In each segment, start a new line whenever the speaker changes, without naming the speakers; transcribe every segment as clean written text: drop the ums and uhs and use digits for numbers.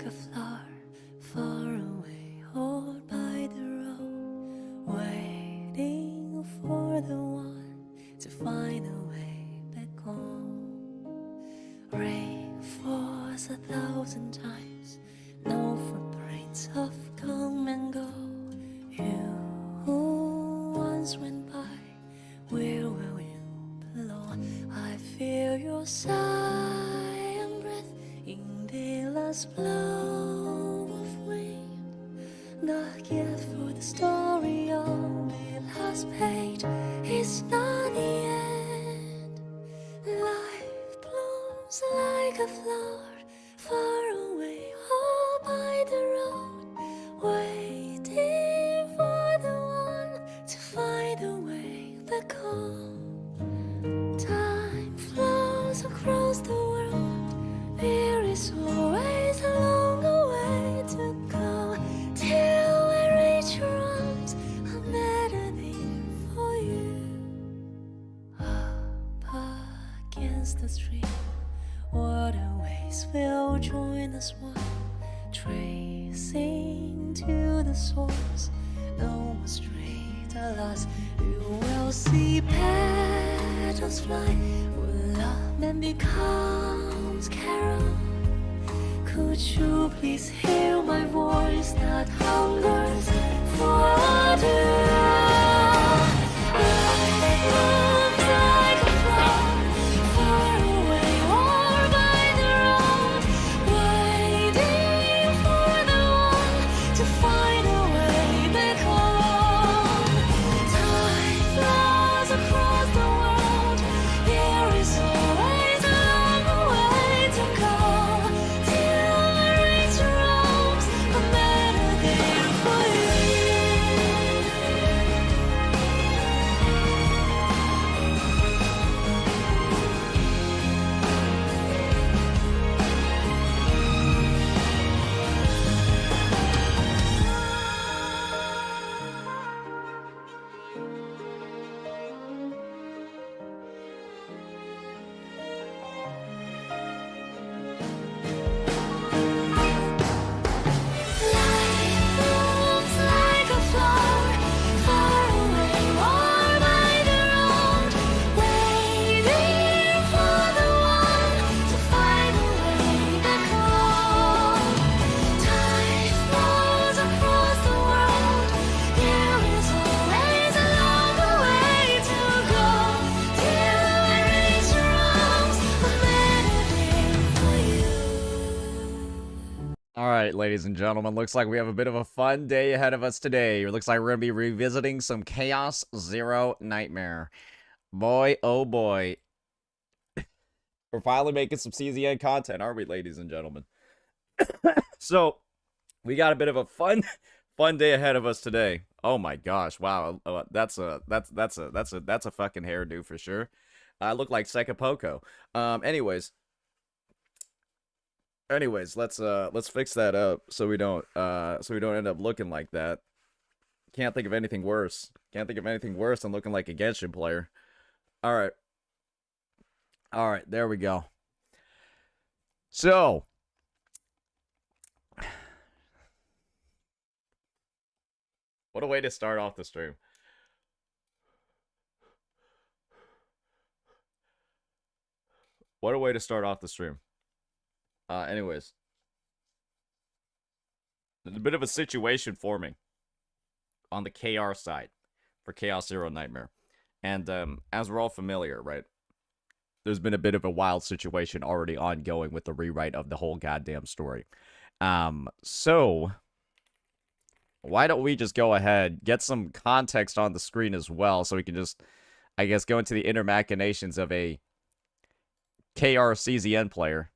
like a flower far away, all by the road, waiting for the one to find a way back home. Rain falls 1,000 times, no footprints have come and go. You who once went by, where will you belong? I feel your sigh and breath in the last blow of wind. Not yet, for the story on the last page is not the end. Life blooms like a flower far away, all by the road, waiting for the one to find a way back home. Time flows across the world, there is always a longer way to go, till I reach your arms, a melody for you. Up against the stream, waterways will join us one, tracing to the source. No more straight alas, you will see petals fly, where love man becomes carol. Could you please hear my voice that hungers for you? Life blooms like a flower far away, or by the road, waiting for the one to find a way back home. Time flows across the world, there is always a longer way to go, till I reach your arms, a melody for you. Life blooms like a flower far away, or by the road, waiting for the one to find a way back home. Time flows across the world, there is always a longer way to go, till I reach your arms, a melody for you.
All right, ladies and gentlemen, looks like we have a bit of a fun day ahead of us today. It looks like we're going to be revisiting some Chaos Zero Nightmare. Boy, oh boy. We're finally making some CZN content, aren't we, ladies and gentlemen? So, we got a bit of a fun day ahead of us today. Oh my gosh, wow. That's a fucking hairdo for sure. I look like Sekapoko. Anyways, let's fix that up so we don't end up looking like that. Can't think of anything worse. Can't think of anything worse than looking like a Genshin player. All right, there we go. So, what a way to start off the stream. What a way to start off the stream. Anyways, there's a bit of a situation forming on the KR side for Chaos Zero Nightmare. And as we're all familiar, right, there's been a bit of a wild situation already ongoing with the rewrite of the whole goddamn story. So, why don't we just go ahead, get some context on the screen as well, so we can just, I guess, go into the inner machinations of a KR CZN player.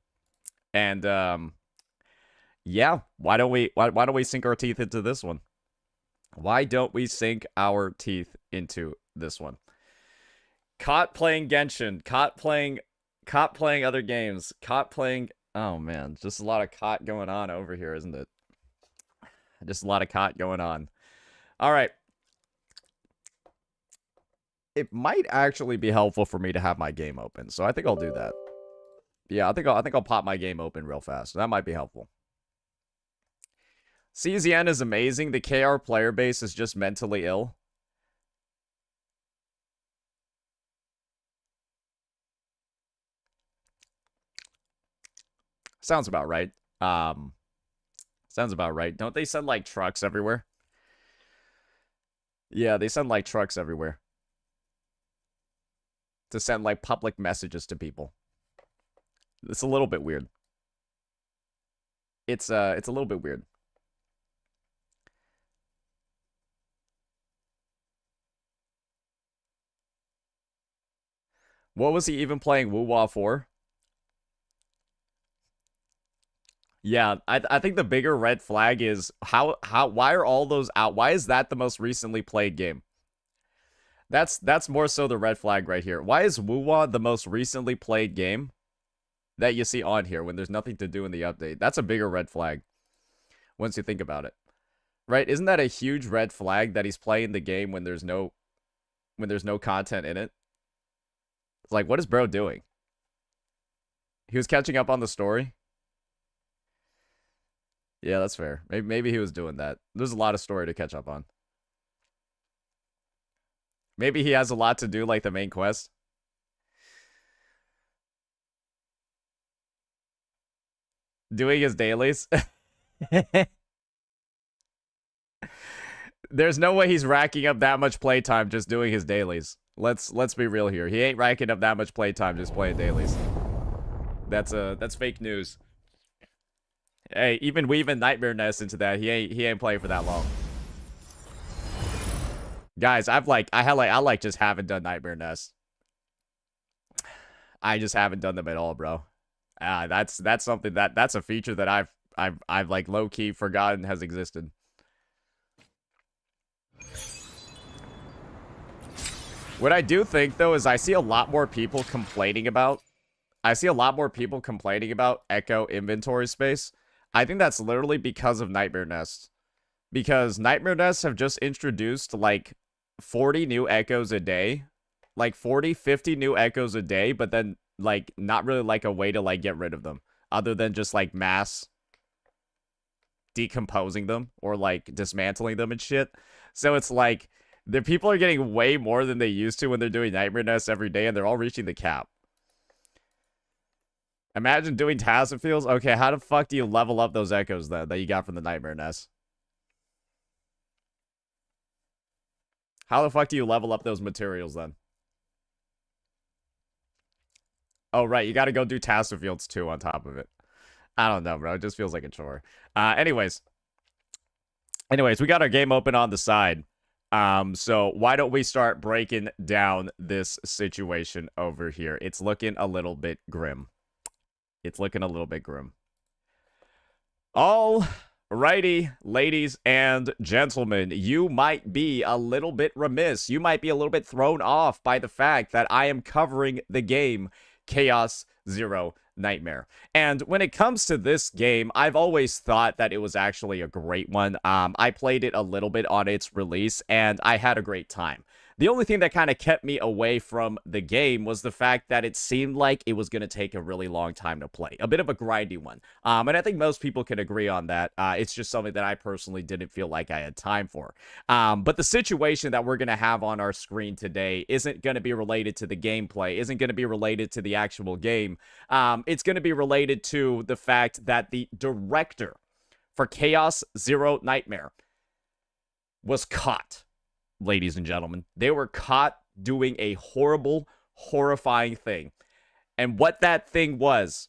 And yeah, why don't we sink our teeth into this one? Why don't we sink our teeth into this one? Caught playing Genshin, caught playing other games, caught playing, oh man, just a lot of caught going on over here, isn't it? Just a lot of caught going on. All right. It might actually be helpful for me to have my game open, so I think I'll do that. Yeah, I think I'll pop my game open real fast. That might be helpful. CZN is amazing. The KR player base is just mentally ill. Sounds about right. Sounds about right. Don't they send, like, trucks everywhere? Yeah, they send, like, trucks everywhere. To send, like, public messages to people. It's a little bit weird. It's a little bit weird. What was he even playing Wuwa for? Yeah, I think the bigger red flag is why are all those out? Why is that the most recently played game? That's more so the red flag right here. Why is Wuwa the most recently played game that you see on here when there's nothing to do in the update? That's a bigger red flag once you think about it. Right? Isn't that a huge red flag that he's playing the game when there's no content in it? It's like, what is bro doing? He was catching up on the story. Yeah, that's fair. Maybe he was doing that. There's a lot of story to catch up on. Maybe he has a lot to do, like the main quest. Doing his dailies. There's no way he's racking up that much playtime just doing his dailies. Let's be real here. He ain't racking up that much playtime just playing dailies. That's fake news. Hey, even weaving Nightmare Nest into that, he ain't playing for that long. Guys, I just haven't done Nightmare Nest. I just haven't done them at all, bro. That's something that's a feature that I've like low key forgotten has existed. What I do think though is I see a lot more people complaining about Echo inventory space. I think that's literally because of Nightmare Nest. Because Nightmare Nests have just introduced like 40 new echoes a day. Like 40, 50 new echoes a day, but then like not really like a way to like get rid of them. Other than just like mass decomposing them or like dismantling them and shit. So it's like the people are getting way more than they used to when they're doing Nightmare Nests every day and they're all reaching the cap. Imagine doing Tassin Fields. Okay, how the fuck do you level up those echoes then that you got from the Nightmare Nest? How the fuck do you level up those materials then? Oh, right, you gotta go do Tassin Fields too on top of it. I don't know, bro. It just feels like a chore. Anyways, we got our game open on the side. So why don't we start breaking down this situation over here? It's looking a little bit grim. Alrighty, ladies and gentlemen, you might be a little bit remiss. You might be a little bit thrown off by the fact that I am covering the game Chaos Zero Nightmare. And when it comes to this game, I've always thought that it was actually a great one. I played it a little bit on its release, and I had a great time. The only thing that kind of kept me away from the game was the fact that it seemed like it was going to take a really long time to play. A bit of a grindy one. And I think most people can agree on that. It's just something that I personally didn't feel like I had time for. But the situation that we're going to have on our screen today isn't going to be related to the gameplay, isn't going to be related to the actual game. It's going to be related to the fact that the director for Chaos Zero Nightmare was caught. Ladies and gentlemen, they were caught doing a horrible, horrifying thing. And what that thing was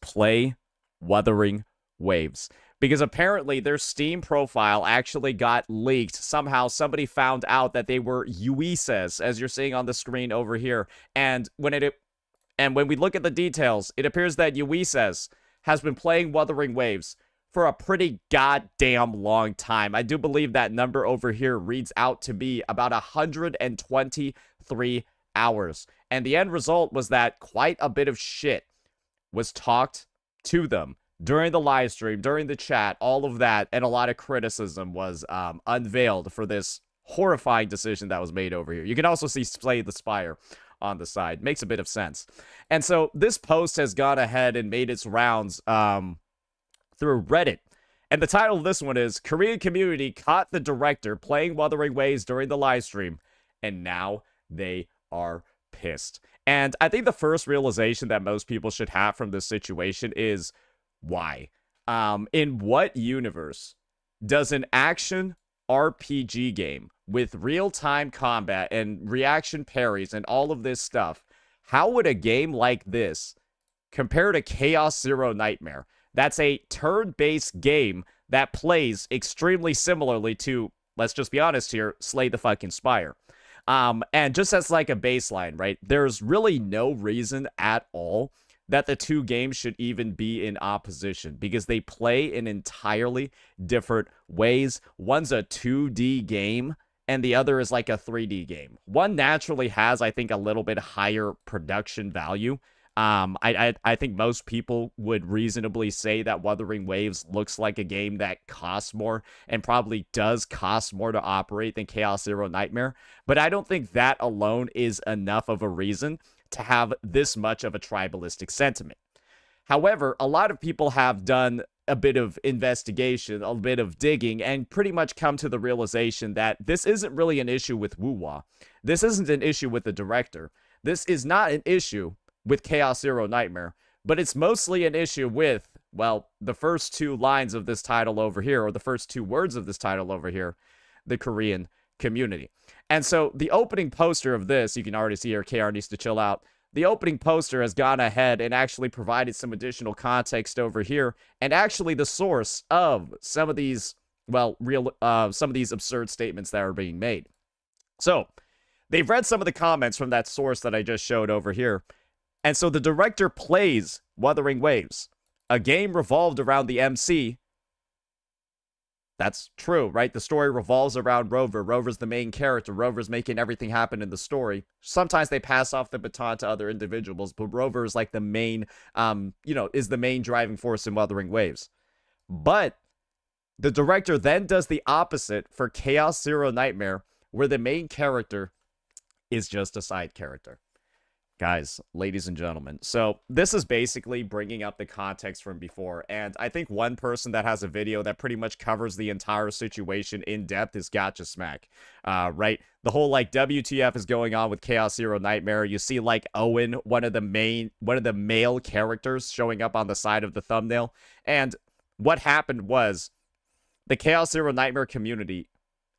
play Wuthering Waves. Because apparently their Steam profile actually got leaked. Somehow somebody found out that they were Yuises, as you're seeing on the screen over here. And when we look at the details, it appears that Yuises has been playing Wuthering Waves for a pretty goddamn long time. I do believe that number over here reads out to be about 123 hours. And the end result was that quite a bit of shit was talked to them during the live stream, during the chat, all of that, and a lot of criticism was unveiled for this horrifying decision that was made over here. You can also see Slay the Spire on the side. Makes a bit of sense. And so this post has gone ahead and made its rounds through Reddit. And the title of this one is Korean Community Caught the Director Playing Wuthering Waves During the Live Stream, and now they are pissed. And I think the first realization that most people should have from this situation is why? In what universe does an action RPG game with real-time combat and reaction parries and all of this stuff, how would a game like this compare to Chaos Zero Nightmare? That's a turn-based game that plays extremely similarly to, let's just be honest here, Slay the fucking Spire. And just as like a baseline, right? There's really no reason at all that the two games should even be in opposition because they play in entirely different ways. One's a 2D game and the other is like a 3D game. One naturally has, I think, a little bit higher production value. I think most people would reasonably say that Wuthering Waves looks like a game that costs more and probably does cost more to operate than Chaos Zero Nightmare. But I don't think that alone is enough of a reason to have this much of a tribalistic sentiment. However, a lot of people have done a bit of investigation, a bit of digging, and pretty much come to the realization that this isn't really an issue with Wuwa. This isn't an issue with the director. This is not an issue with Chaos Zero Nightmare, but it's mostly an issue with, well, the first two lines of this title over here, or the first two words of this title over here, the Korean community. And so the opening poster of this, you can already see here, KR needs to chill out. The opening poster has gone ahead and actually provided some additional context over here, and actually the source of some of these, well, some of these absurd statements that are being made. So, they've read some of the comments from that source that I just showed over here, and so the director plays Wuthering Waves, a game revolved around the MC. That's true, right? The story revolves around Rover. Rover's the main character. Rover's making everything happen in the story. Sometimes they pass off the baton to other individuals, but Rover is like the main, is the main driving force in Wuthering Waves. But the director then does the opposite for Chaos Zero Nightmare, where the main character is just a side character. Guys, ladies and gentlemen, so this is basically bringing up the context from before, and I think one person that has a video that pretty much covers the entire situation in depth is Gacha Smack, right? The whole, like, WTF is going on with Chaos Zero Nightmare. You see, like, Owen, one of the male characters showing up on the side of the thumbnail, and what happened was the Chaos Zero Nightmare community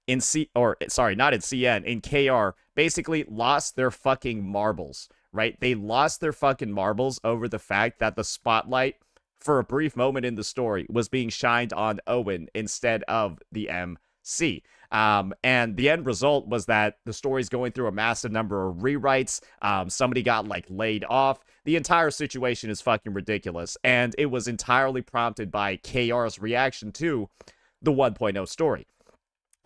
in KR basically lost their fucking marbles. Right? They lost their fucking marbles over the fact that the spotlight, for a brief moment in the story, was being shined on Owen instead of the MC. And the end result was that the story's going through a massive number of rewrites. Somebody got, like, laid off. The entire situation is fucking ridiculous. And it was entirely prompted by KR's reaction to the 1.0 story.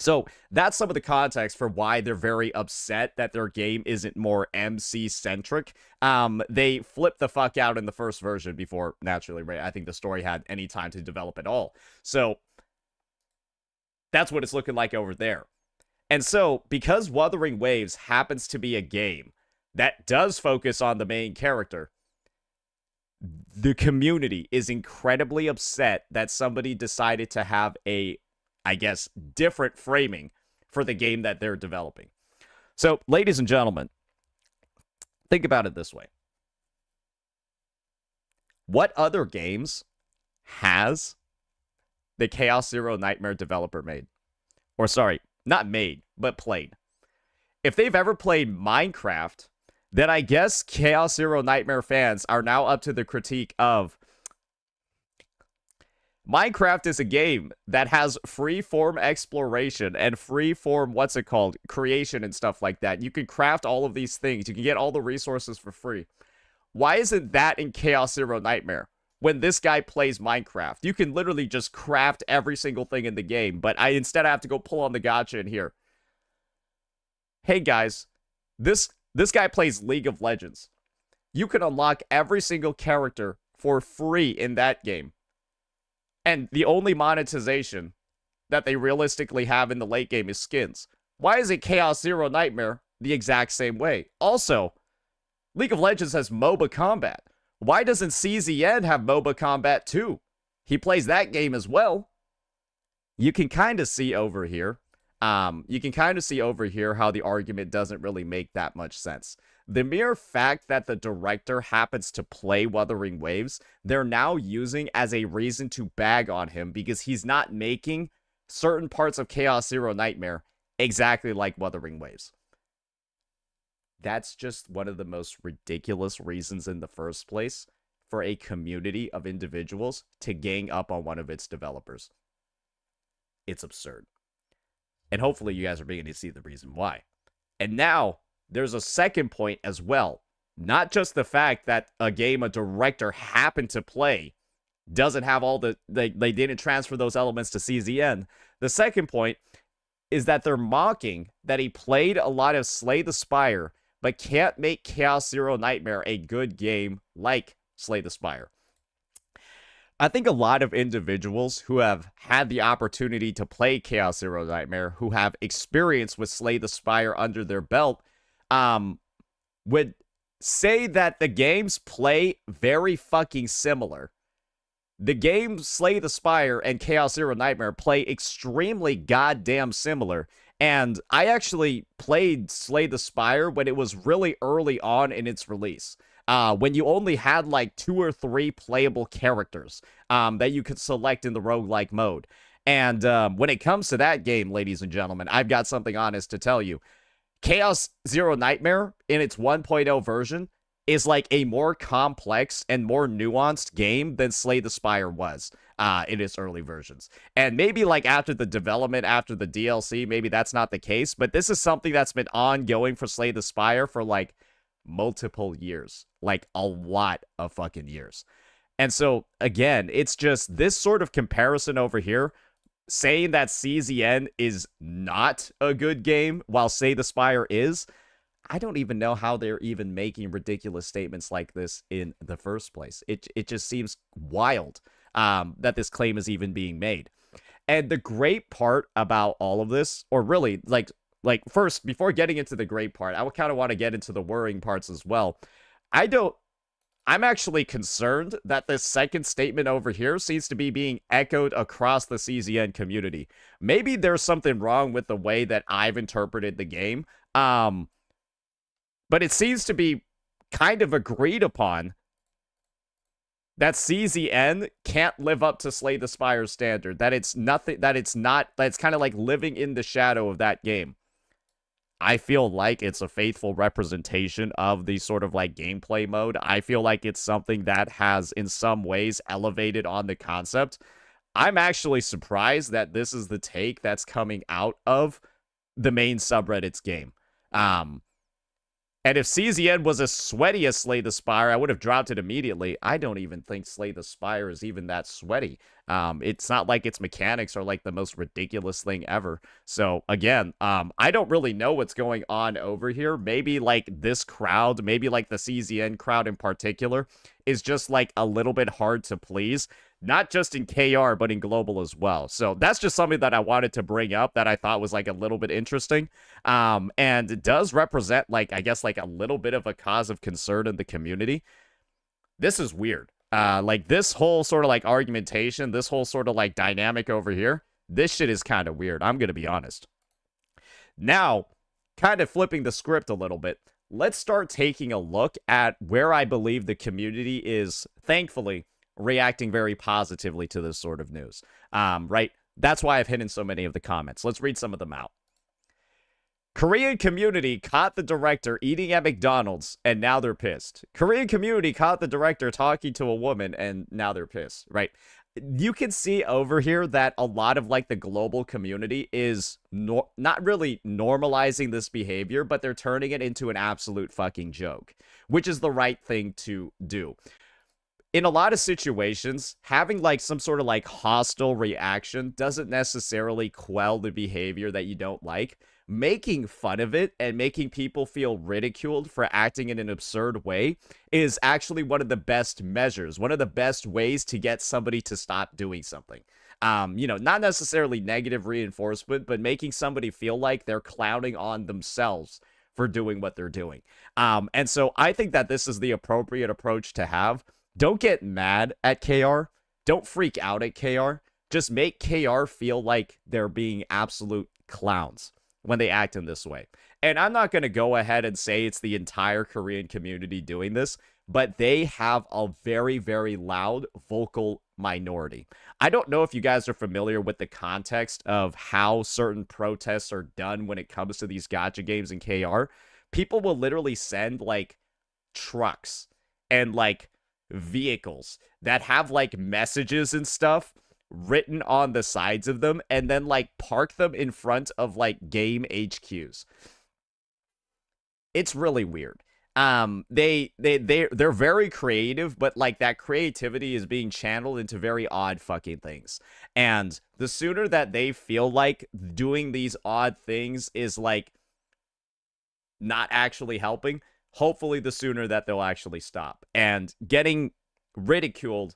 So that's some of the context for why they're very upset that their game isn't more MC-centric. They flipped the fuck out in the first version before, naturally, right? I think the story had any time to develop at all. So that's what it's looking like over there. And so, because Wuthering Waves happens to be a game that does focus on the main character, the community is incredibly upset that somebody decided to have a, I guess, different framing for the game that they're developing. So, ladies and gentlemen, think about it this way. What other games has the Chaos Zero Nightmare developer made? Or sorry, not made, but played. If they've ever played Minecraft, then I guess Chaos Zero Nightmare fans are now up to the critique of Minecraft is a game that has free-form exploration and free-form, creation and stuff like that. You can craft all of these things. You can get all the resources for free. Why isn't that in Chaos Zero Nightmare? When this guy plays Minecraft, you can literally just craft every single thing in the game, but I instead have to go pull on the gacha in here. Hey guys, this guy plays League of Legends. You can unlock every single character for free in that game. And the only monetization that they realistically have in the late game is skins. Why isn't Chaos Zero Nightmare the exact same way? Also, League of Legends has MOBA combat. Why doesn't CZN have MOBA combat too? He plays that game as well. you can kind of see over here. You can kind of see over here how the argument doesn't really make that much sense. The mere fact that the director happens to play Wuthering Waves, they're now using as a reason to bag on him because he's not making certain parts of Chaos Zero Nightmare exactly like Wuthering Waves. That's just one of the most ridiculous reasons in the first place for a community of individuals to gang up on one of its developers. It's absurd. And hopefully you guys are beginning to see the reason why. And now, there's a second point as well. Not just the fact that a game a director happened to play doesn't have all the... They didn't transfer those elements to CZN. The second point is that they're mocking that he played a lot of Slay the Spire, but can't make Chaos Zero Nightmare a good game like Slay the Spire. I think a lot of individuals who have had the opportunity to play Chaos Zero Nightmare, who have experience with Slay the Spire under their belt, would say that the games play very fucking similar. The games Slay the Spire and Chaos Zero Nightmare play extremely goddamn similar. And I actually played Slay the Spire when it was really early on in its release. When you only had like 2 or 3 playable characters that you could select in the roguelike mode. And when it comes to that game, ladies and gentlemen, I've got something honest to tell you. Chaos Zero Nightmare in its 1.0 version is like a more complex and more nuanced game than Slay the Spire was in its early versions. And maybe like after the development, after the DLC, maybe that's not the case. But this is something that's been ongoing for Slay the Spire for like multiple years, like a lot of fucking years. And so again, it's just this sort of comparison over here, saying that CZN is not a good game while Slay the Spire is. I don't even know how they're even making ridiculous statements like this in the first place. It just seems wild that this claim is even being made. And the great part about all of this, or really like first, before getting into the great part, I would kind of want to get into the worrying parts as well. I'm actually concerned that this second statement over here seems to be being echoed across the CZN community. Maybe there's something wrong with the way that I've interpreted the game. But it seems to be kind of agreed upon that CZN can't live up to Slay the Spire's standard. That it's nothing, that it's kind of like living in the shadow of that game. I feel like it's a faithful representation of the sort of like gameplay mode. I feel like it's something that has in some ways elevated on the concept. I'm actually surprised that this is the take that's coming out of the main subreddit's game. And if CZN was as sweaty as Slay the Spire, I would have dropped it immediately. I don't even think Slay the Spire is even that sweaty. It's not like its mechanics are like the most ridiculous thing ever. So again, I don't really know what's going on over here. Maybe like this crowd, maybe like the CZN crowd in particular, is just like a little bit hard to please. Not just in KR, but in global as well. So that's just something that I wanted to bring up that I thought was like a little bit interesting. And it does represent like, I guess like a little bit of a cause of concern in the community. This is weird. Like this whole sort of like argumentation, this whole sort of like dynamic over here, this shit is kind of weird. I'm going to be honest. Now, kind of flipping the script a little bit, let's start taking a look at where I believe the community is, thankfully, reacting very positively to this sort of news. Right? That's why I've hidden so many of the comments. Let's read some of them out. Korean community caught the director eating at McDonald's, and now they're pissed. Korean community caught the director talking to a woman, and now they're pissed, right? You can see over here that a lot of, like, the global community is not really normalizing this behavior, but they're turning it into an absolute fucking joke, which is the right thing to do. In a lot of situations, having like some sort of like hostile reaction doesn't necessarily quell the behavior that you don't like. Making fun of it and making people feel ridiculed for acting in an absurd way is actually one of the best measures, one of the best ways to get somebody to stop doing something. You know, not necessarily negative reinforcement, but making somebody feel like they're clowning on themselves for doing what they're doing. And so I think that this is the appropriate approach to have. Don't get mad at KR. Don't freak out at KR. just make KR feel like they're being absolute clowns when they act in this way. And I'm not going to go ahead and say it's the entire Korean community doing this, but they have a very, very loud vocal minority. I don't know if you guys are familiar with the context of how certain protests are done when it comes to these gacha games in KR. People will literally send like trucks and like vehicles that have like messages and stuff written on the sides of them and then like park them in front of like game HQs. It's really weird. They're very creative, but like that creativity is being channeled into very odd fucking things. And the sooner that they feel like doing these odd things is like not actually helping, hopefully the sooner that they'll actually stop. And getting ridiculed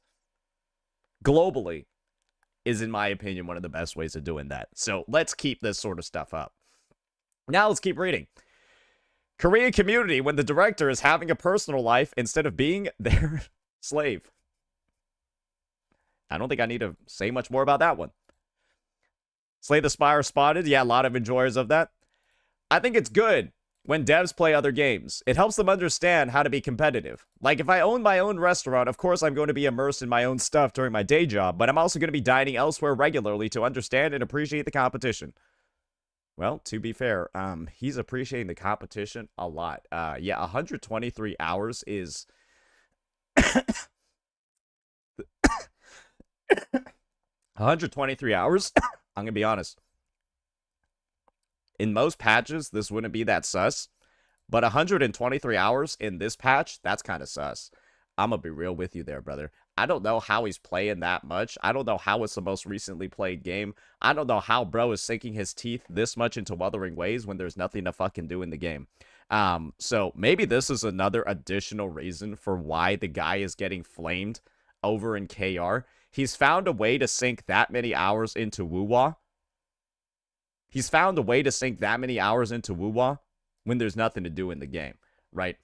globally is, in my opinion, one of the best ways of doing that. So let's keep this sort of stuff up. Now let's keep reading. Korean community when the director is having a personal life instead of being their slave. I don't think I need to say much more about that one. Slay the Spire spotted. Yeah, a lot of enjoyers of that. I think it's good when devs play other games. It helps them understand how to be competitive. Like, if I own my own restaurant, of course I'm going to be immersed in my own stuff during my day job, but I'm also going to be dining elsewhere regularly to understand and appreciate the competition. Well, to be fair, he's appreciating the competition a lot. Yeah, 123 hours is... 123 hours? I'm going to be honest. In most patches, this wouldn't be that sus. But 123 hours in this patch, that's kind of sus. I'm going to be real with you there, brother. I don't know how he's playing that much. I don't know how it's the most recently played game. I don't know how bro is sinking his teeth this much into Wuthering Waves when there's nothing to fucking do in the game. So maybe this is another additional reason for why the guy is getting flamed over in KR. He's found a way to sink that many hours into Wuwa. He's found a way to sink that many hours into Wuwa when there's nothing to do in the game, right?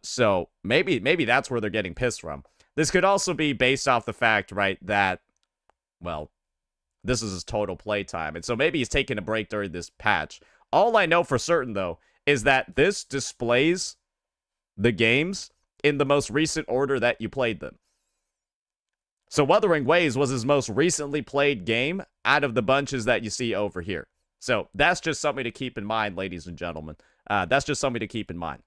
So maybe that's where they're getting pissed from. This could also be based off the fact, right, that, well, this is his total playtime. And so maybe he's taking a break during this patch. All I know for certain, though, is that this displays the games in the most recent order that you played them. So Wuthering Waves was his most recently played game out of the bunches that you see over here. So that's just something to keep in mind, ladies and gentlemen. That's just something to keep in mind.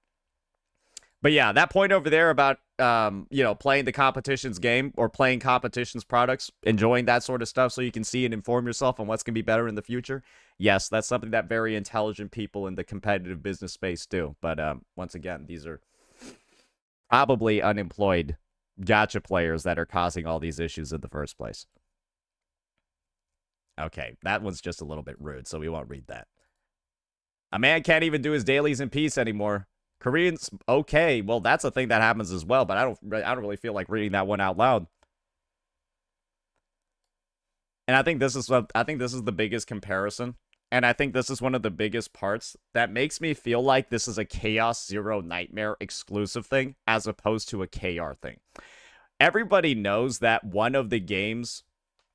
But yeah, that point over there about, playing the competition's game or playing competition's products, enjoying that sort of stuff so you can see and inform yourself on what's going to be better in the future. Yes, that's something that very intelligent people in the competitive business space do. But once again, these are probably unemployed gacha players that are causing all these issues in the first place. Okay, that one's just a little bit rude, so we won't read that. A man can't even do his dailies in peace anymore. Koreans, okay, well, that's a thing that happens as well, but I don't really feel like reading that one out loud. And I think this is the biggest comparison, and I think this is one of the biggest parts that makes me feel like this is a Chaos Zero Nightmare exclusive thing as opposed to a KR thing. Everybody knows that one of the games,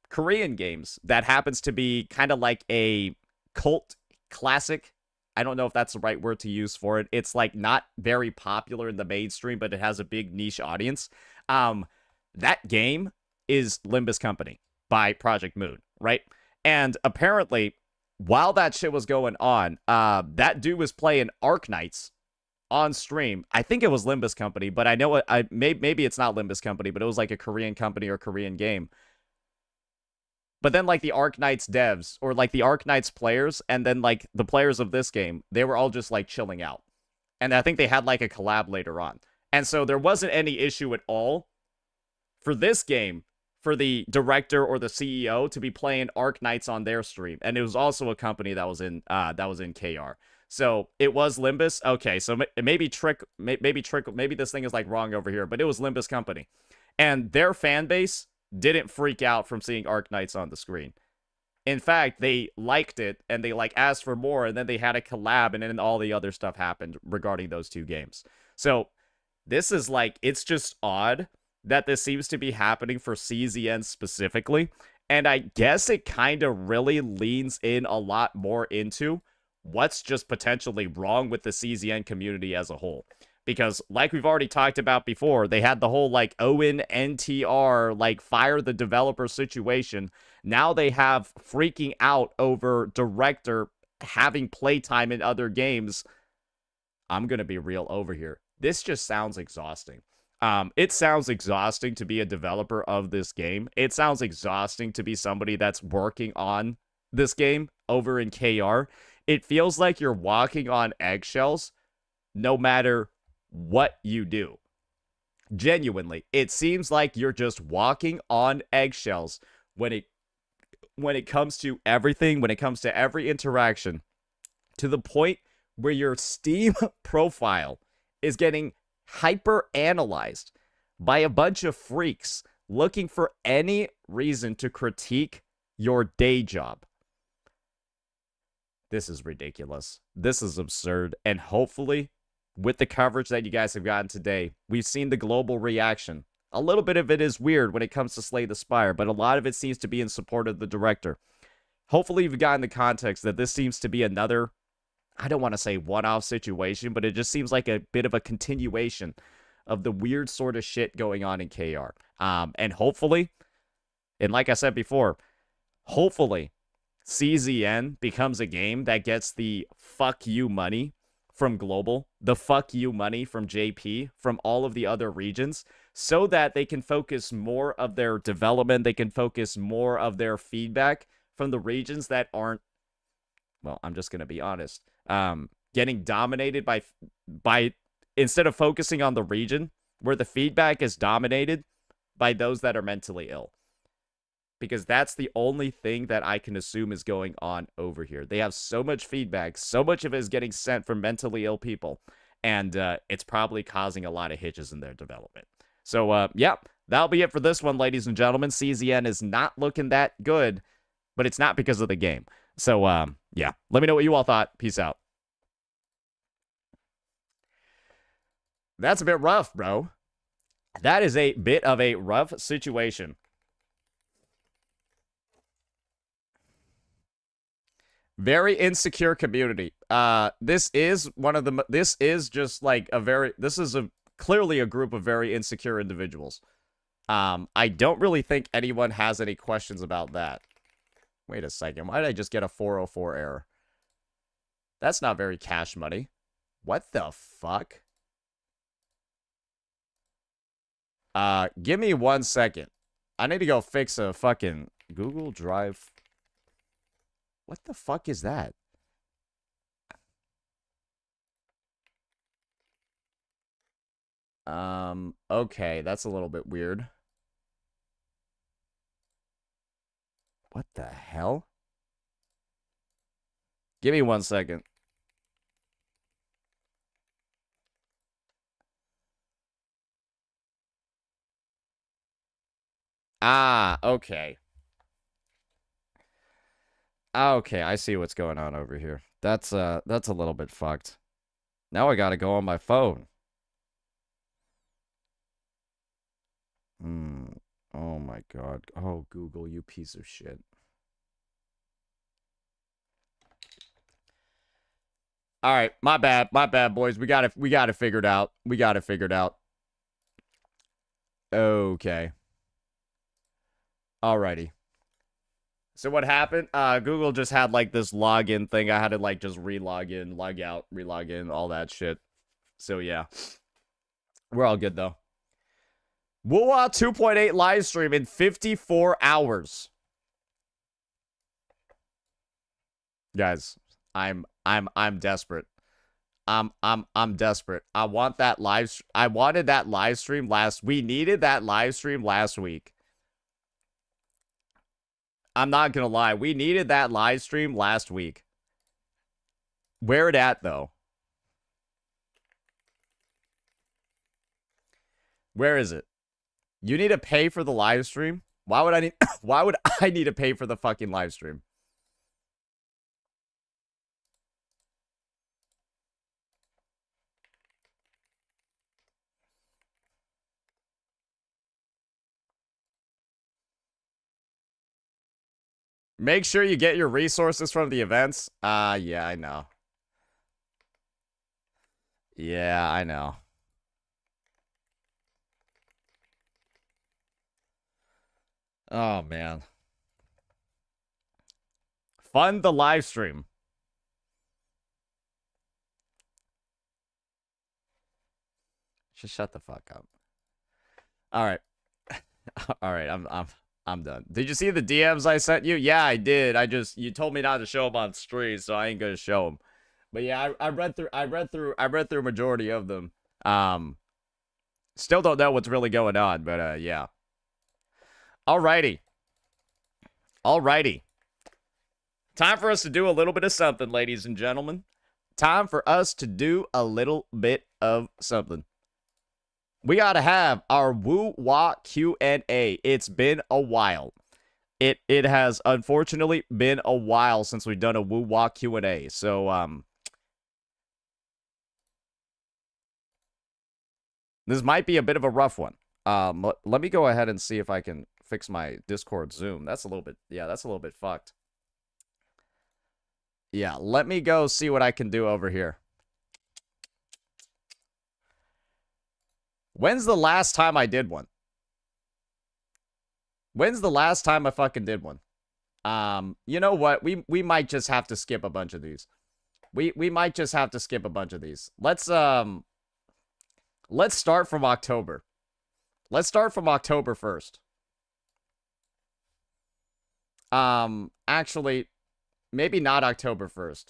Korean games, that happens to be kind of like a cult classic. I don't know if that's the right word to use for it. It's like not very popular in the mainstream, but it has a big niche audience. That game is Limbus Company by Project Moon, right? And apparently, while that shit was going on, that dude was playing Arknights on stream. I think it was Limbus Company, but I know maybe it's not Limbus Company, but it was like a Korean company or Korean game. But then, like, the Arknights devs, or, like, the Arknights players, and then, like, the players of this game, they were all just, like, chilling out. And I think they had, like, a collab later on. And so there wasn't any issue at all for this game, for the director or the CEO to be playing Arknights on their stream. And it was also a company that was in KR. So it was Limbus. Okay, so maybe this thing is, like, wrong over here, but it was Limbus Company. And their fan base didn't freak out from seeing Arknights on the screen. In fact, they liked it, and they, like, asked for more, and then they had a collab, and then all the other stuff happened regarding those two games. So, this is, like, it's just odd that this seems to be happening for CZN specifically, And I guess it kind of really leans in a lot more into what's just potentially wrong with the CZN community as a whole. Because, like we've already talked about before, they had the whole, like, Owen NTR, like, fire the developer situation. Now they have freaking out over director having playtime in other games. I'm going to be real over here. This just sounds exhausting. It sounds exhausting to be a developer of this game. It sounds exhausting to be somebody that's working on this game over in KR. It feels like you're walking on eggshells no matter what you do. Genuinely, it seems like you're just walking on eggshells when it comes to everything, when it comes to every interaction, to the point where your Steam profile is getting hyper analyzed by a bunch of freaks looking for any reason to critique your day job. This is ridiculous. This is absurd. And hopefully, with the coverage that you guys have gotten today, we've seen the global reaction. A little bit of it is weird when it comes to Slay the Spire, but a lot of it seems to be in support of the director. Hopefully, you've gotten the context that this seems to be another, I don't want to say one-off situation, but it just seems like a bit of a continuation of the weird sort of shit going on in KR. And hopefully, and like I said before, hopefully CZN becomes a game that gets the fuck you money from Global, the fuck you money from JP, from all of the other regions, so that they can focus more of their development, they can focus more of their feedback from the regions that aren't, well, I'm just going to be honest, getting dominated by instead of focusing on the region where the feedback is dominated by those that are mentally ill. Because that's the only thing that I can assume is going on over here. They have so much feedback, so much of it is getting sent from mentally ill people, and it's probably causing a lot of hitches in their development. So, yeah, that'll be it for this one, ladies and gentlemen. CZN is not looking that good, but it's not because of the game. So, yeah, let me know what you all thought. Peace out. That's a bit rough, bro. That is a bit of a rough situation. Very insecure community. This is just like this is clearly a group of very insecure individuals. I don't really think anyone has any questions about that. Wait a second. Why did I just get a 404 error? That's not very cash money. What the fuck? Give me 1 second. I need to go fix a fucking Google Drive. What the fuck is that? Okay, that's a little bit weird. What the hell? Give me 1 second. Ah, okay. Okay, I see what's going on over here. That's a little bit fucked. Now I gotta go on my phone. Oh my god. Oh, Google, you piece of shit. All right, my bad, boys. We got it figured out. We got it figured out. Okay. Alrighty. So what happened? Google just had like this login thing. I had to like just re-log in, log out, re-log in, all that shit. So yeah. We're all good though. Wuwa 2.8 live stream in 54 hours. Guys, I'm desperate. I'm desperate. I wanted that live stream we needed that live stream last week. I'm not gonna lie, we needed that live stream last week. Where it at though? Where is it? You need to pay for the live stream? Why would I need to pay for the fucking live stream? Make sure you get your resources from the events. Yeah, I know. Yeah, I know. Oh, man. Fund the live stream. Just shut the fuck up. All right. All right, I'm done. Did you see the DMs I sent you? Yeah, I did. You told me not to show them on stream, so I ain't gonna show them. But yeah, I read through a majority of them. Still don't know what's really going on, but yeah. Alrighty. Alrighty. Time for us to do a little bit of something, ladies and gentlemen. Time for us to do a little bit of something. We gotta have our Wuwa Q&A. It's been a while. It has unfortunately been a while since we've done a Wuwa Q&A. So this might be a bit of a rough one. Let me go ahead and see if I can fix my Discord Zoom. That's a little bit fucked. Yeah, let me go see what I can do over here. When's the last time I did one? When's the last time I fucking did one? You know what? We might just have to skip a bunch of these. We might just have to skip a bunch of these. Let's start from October. Let's start from October 1st. Actually, maybe not October 1st.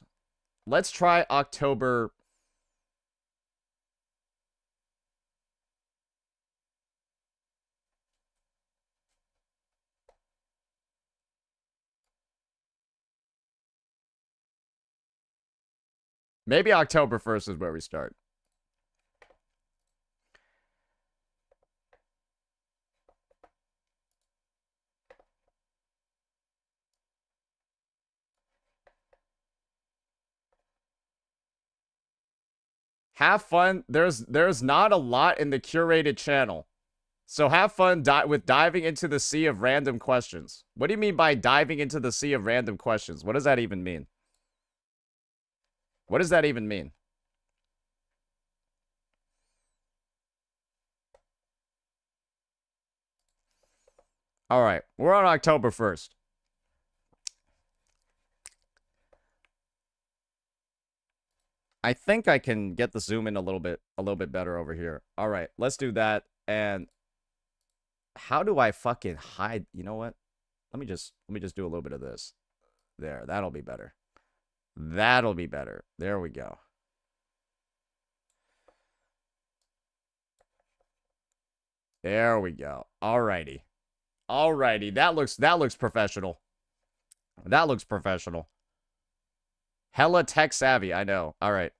Let's try October. Maybe October 1st is where we start. Have fun. There's not a lot in the curated channel. So have fun with diving into the sea of random questions. What do you mean by diving into the sea of random questions? What does that even mean? What does that even mean? All right, we're on October 1st. I think I can get the zoom in a little bit better over here. All right, let's do that. And how do I fucking hide? You know what? Let me just do a little bit of this. There, that'll be better. That'll be better. There we go. There we go. Alrighty. Alrighty. That looks professional. That looks professional. Hella tech savvy, I know. Alright.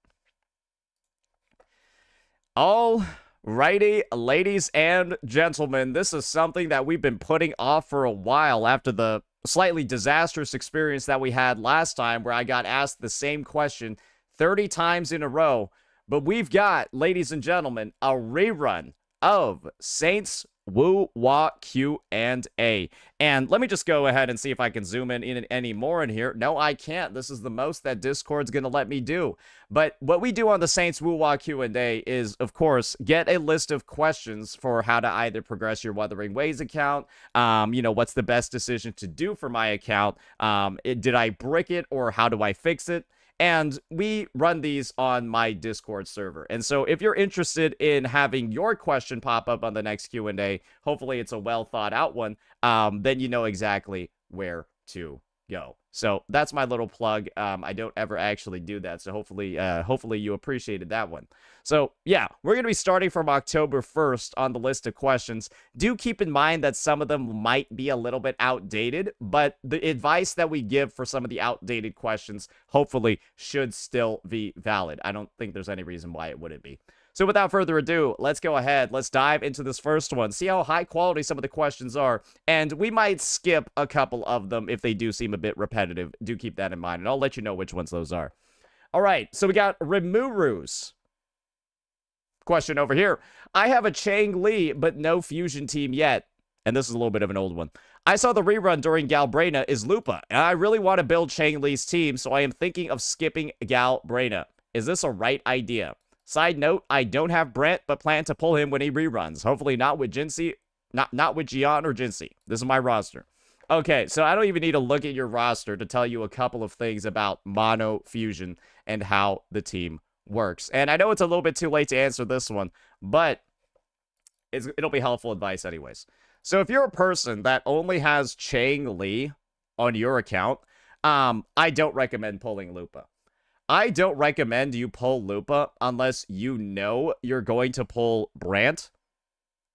Alrighty, ladies and gentlemen. This is something that we've been putting off for a while after the slightly disastrous experience that we had last time where I got asked the same question 30 times in a row. But we've got, ladies and gentlemen, a rerun of Saints Wuwa Q&A. And let me just go ahead and see if I can zoom in any more in here. No, I can't. This is the most that Discord's going to let me do. But what we do on the Saints Wuwa Q&A is, of course, get a list of questions for how to either progress your Wuthering Waves account. You know, what's the best decision to do for my account? Did I brick it or how do I fix it? And we run these on my Discord server. And so if you're interested in having your question pop up on the next Q&A, hopefully it's a well thought out one, then you know exactly where to go. So that's my little plug. I don't ever actually do that. So hopefully you appreciated that one. So yeah, we're going to be starting from October 1st on the list of questions. Do keep in mind that some of them might be a little bit outdated, but the advice that we give for some of the outdated questions hopefully should still be valid. I don't think there's any reason why it wouldn't be. So without further ado, let's go ahead. Let's dive into this first one. See how high quality some of the questions are. And we might skip a couple of them if they do seem a bit repetitive. Do keep that in mind. And I'll let you know which ones those are. All right. So we got Rimuru's question over here. I have a Chang Li, but no fusion team yet. and this is a little bit of an old one. I saw the rerun during Galbrena is Lupa, and I really want to build Chang Li's team, so I am thinking of skipping Galbrena. Is this a right idea? Side note, I don't have Brent, but plan to pull him when he reruns. Hopefully not with Jinsei, not with Gian or Jinsei. This is my roster. Okay, so I don't even need to look at your roster to tell you a couple of things about Mono Fusion and how the team works. And I know it's a little bit too late to answer this one, but it'll be helpful advice anyways. So if you're a person that only has Chang Li on your account, I don't recommend pulling Lupa. I don't recommend you pull Lupa unless you know you're going to pull Brant.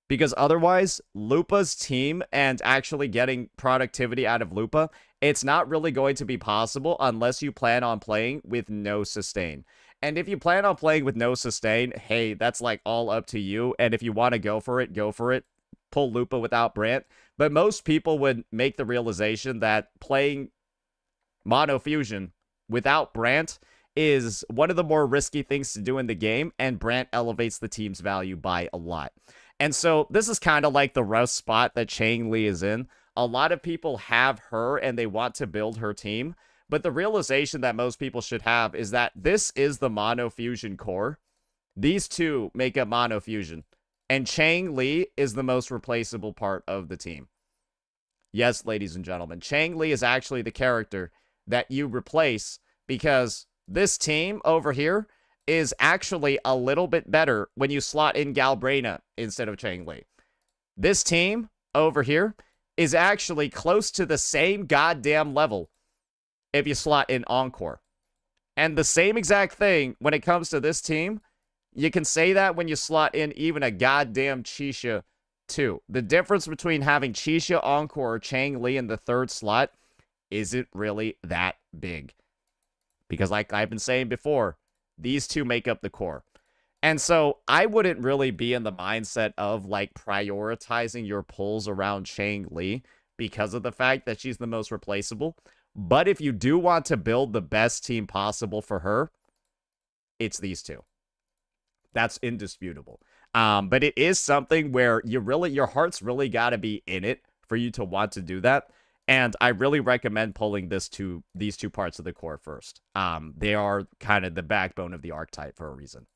Because otherwise, Lupa's team and actually getting productivity out of Lupa, it's not really going to be possible unless you plan on playing with no sustain. And if you plan on playing with no sustain, hey, that's like all up to you. And if you want to go for it, go for it. Pull Lupa without Brant. But most people would make the realization that playing Mono Fusion without Brant is one of the more risky things to do in the game, and Brant elevates the team's value by a lot. And so this is kind of like the rough spot that Chang Li is in. A lot of people have her and they want to build her team, but the realization that most people should have is that this is the Mono Fusion core. These two make up Mono Fusion, and Chang Li is the most replaceable part of the team. Yes, ladies and gentlemen, Chang Li is actually the character that you replace because this team over here is actually a little bit better when you slot in Galbrena instead of Chang Li. This team over here is actually close to the same goddamn level if you slot in Encore. And the same exact thing when it comes to this team, you can say that when you slot in even a goddamn Chisha too. The difference between having Chisha, Encore, or Chang Li in the third slot isn't really that big. Because like I've been saying before, these two make up the core. And so I wouldn't really be in the mindset of like prioritizing your pulls around Chang Li because of the fact that she's the most replaceable. But if you do want to build the best team possible for her, it's these two. That's indisputable. But it is something where your heart's really got to be in it for you to want to do that. And I really recommend pulling these two parts of the core first. They are kind of the backbone of the archetype for a reason.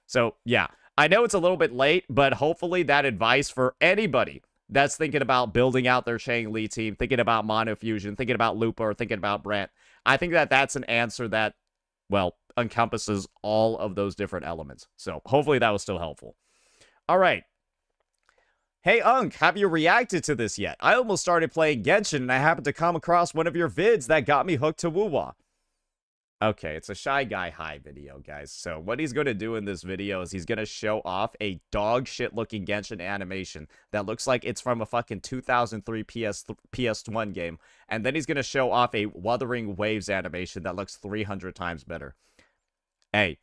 So, yeah, I know it's a little bit late, but hopefully that advice for anybody that's thinking about building out their Chang Li team, thinking about Mono Fusion, thinking about Lupa, or thinking about Brant, I think that that's an answer that, well, encompasses all of those different elements. So, hopefully that was still helpful. All right. Hey, Unk, have you reacted to this yet? I almost started playing Genshin, and I happened to come across one of your vids that got me hooked to Wuwa. Okay, it's a Shy Guy High video, guys. So what he's going to do in this video is he's going to show off a dog shit looking Genshin animation that looks like it's from a fucking 2003 PS1 game. And then he's going to show off a Wuthering Waves animation that looks 300 times better. Hey,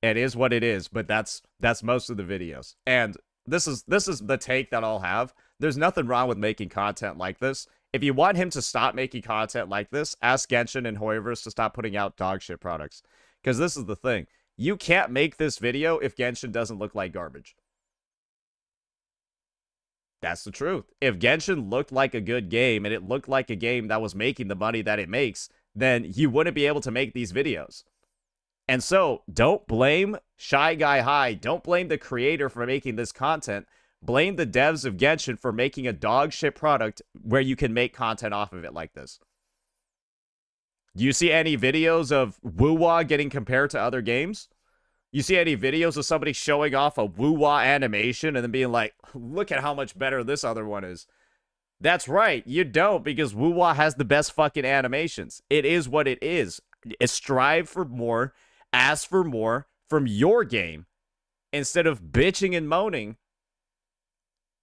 it is what it is, but that's most of the videos. And this is the take that I'll have. There's nothing wrong with making content like this. If you want him to stop making content like this, ask Genshin and Hoyoverse to stop putting out dog shit products. Because this is the thing. You can't make this video if Genshin doesn't look like garbage. That's the truth. If Genshin looked like a good game, and it looked like a game that was making the money that it makes, then you wouldn't be able to make these videos. And so, don't blame Shy Guy High. Don't blame the creator for making this content. Blame the devs of Genshin for making a dog shit product where you can make content off of it like this. Do you see any videos of Wuwa getting compared to other games? You see any videos of somebody showing off a Wuwa animation and then being like, look at how much better this other one is? That's right, you don't, because Wuwa has the best fucking animations. It is what it is. Strive for more, ask for more from your game instead of bitching and moaning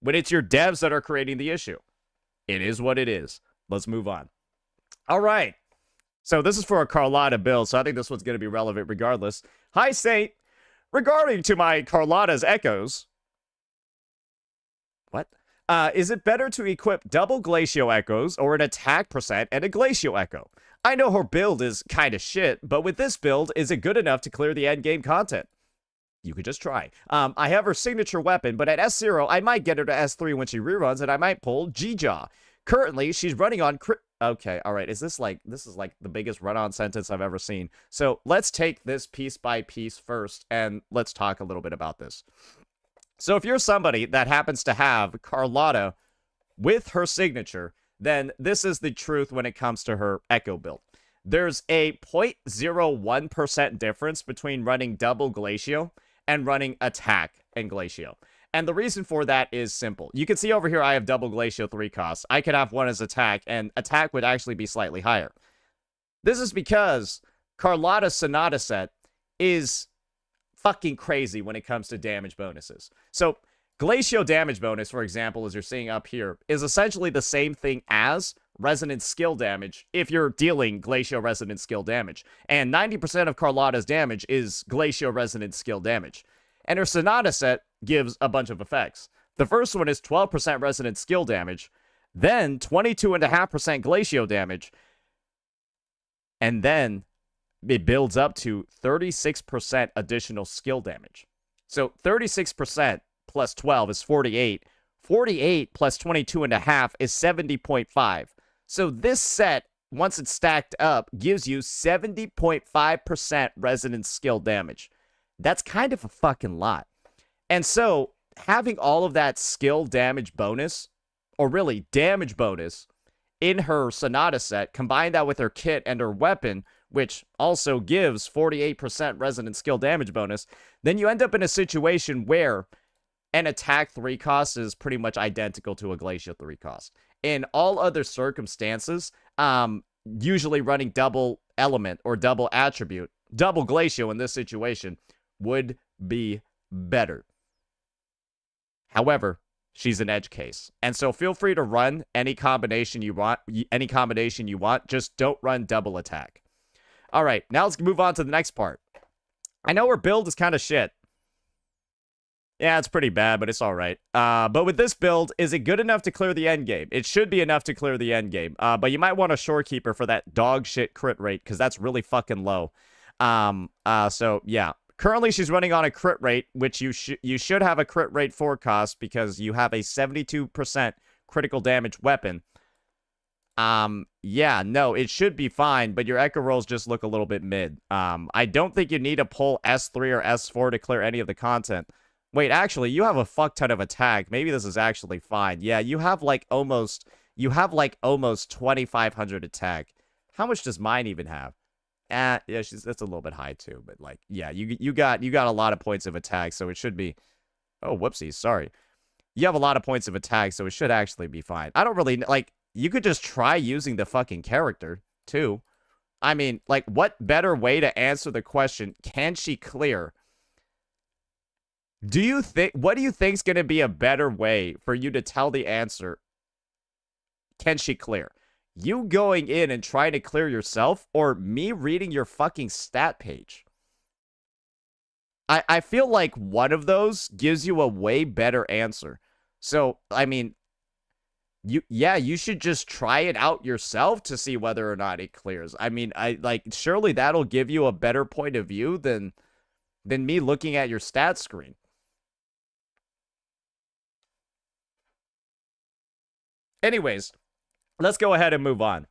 when it's your devs that are creating the issue. It is what it is. Let's move on. All right. So this is for a Carlotta build, so I think this one's going to be relevant regardless. Hi, Saint. Regarding to my Carlotta's Echoes. What? Is it better to equip double Glacio Echoes or an attack percent and a Glacio Echo? I know her build is kind of shit, but with this build, is it good enough to clear the endgame content? You could just try. I have her signature weapon, but at S0, I might get her to S3 when she reruns, and I might pull G-Jaw. Currently, she's running on Okay, all right. This is like the biggest run-on sentence I've ever seen. So let's take this piece by piece first, and let's talk a little bit about this. So if you're somebody that happens to have Carlotta with her signature, then this is the truth when it comes to her Echo build. There's a 0.01% difference between running double Glacio and running attack and Glacio. And the reason for that is simple. You can see over here I have double Glacio 3 costs. I could have one as attack, and attack would actually be slightly higher. This is because Carlotta's Sonata set is fucking crazy when it comes to damage bonuses. So Glacio damage bonus, for example, as you're seeing up here, is essentially the same thing as resonant skill damage if you're dealing Glacio resonant skill damage. And 90% of Carlotta's damage is Glacio resonant skill damage. And her Sonata set gives a bunch of effects. The first one is 12% resonant skill damage, then 22.5% Glacio damage, and then it builds up to 36% additional skill damage. So 36% plus 12 is 48. 48 plus 22.5 is 70.5. So this set, once it's stacked up, gives you 70.5% resonant skill damage. That's kind of a fucking lot. And so having all of that skill damage bonus, or really damage bonus, in her Sonata set, combine that with her kit and her weapon, which also gives 48% resonant skill damage bonus, then you end up in a situation where an attack 3 cost is pretty much identical to a Glacio 3 cost. In all other circumstances, usually running double element or double attribute, double Glacio in this situation, would be better. However, she's an edge case. And so feel free to run any combination you want, just don't run double attack. All right, now let's move on to the next part. I know her build is kind of shit. Yeah, it's pretty bad, but it's all right. But with this build, is it good enough to clear the end game? It should be enough to clear the end game. But you might want a Shorekeeper for that dog shit crit rate, because that's really fucking low. So yeah. Currently, she's running on a crit rate, which you should have a crit rate 4 cost because you have a 72% critical damage weapon. Yeah, no, it should be fine, but your Echo rolls just look a little bit mid. I don't think you need to pull S3 or S4 to clear any of the content. Wait, actually, you have a fuck ton of attack. Maybe this is actually fine. Yeah, you have like almost 2,500 attack. How much does mine even have? Yeah, that's a little bit high too, but like, yeah, you got a lot of points of attack, so it should be. Oh, whoopsies, sorry. You have a lot of points of attack, so it should actually be fine. I don't really like. You could just try using the fucking character too. I mean, like, what better way to answer the question? Can she clear? What do you think's gonna be a better way for you to tell the answer? Can she clear? You going in and trying to clear yourself, or me reading your fucking stat page? I feel like one of those gives you a way better answer. So, I mean, you should just try it out yourself to see whether or not it clears. I mean, surely that'll give you a better point of view than me looking at your stat screen. Anyways, let's go ahead and move on.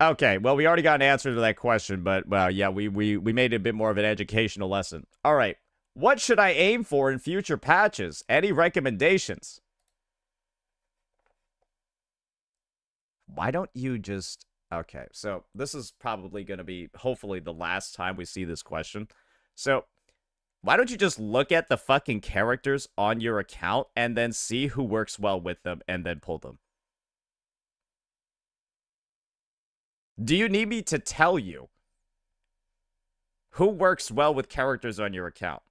Okay, well, we already got an answer to that question, but, well, yeah, we made it a bit more of an educational lesson. All right, what should I aim for in future patches? Any recommendations? Why don't you just... Okay, so this is probably going to be, hopefully, the last time we see this question. So, why don't you just look at the fucking characters on your account and then see who works well with them and then pull them? Do you need me to tell you who works well with characters on your account?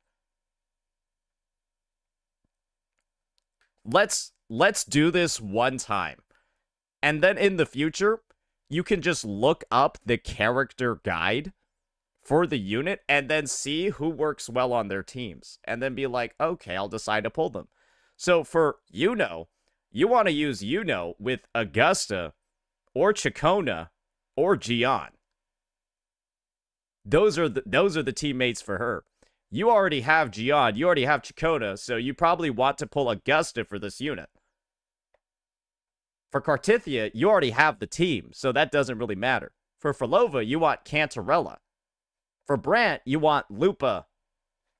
Let's do this one time. And then in the future, you can just look up the character guide for the unit and then see who works well on their teams. And then be like, okay, I'll decide to pull them. So for you want to use with Augusta or Chacona or Gian. those are the teammates for her. You already have Gian, you already have Chakota, so you probably want to pull Augusta for this unit. For Kartithia, you already have the team, so that doesn't really matter. For Frolova, you want Cantarella. For Brant, you want Lupa.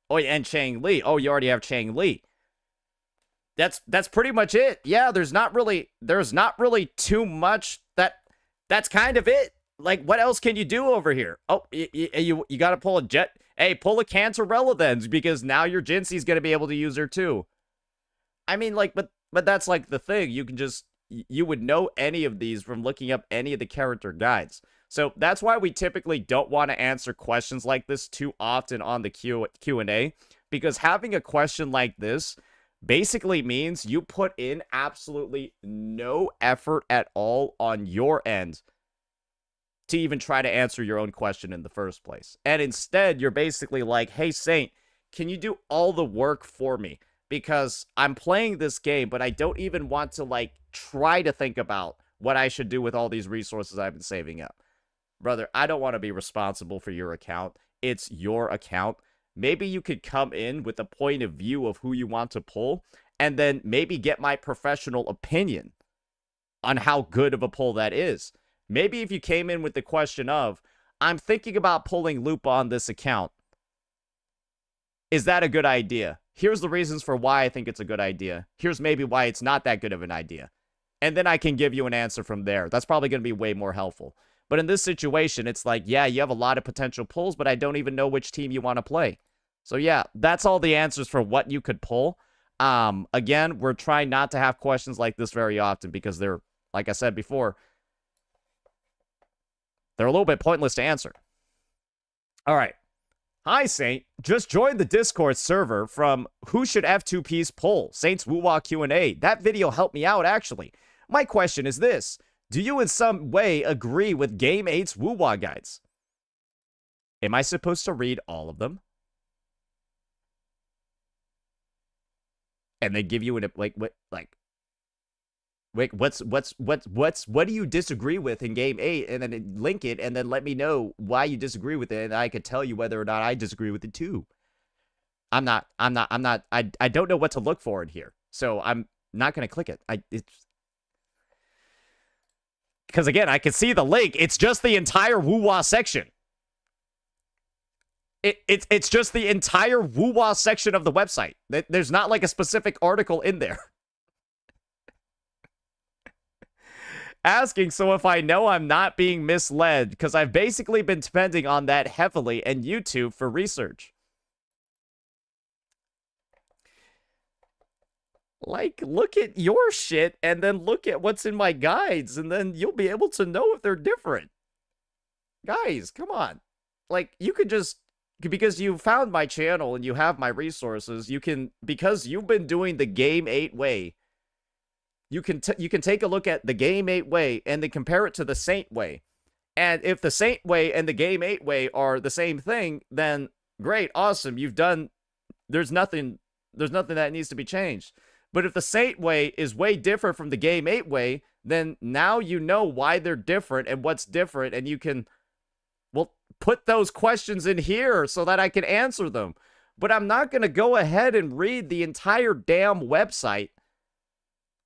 Oh, and Chang Li. Oh, you already have Chang Li. That's pretty much it. Yeah, there's not really too much. That's kind of it. Like, what else can you do over here? Oh, you got to pull a jet. Hey, pull a Cantarella then, because now your Jinxie's going to be able to use her too. I mean, like, but that's like the thing. You would know any of these from looking up any of the character guides. So that's why we typically don't want to answer questions like this too often on the Q&A, because having a question like this basically means you put in absolutely no effort at all on your end to even try to answer your own question in the first place. And instead, you're basically like, hey, Saint, can you do all the work for me? Because I'm playing this game, but I don't even want to, like, try to think about what I should do with all these resources I've been saving up. Brother, I don't want to be responsible for your account. It's your account. Maybe you could come in with a point of view of who you want to pull, and then maybe get my professional opinion on how good of a pull that is. Maybe if you came in with the question of, I'm thinking about pulling Lupa on this account. Is that a good idea? Here's the reasons for why I think it's a good idea. Here's maybe why it's not that good of an idea. And then I can give you an answer from there. That's probably going to be way more helpful. But in this situation, it's like, yeah, you have a lot of potential pulls, but I don't even know which team you want to play. So yeah, that's all the answers for what you could pull. Again, we're trying not to have questions like this very often because they're, like I said before, they're a little bit pointless to answer. All right. Hi, Saint. Just joined the Discord server from Who Should F2Ps Pull? Saint's Wuwa Q&A. That video helped me out, actually. My question is this. Do you in some way agree with Game 8's Wuwa guides? Am I supposed to read all of them? And they give you an, like, what, like, wait, what do you disagree with in Game 8? And then link it and then let me know why you disagree with it, and I could tell you whether or not I disagree with it too. I don't know what to look for in here, so I'm not going to click it. Because again, I can see the link. It's just the entire Wuwa section. It's just the entire Wuwa section of the website. There's not like a specific article in there. Asking so if I know I'm not being misled, because I've basically been depending on that heavily and YouTube for research. Like, look at your shit and then look at what's in my guides, and then you'll be able to know if they're different. Guys, come on. Like, you could just, because you found my channel and you have my resources, you can, because you've been doing the Game 8 way, you can take a look at the Game 8 way and then compare it to the Saint way. And if the Saint way and the Game 8 way are the same thing, then great, awesome. You've done, there's nothing that needs to be changed. But if the Saint way is way different from the Game 8 way, then now you know why they're different and what's different, and you can, well, put those questions in here so that I can answer them. But I'm not going to go ahead and read the entire damn website,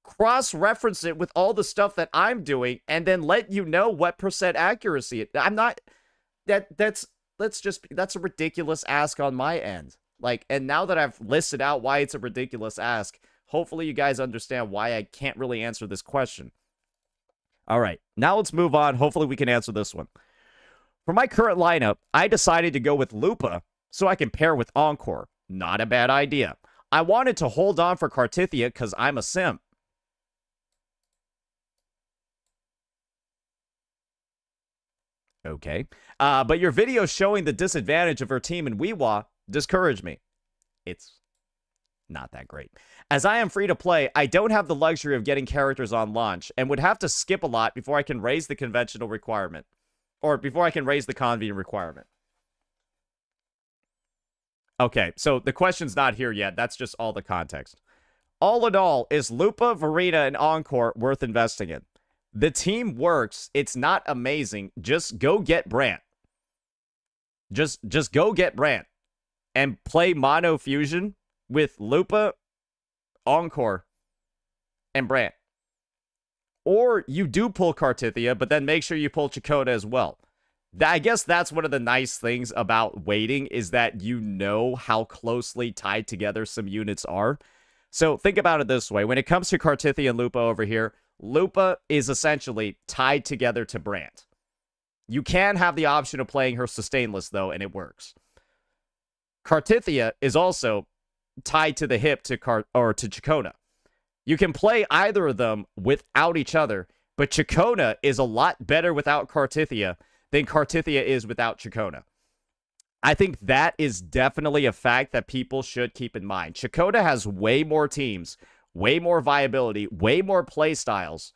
cross-reference it with all the stuff that I'm doing, and then let you know what percent accuracy I'm not. That's a ridiculous ask on my end. Like, and now that I've listed out why it's a ridiculous ask, hopefully you guys understand why I can't really answer this question. All right, now let's move on. Hopefully we can answer this one. For my current lineup, I decided to go with Lupa so I can pair with Encore. Not a bad idea. I wanted to hold on for Kartithia because I'm a simp. Okay. But your video showing the disadvantage of her team in Wuwa discouraged me. It's not that great. As I am free to play, I don't have the luxury of getting characters on launch and would have to skip a lot before I can raise the conventional requirement. Or before I can raise the convene requirement. Okay, so the question's not here yet. That's just all the context. All in all, is Lupa, Verena, and Encore worth investing in? The team works. It's not amazing. Just go get Brant. Just go get Brant and play Mono Fusion with Lupa, Encore, and Brant. Or you do pull Kartithia, but then make sure you pull Chakota as well. I guess that's one of the nice things about waiting, is that you know how closely tied together some units are. So think about it this way. When it comes to Kartithia and Lupa over here, Lupa is essentially tied together to Brant. You can have the option of playing her sustainless, though, and it works. Kartithia is also tied to the hip to Chakona. You can play either of them without each other, but Chakona is a lot better without Kartithia than Kartithia is without Chakona. I think that is definitely a fact that people should keep in mind. Chakona has way more teams, way more viability, way more play styles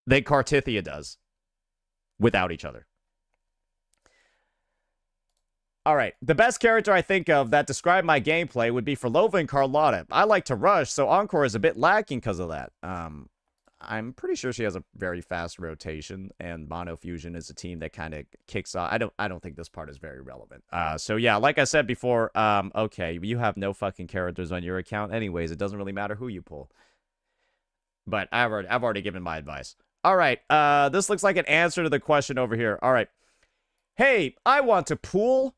than Kartithia does without each other. All right, the best character I think of that described my gameplay would be Frolova and Carlotta. I like to rush, so Encore is a bit lacking because of that. I'm pretty sure she has a very fast rotation, and Mono Fusion is a team that kind of kicks off. I don't think this part is very relevant. So yeah, like I said before, okay, you have no fucking characters on your account anyways. It doesn't really matter who you pull. But I've already given my advice. All right, this looks like an answer to the question over here. All right. Hey, I want to pool.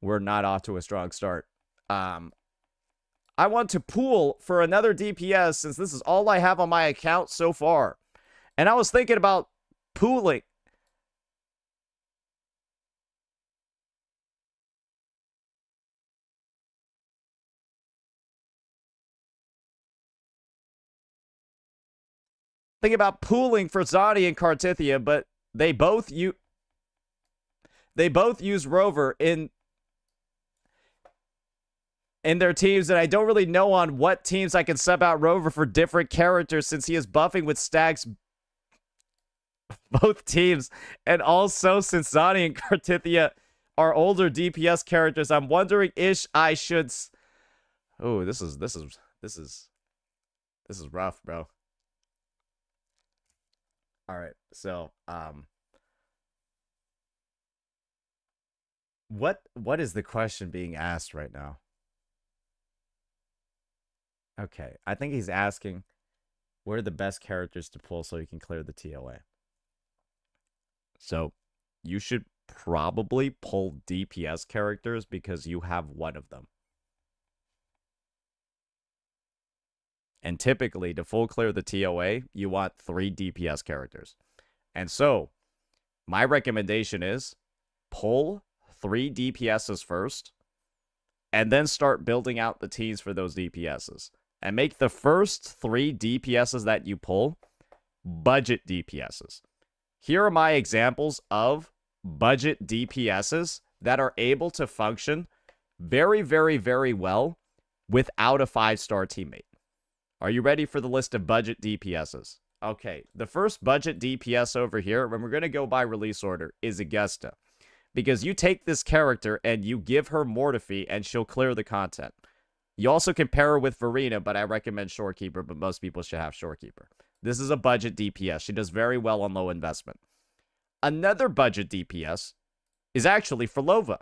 We're not off to a strong start. I want to pool for another DPS since this is all I have on my account so far. And I was thinking about pooling. Thinking about pooling for Zani and Kartithia, but they both use Rover in their teams, and I don't really know on what teams I can sub out Rover for different characters since he is buffing with stacks both teams. And also, since Zani and Kartithia are older DPS characters, I'm wondering if I should... Oh, this is rough, bro. All right, so, what is the question being asked right now? Okay, I think he's asking, what are the best characters to pull so you can clear the TOA? So, you should probably pull DPS characters because you have one of them. And typically, to full clear the TOA, you want 3 DPS characters. And so, my recommendation is, pull 3 DPSs first, and then start building out the teams for those DPSs. And make the first 3 DPSs that you pull budget DPSs. Here are my examples of budget DPSs that are able to function very, very, very well without a 5-star teammate. Are you ready for the list of budget DPSs? Okay, the first budget DPS over here, when we're going to go by release order, is Augusta. Because you take this character and you give her Mortify and she'll clear the content. You also can pair her with Verena, but I recommend Shorekeeper, but most people should have Shorekeeper. This is a budget DPS. She does very well on low investment. Another budget DPS is actually Frolova,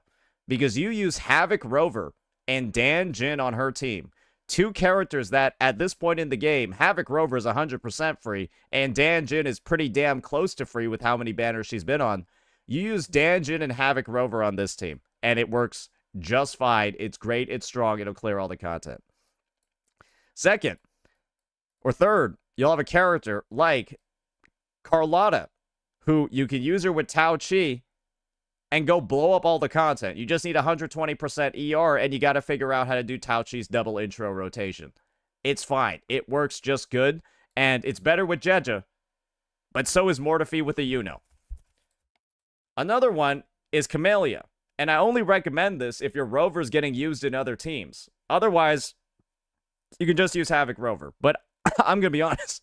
because you use Havoc Rover and Dan Jin on her team. 2 characters that, at this point in the game, Havoc Rover is 100% free, and Dan Jin is pretty damn close to free with how many banners she's been on. You use Dan Jin and Havoc Rover on this team, and it works just fine. It's great. It's strong. It'll clear all the content. Second, or third, you'll have a character like Carlotta, who you can use her with Tao Chi and go blow up all the content. You just need 120% ER, and you got to figure out how to do Tao Chi's double intro rotation. It's fine. It works just good, and it's better with Jeja, but so is Mortify with the Yuno. Another one is Camellia. And I only recommend this if your Rover's getting used in other teams. Otherwise, you can just use Havoc Rover. But I'm going to be honest.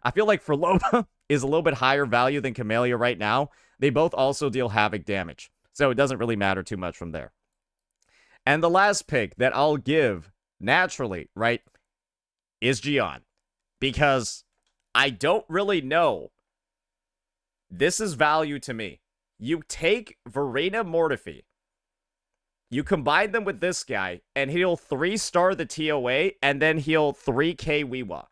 I feel like Frolova is a little bit higher value than Camellia right now. They both also deal Havoc damage. So it doesn't really matter too much from there. And the last pick that I'll give naturally, right, is Gion. Because I don't really know This is value to me. You take Verena Mortefi, you combine them with this guy, and he'll 3-star the TOA, and then he'll 3k Wuwa.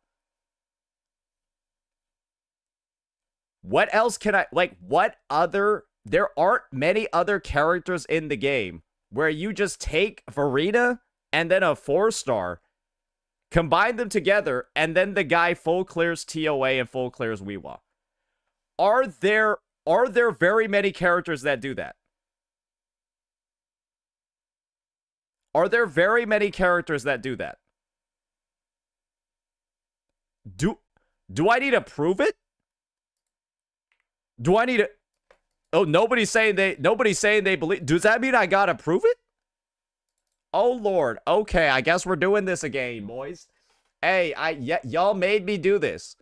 What else can I... Like, what other... There aren't many other characters in the game where you just take Verena and then a 4-star, combine them together, and then the guy full clears TOA and full clears Wuwa. Are there very many characters that do that? Are there very many characters that do that? Do I need to prove it? Do I need to... Oh, nobody's saying they believe... Does that mean I gotta prove it? Oh, Lord. Okay, I guess we're doing this again, boys. Hey, y'all made me do this.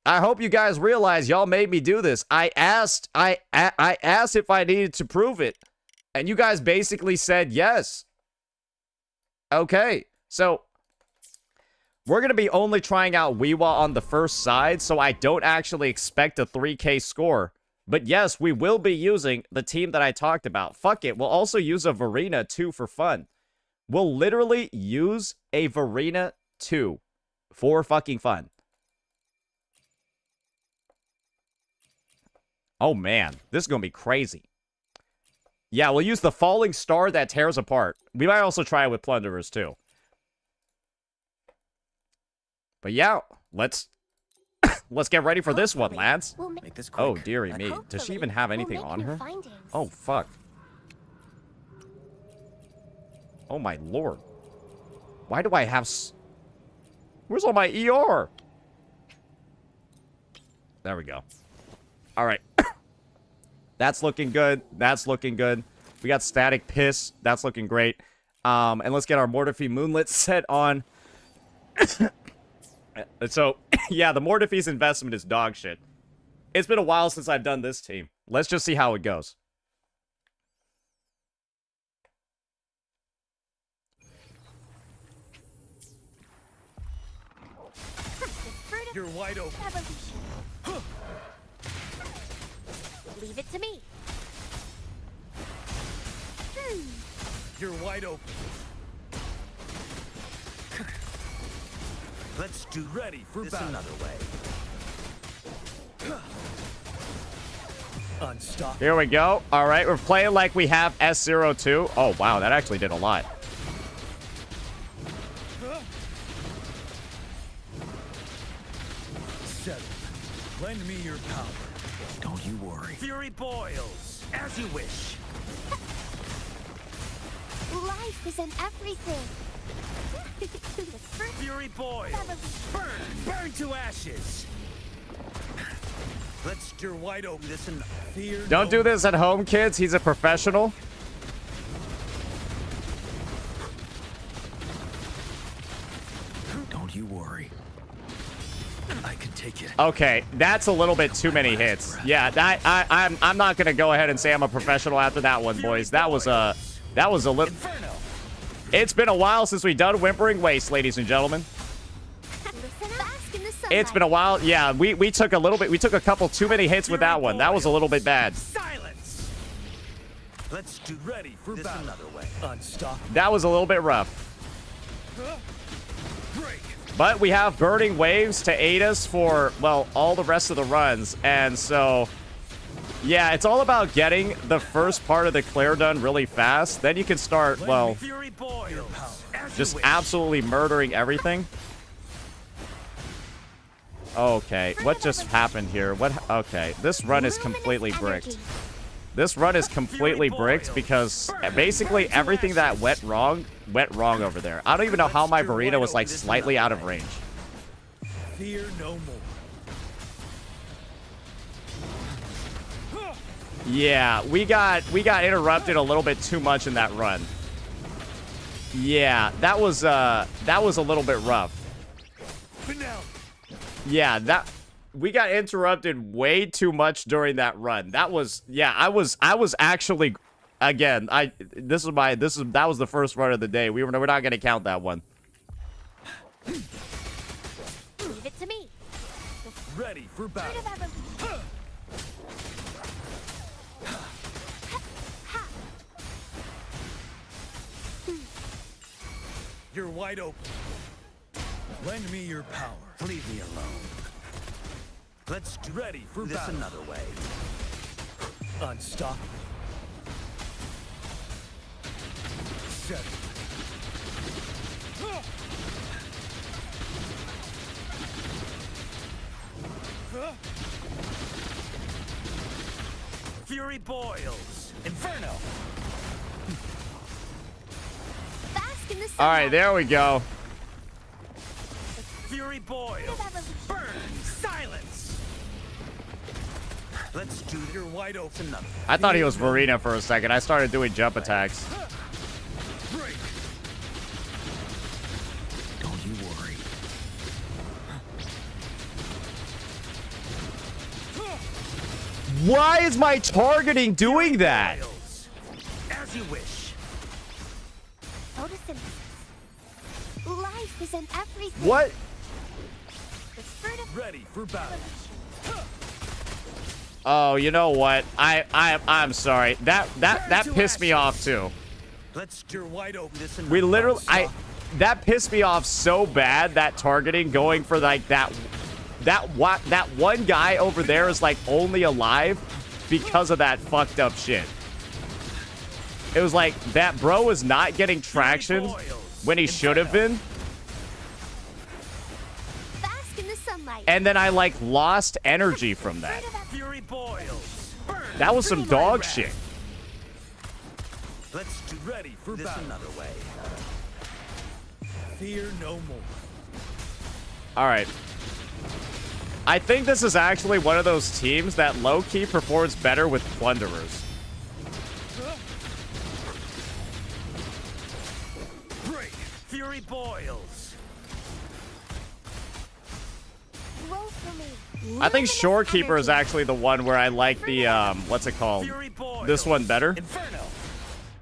I hope you guys realize y'all made me do this. I asked if I needed to prove it, and you guys basically said yes. Okay, so we're going to be only trying out Wuwa on the first side, so I don't actually expect a 3k score. But yes, we will be using the team that I talked about. Fuck it, we'll also use a Verena 2 for fun. We'll literally use a Verena 2 for fucking fun. Oh man, this is going to be crazy. Yeah, we'll use the falling star that tears apart. We might also try it with plunderers too. But yeah, let's get ready for this one, lads.
Make this quick.
Oh, dearie me. Does she even have anything on her? Oh, fuck. Oh my lord. Why do I have Where's all my ER? There we go. All right. That's looking good. That's looking good. We got Static Piss. That's looking great. And let's get our Mortefi Moonlit set on. So, yeah, the Mortefi's investment is dog shit. It's been a while since I've done this team. Let's just see how it goes.
You're wide open.
Evolution. Leave it to me.
You're wide open. Let's do ready for this battle. Another way. Unstoppable.
Here we go. All right, we're playing like we have S02. Oh, wow, that actually did a lot.
Settle. Lend me your power. Don't you worry. Fury boils, as you wish.
Life is in everything.
Fury boils. Burn! Burn to ashes! Let's stir wide open this and fear.
Don't do this at home, kids. He's a professional.
Don't you worry. I can take it.
Okay, that's a little bit too many hits. Yeah, I'm not gonna go ahead and say I'm a professional after that one, boys. That was a little. It's been a while since we've done Whimpering Waste, ladies and gentlemen. It's been a while. Yeah, we took a little bit. We took a couple too many hits with that one. That was a little bit bad.
Silence. Let's do ready for battle. Another way. Unstoppable.
That was a little bit rough.
Break.
But we have Burning Waves to aid us for, well, all the rest of the runs. And so, yeah, it's all about getting the first part of the clear done really fast. Then you can start, well, just absolutely murdering everything. Okay, what just happened here? Okay, this run is completely bricked. This run is completely bricked because basically everything that went wrong over there. I don't even know how my Verena was like slightly out of range.
Fear no more.
Yeah, we got interrupted a little bit too much in that run. Yeah, that was a little bit rough. Yeah, we got interrupted way too much during that run. That was, yeah, I was actually, again, that was the first run of the day. We're not gonna count that one.
Leave it to me.
Ready for battle. You're wide open. Lend me your power. Leave me alone. Let's do ready for this battle. Another way. Unstoppable. Set. Fury boils. Inferno.
Bask in the sunlight.
All right, there we go.
Fury boils. Burn. Silence. Let's do your wide open. Another.
I thought he was Marina for a second. I started doing jump attacks.
Break. Don't you worry.
Why is my targeting doing that?
As you wish.
Photosynthesis. Life is in everything.
What?
The spirit of
Ready for battle.
Oh, you know what? I'm sorry. That pissed me off too.
Let's do wide open. This
We literally that pissed me off so bad, that targeting going for like that one guy over there is like only alive because of that fucked up shit. It was like that bro is not getting traction when he should have been.
bask in the sunlight.
And then I like lost energy from that.
Fury boils. Burn.
That was some dog shit.
Let's do ready for this battle. Another way. Fear no more.
All right. I think this is actually one of those teams that low-key performs better with plunderers.
Break. Fury boils.
Roll for me.
I think Shorekeeper is actually the one where I like the, what's it called?
Fury boils.
This one better.
Inferno.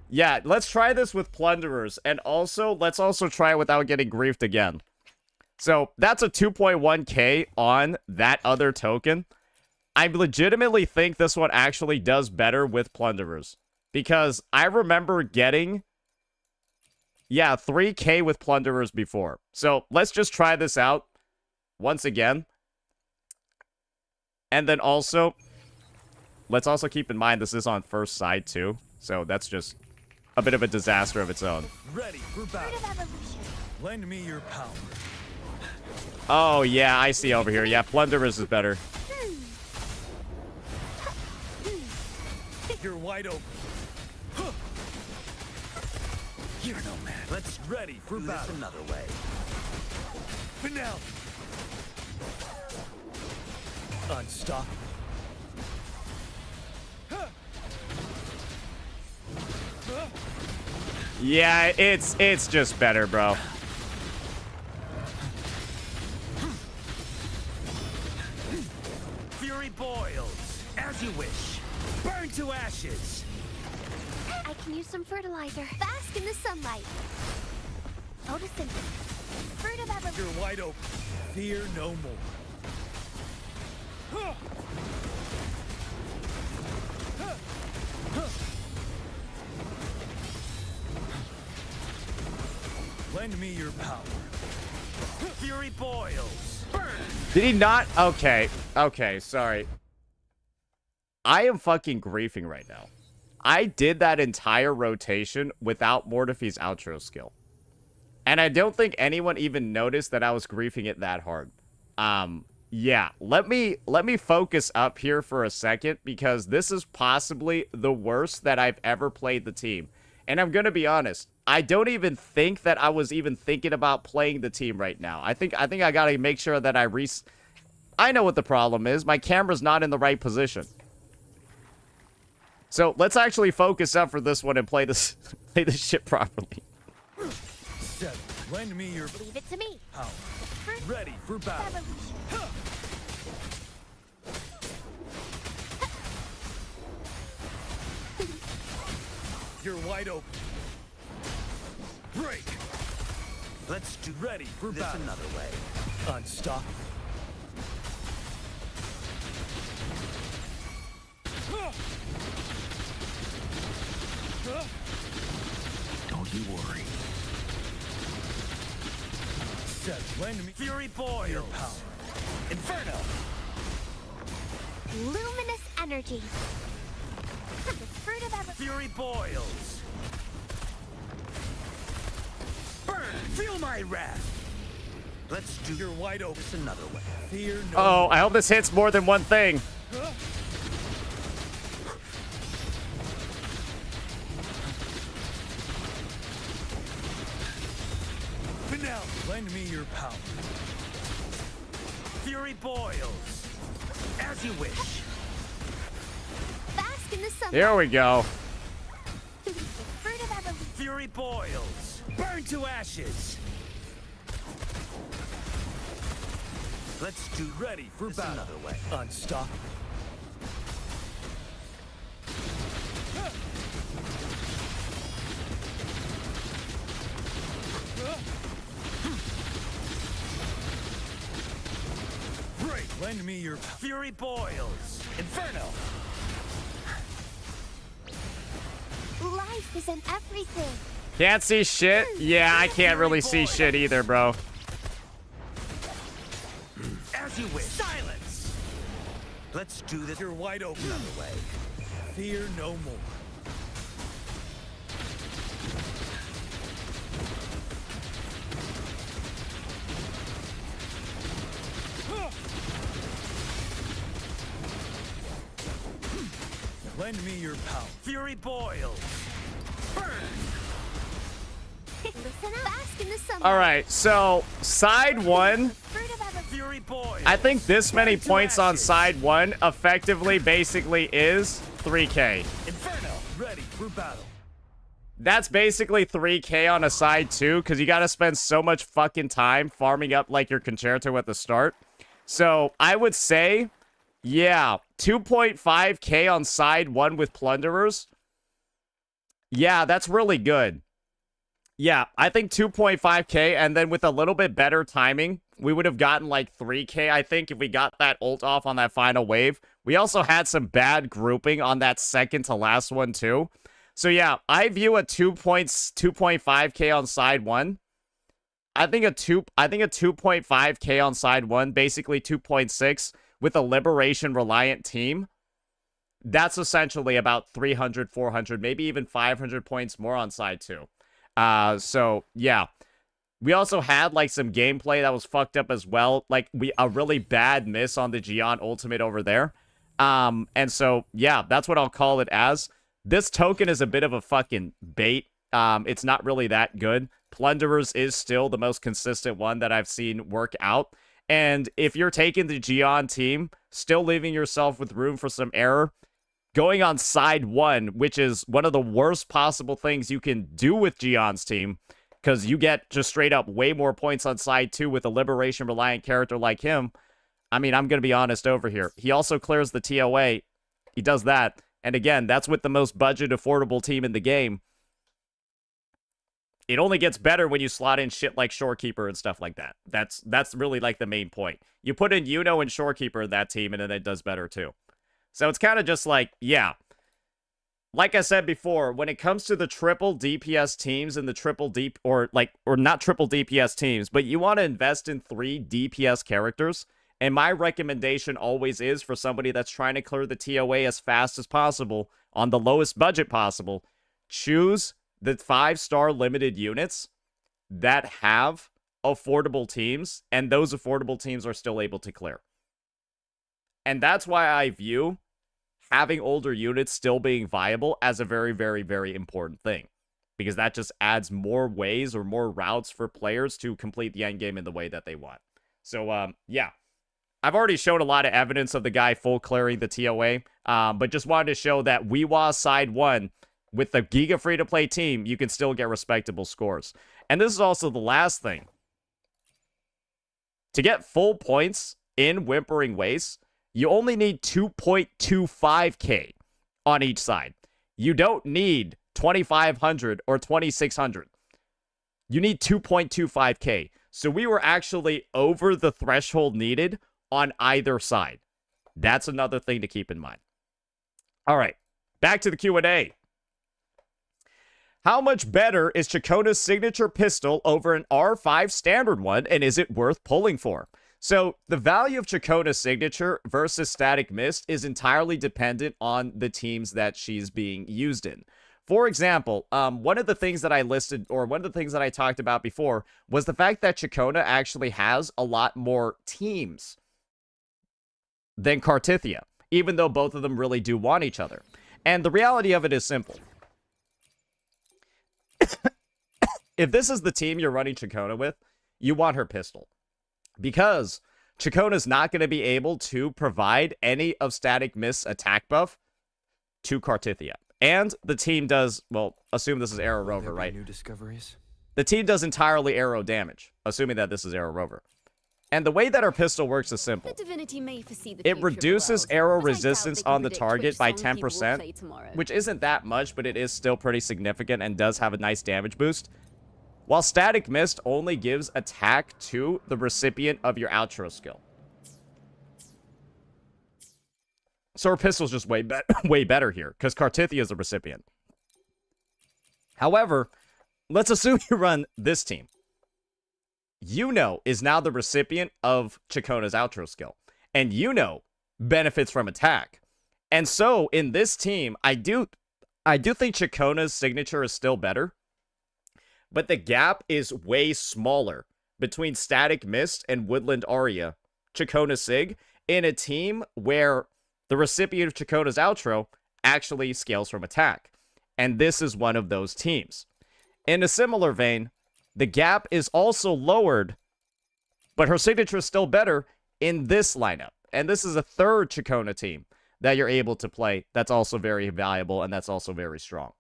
Yeah, let's try this with plunderers. And also, let's also try it without getting griefed again. So, that's a 2.1k on that other token. I legitimately think this one actually does better with plunderers. Because I remember getting, yeah, 3k with plunderers before. So, let's just try this out once again. And then also, let's also keep in mind this is on first side too. So, that's just a bit of a disaster of its own.
Ready for battle.
Spirit of evolution.
Lend me your power.
Oh, yeah, I see over here. Yeah, plunderers is better.
You're wide open. You're no man. Let's ready for battle. Another way. Finale. Unstoppable.
Yeah, it's just better, bro.
Fury boils. As you wish. Burn to ashes.
I can use some fertilizer. Bask in the sunlight. Photosynthesis. Spirit of evolution.
You're wide open. Fear no more. Lend me your power. Fury boils. Burn.
Did he not? Okay. Okay, sorry. I am fucking griefing right now. I did that entire rotation without Mortefy's outro skill. And I don't think anyone even noticed that I was griefing it that hard. Yeah, let me focus up here for a second, because this is possibly the worst that I've ever played the team. And I'm gonna be honest, I don't even think that I was even thinking about playing the team right now. I think I gotta make sure that I know what the problem is. My camera's not in the right position. So let's actually focus up for this one and play this shit properly.
Seven. Lend me your
Leave it to me.
power.
Spirit
Ready for
of
battle.
evolution.
You're wide open. Break. Let's do ready for this battle. Another way. Unstoppable. Don't you worry. said, lend me Fury Boil. Your power. Inferno.
Luminous energy. The fruit of ever.
Fury Boils. Burn. Feel my wrath. Let's do your wide open another way. Fear no.
Oh, I hope this hits more than one thing.
Finale, lend me your power. Fury Boils. As you wish.
Bask in the sun.
Here we go.
The fruit of ever.
Fury Boils. Burn to ashes. Let's do ready for battle. Another way. Unstoppable. Great. Lend me your Fury Boils. Inferno.
Life isn't everything.
Can't see shit? Yeah, I can't really see shit either, bro.
As you wish. Silence. Let's do this. You're wide open. Another way. Fear no more. Lend me your power. Fury Boils. Burn.
Listen up. Bask in the sun.
All right, so side one.
Fruit of ever.
Fury Boils.
I think this many points on side one effectively basically is 3K.
Inferno. Ready for battle.
That's basically 3K on a side two, because you got to spend so much fucking time farming up like your concerto at the start. So I would say, yeah, 2.5K on side one with plunderers. Yeah, that's really good. Yeah, I think 2.5K, and then with a little bit better timing, we would have gotten like 3K, I think, if we got that ult off on that final wave. We also had some bad grouping on that second to last one, too. So yeah, I view a 2.5K on side one. I think a 2.5K on side one, basically 2.6 with a Liberation reliant team. That's essentially about 300, 400, maybe even 500 points more on side two. So yeah. We also had like some gameplay that was fucked up as well. Like a really bad miss on the Gion ultimate over there. And so yeah, that's what I'll call it as. This token is a bit of a fucking bait. It's not really that good. Plunderers is still the most consistent one that I've seen work out. And if you're taking the Gion team, still leaving yourself with room for some error, going on side one, which is one of the worst possible things you can do with Gion's team, because you get just straight up way more points on side two with a Liberation reliant character like him. I mean, I'm going to be honest over here. He also clears the TOA. He does that. And again, that's with the most budget affordable team in the game. It only gets better when you slot in shit like Shorekeeper and stuff like that. That's really like the main point. You put in Yuno and Shorekeeper in that team, and then it does better too. So it's kind of just like, yeah. Like I said before, when it comes to the triple DPS teams and the triple deep, or not triple DPS teams, but you want to invest in 3 DPS characters. And my recommendation always is for somebody that's trying to clear the TOA as fast as possible on the lowest budget possible, choose the 5-star limited units that have affordable teams, and those affordable teams are still able to clear. And that's why I view having older units still being viable as a very, very, very important thing. Because that just adds more ways or more routes for players to complete the endgame in the way that they want. So, yeah. I've already shown a lot of evidence of the guy full clearing the TOA, but just wanted to show that Wuwa side 1, with the Giga free-to-play team, you can still get respectable scores. And this is also the last thing. To get full points in Whimpering Waste, you only need 2.25K on each side. You don't need 2,500 or 2,600. You need 2.25K. So we were actually over the threshold needed on either side. That's another thing to keep in mind. All right, back to the Q&A. How much better is Chakona's signature pistol over an R5 standard one, and is it worth pulling for? So, the value of Chakona's signature versus Static Mist is entirely dependent on the teams that she's being used in. For example, one of the things that I listed, or one of the things that I talked about before, was the fact that Chakona actually has a lot more teams than Kartithia, even though both of them really do want each other. And the reality of it is simple. If this is the team you're running Chakona with, you want her pistol. Because Chakona's not going to be able to provide any of Static Mist's attack buff to Kartithia. And the team does, well, assume this is Arrow Rover, right?
New discoveries?
The team does entirely arrow damage, assuming that this is Arrow Rover. And the way that her pistol works is simple. It reduces arrow resistance on the target by 10%, which isn't that much, but it is still pretty significant and does have a nice damage boost. While Static Mist only gives attack to the recipient of your outro skill. So her pistol's just way better here, because Kartithia is the recipient. However, let's assume you run this team. Yuno is now the recipient of Chakona's outro skill. And Yuno benefits from attack. And so, in this team, I do think Chakona's signature is still better. But the gap is way smaller between Static Mist and Woodland Aria, Chakona Sig, in a team where the recipient of Chakona's outro actually scales from attack. And this is one of those teams. In a similar vein, the gap is also lowered, but her signature is still better in this lineup. And this is a third Chakona team that you're able to play that's also very valuable and that's also very strong.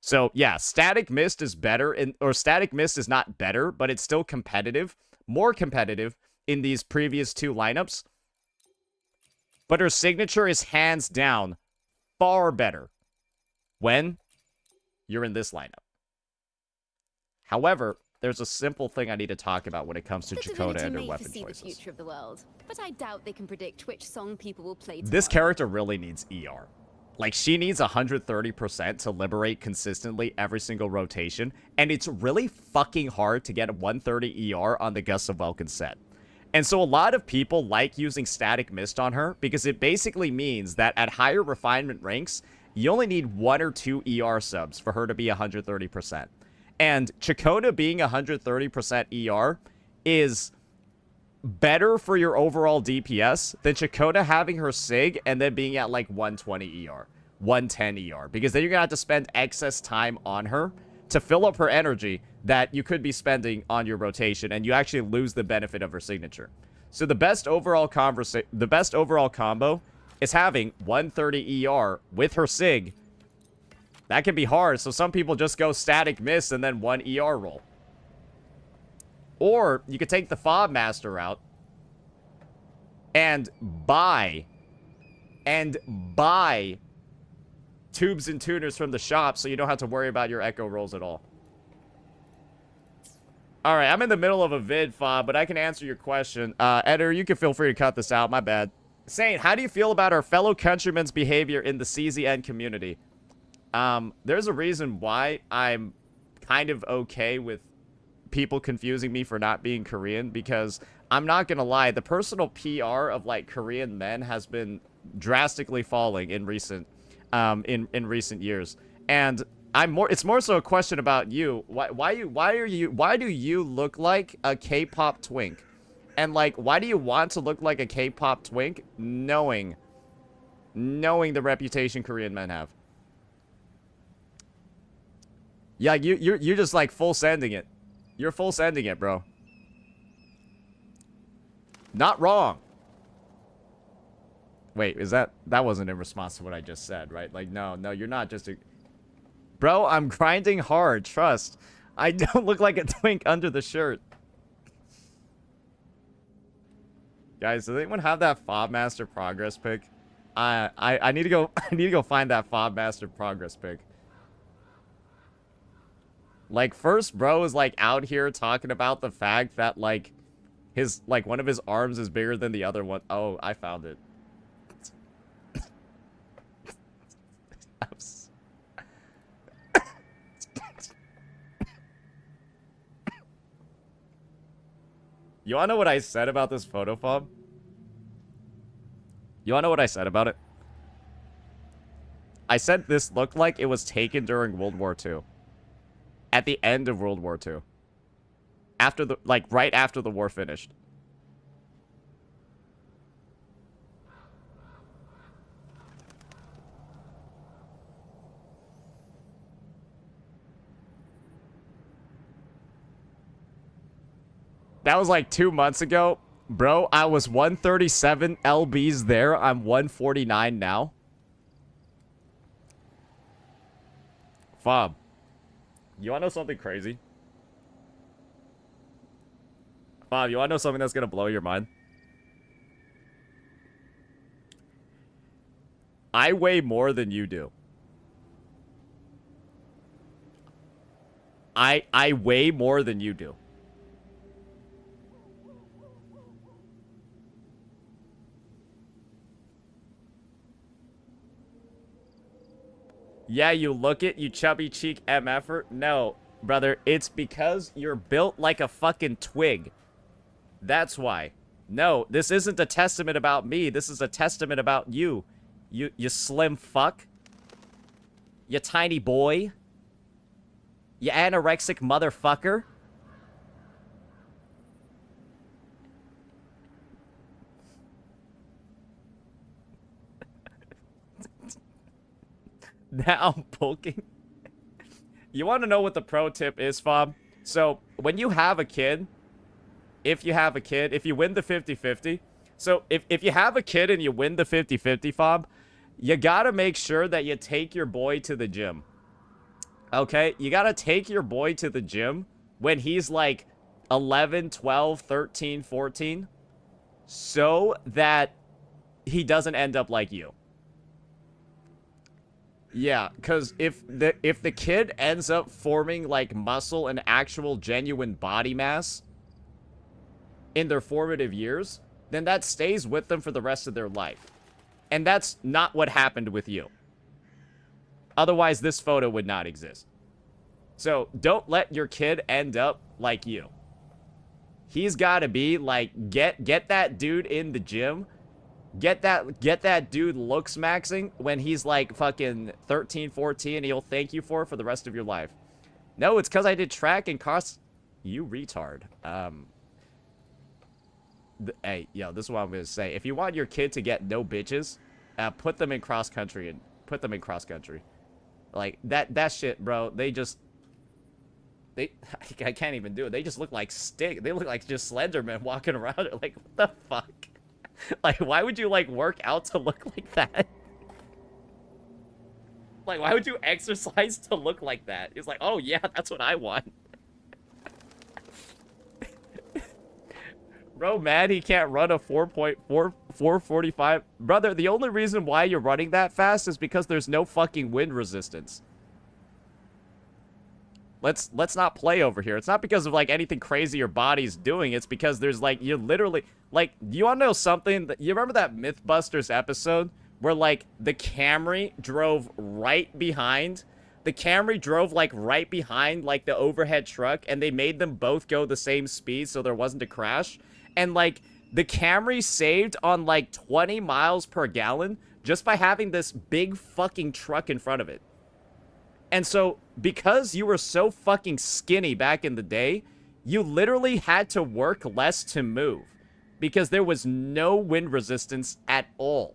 So, yeah, Static Mist is better, or Static Mist is not better, but it's still competitive, more competitive in these previous two lineups. But her signature is hands down far better when you're in this lineup. However, there's a simple thing I need to talk about when it comes to Chakona and her weapon choices.
The future of the world, but I doubt they can predict which song people will play tomorrow.
This character really needs ER. Like, she needs 130% to liberate consistently every single rotation, and it's really fucking hard to get a 130 ER on the Gust of Welkin set. And so a lot of people like using Static Mist on her, because it basically means that at higher refinement ranks, you only need 1 or 2 ER subs for her to be 130%. And Chakona being 130% ER is better for your overall DPS than Chakona having her SIG and then being at like 120 ER, 110 ER. Because then you're going to have to spend excess time on her to fill up her energy that you could be spending on your rotation, and you actually lose the benefit of her signature. So the best overall combo is having 130 ER with her SIG. That can be hard, so some people just go Static Mist and then 1 ER roll. Or you could take the Fob Master route and buy tubes and tuners from the shop so you don't have to worry about your echo rolls at all. Alright, I'm in the middle of a vid, Fob, but I can answer your question. Editor, you can feel free to cut this out, my bad. Saint, how do you feel about our fellow countrymen's behavior in the CZN community? There's a reason why I'm kind of okay with people confusing me for not being Korean, because I'm not gonna lie, the personal PR of like Korean men has been drastically falling in recent in recent years, and it's more so a question about you. Why do you look like a K-pop twink? And like, why do you want to look like a K-pop twink knowing the reputation Korean men have? Yeah, you're just like full sending it. You're full sending it, bro. Not wrong. Wait, that wasn't in response to what I just said, right? Like, no, you're not just a... Bro, I'm grinding hard, trust. I don't look like a twink under the shirt. Guys, does anyone have that Fob Master progress pic? I need to go find that Fob Master progress pic. Like, first bro is like out here talking about the fact that like his one of his arms is bigger than the other one. Oh, I found it. You wanna know what I said about this photo, Fob? You wanna know what I said about it? I said this looked like it was taken during World War II. At the end of World War II. After the, like, right after the war finished. That was like 2 months ago. Bro, I was 137 LBs there. I'm 149 now. Fob, you wanna know something crazy? Fob, you wanna know something that's gonna blow your mind? I weigh more than you do. I weigh more than you do. Yeah, you look it, you chubby cheek MFer. No, brother, it's because you're built like a fucking twig. That's why. No, this isn't a testament about me. This is a testament about you. You slim fuck. You tiny boy. You anorexic motherfucker. Now I'm poking. You want to know what the pro tip is, Fob? So, when you have a kid, if you have a kid, if you win the 50-50, so if you have a kid and you win the 50-50, Fob, you gotta make sure that you take your boy to the gym. Okay? You gotta take your boy to the gym when he's like 11, 12, 13, 14, so that he doesn't end up like you. Yeah, because if the kid ends up forming, like, muscle and actual genuine body mass in their formative years, then that stays with them for the rest of their life. And that's not what happened with you. Otherwise, this photo would not exist. So, don't let your kid end up like you. He's got to be, like, get that dude in the gym. Get that dude looks maxing when he's like fucking 13, 14, and he'll thank you for it for the rest of your life. No, it's because I did track and cross. You retard. Hey, yo, this is what I'm gonna say. If you want your kid to get no bitches, put them in cross country and put them in cross country. Like that shit, bro. I can't even do it. They just look like stick. They look like just Slenderman walking around. Like, what the fuck? Like, why would you, like, work out to look like that? Like, why would you exercise to look like that? It's like, oh, yeah, that's what I want. Bro, mad he can't run a 4.4445. Brother, the only reason why you're running that fast is because there's no fucking wind resistance. Let's not play over here. It's not because of, like, anything crazy your body's doing. It's because there's, like, you literally... Like, do you want to know something? You remember that Mythbusters episode where, like, the Camry drove right behind? The Camry drove, like, right behind, like, the overhead truck, and they made them both go the same speed so there wasn't a crash. And, like, the Camry saved on, like, 20 miles per gallon just by having this big fucking truck in front of it. And so, because you were so fucking skinny back in the day, you literally had to work less to move. Because there was no wind resistance at all.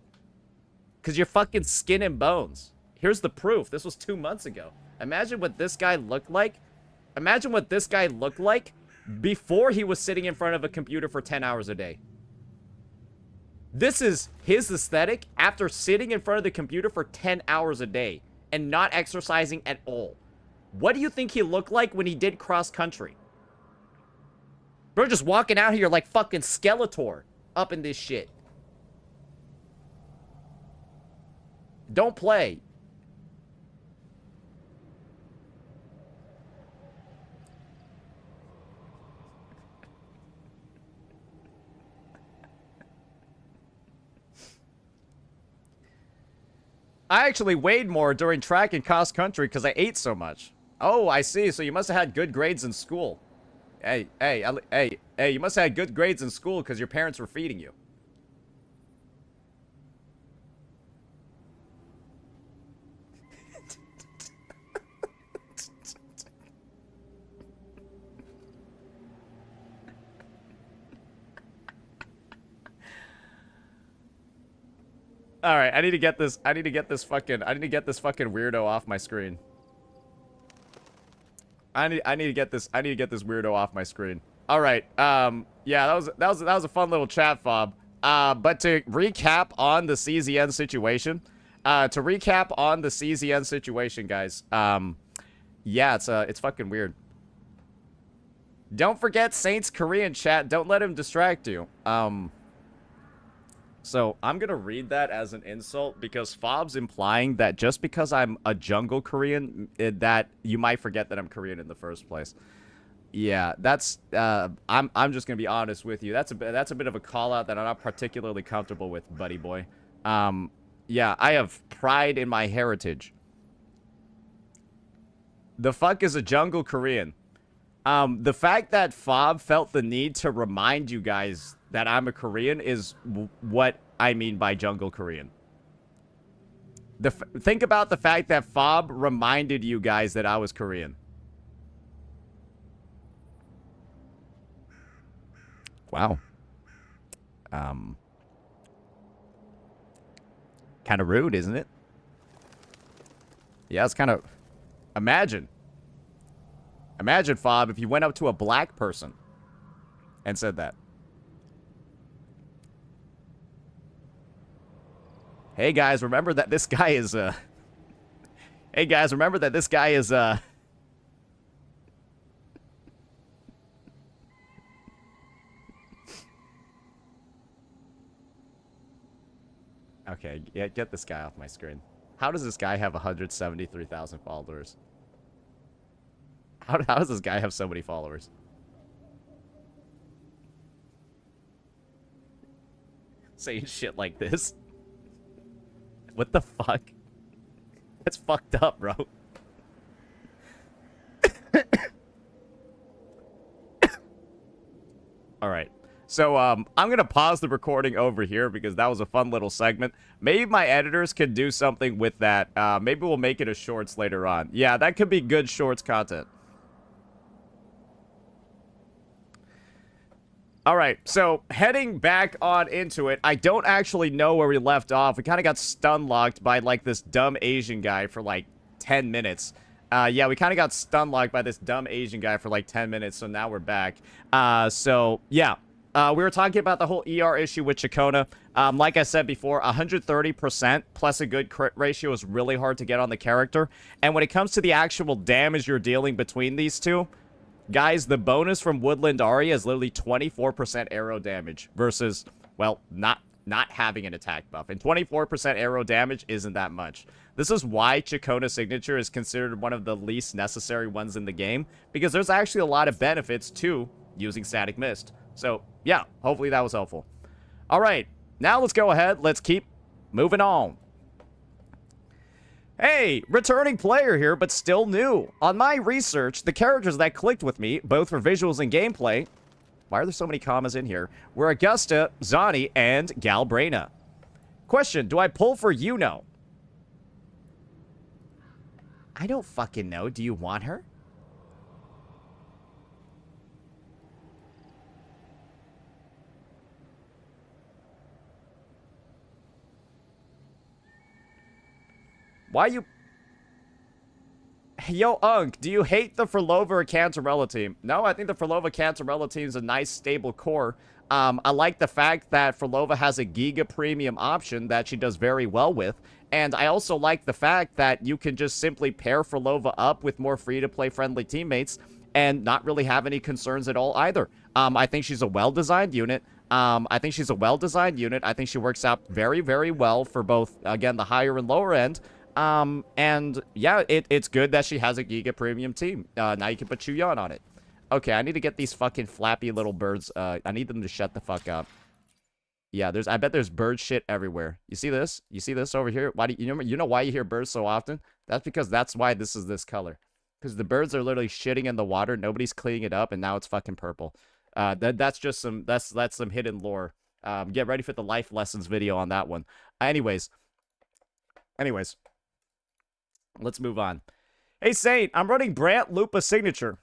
Because you're fucking skin and bones. Here's the proof. This was 2 months ago. Imagine what this guy looked like. Imagine what this guy looked like before he was sitting in front of a computer for 10 hours a day. This is his aesthetic after sitting in front of the computer for 10 hours a day and not exercising at all. What do you think he looked like when he did cross country? Bro, just walking out here like fucking Skeletor up in this shit. Don't play. I actually weighed more during track and cross country because I ate so much. Oh, I see. So you must have had good grades in school. Hey, you must have had good grades in school because your parents were feeding you. All right, I need to get this fucking weirdo off my screen. I need to get this weirdo off my screen. All right. Yeah, that was a fun little chat fob. But to recap on the CZN situation, guys. Yeah, it's fucking weird. Don't forget Saint's Korean chat. Don't let him distract you. So I'm gonna read that as an insult because Fob's implying that just because I'm a jungle Korean, that you might forget that I'm Korean in the first place. Yeah, that's I'm just gonna be honest with you. That's a bit of a call out that I'm not particularly comfortable with, buddy boy. Yeah, I have pride in my heritage. The fuck is a jungle Korean? The fact that Fob felt the need to remind you guys that I'm a Korean is what I mean by jungle Korean. Think about the fact that Fob reminded you guys that I was Korean. Wow. Kind of rude, isn't it? Yeah, it's kind of... Imagine, Fob, if you went up to a black person and said that. Hey, guys, remember that this guy is, Hey, guys, remember that this guy is, Okay, yeah, get this guy off my screen. How does this guy have 173,000 followers? How does this guy have so many followers? Saying shit like this. What the fuck? That's fucked up, bro. Alright. So, I'm gonna pause the recording over here because that was a fun little segment. Maybe my editors can do something with that. Maybe we'll make it a shorts later on. Yeah, that could be good shorts content. Alright, so heading back on into it, I don't actually know where we left off. We kind of got stun-locked by, like, this dumb Asian guy for, like, 10 minutes. Yeah, we kind of got stun-locked by this dumb Asian guy for, like, 10 minutes, so now we're back. So, yeah. We were talking about the whole ER issue with Chacona. Like I said before, 130% plus a good crit ratio is really hard to get on the character. And when it comes to the actual damage you're dealing between these two... Guys, the bonus from Woodland Aria is literally 24% arrow damage versus, well, not having an attack buff. And 24% arrow damage isn't that much. This is why Chacona Signature is considered one of the least necessary ones in the game, because there's actually a lot of benefits to using Static Mist. So, yeah, hopefully that was helpful. All right, now let's go ahead. Let's keep moving on. Hey, returning player here, but still new. On my research, the characters that clicked with me, both for visuals and gameplay, why are there so many commas in here, were Augusta, Zani, and Galbraina. Question, do I pull for Yuno? I don't fucking know. Do you want her? Why you... Yo, Unk, do you hate the Furlova or Cantarella team? No, I think the Furlova-Cantarella team is a nice, stable core. I like the fact that Furlova has a Giga Premium option that she does very well with. And I also like the fact that you can just simply pair Furlova up with more free-to-play friendly teammates and not really have any concerns at all either. I think she's a well-designed unit. I think she works out very, very well for both, again, the higher and lower end. And yeah, it's good that she has a Giga Premium team. Now you can put Chuyon on it. Okay, I need to get these fucking flappy little birds. I need them to shut the fuck up. Yeah, I bet there's bird shit everywhere. You see this? You see this over here? Why do you know why you hear birds so often? That's because that's why this is this color. Because the birds are literally shitting in the water. Nobody's cleaning it up, and now it's fucking purple. That's just some that's some hidden lore. Get ready for the life lessons video on that one. Anyways, let's move on. Hey Saint, I'm running Brant Lupa signature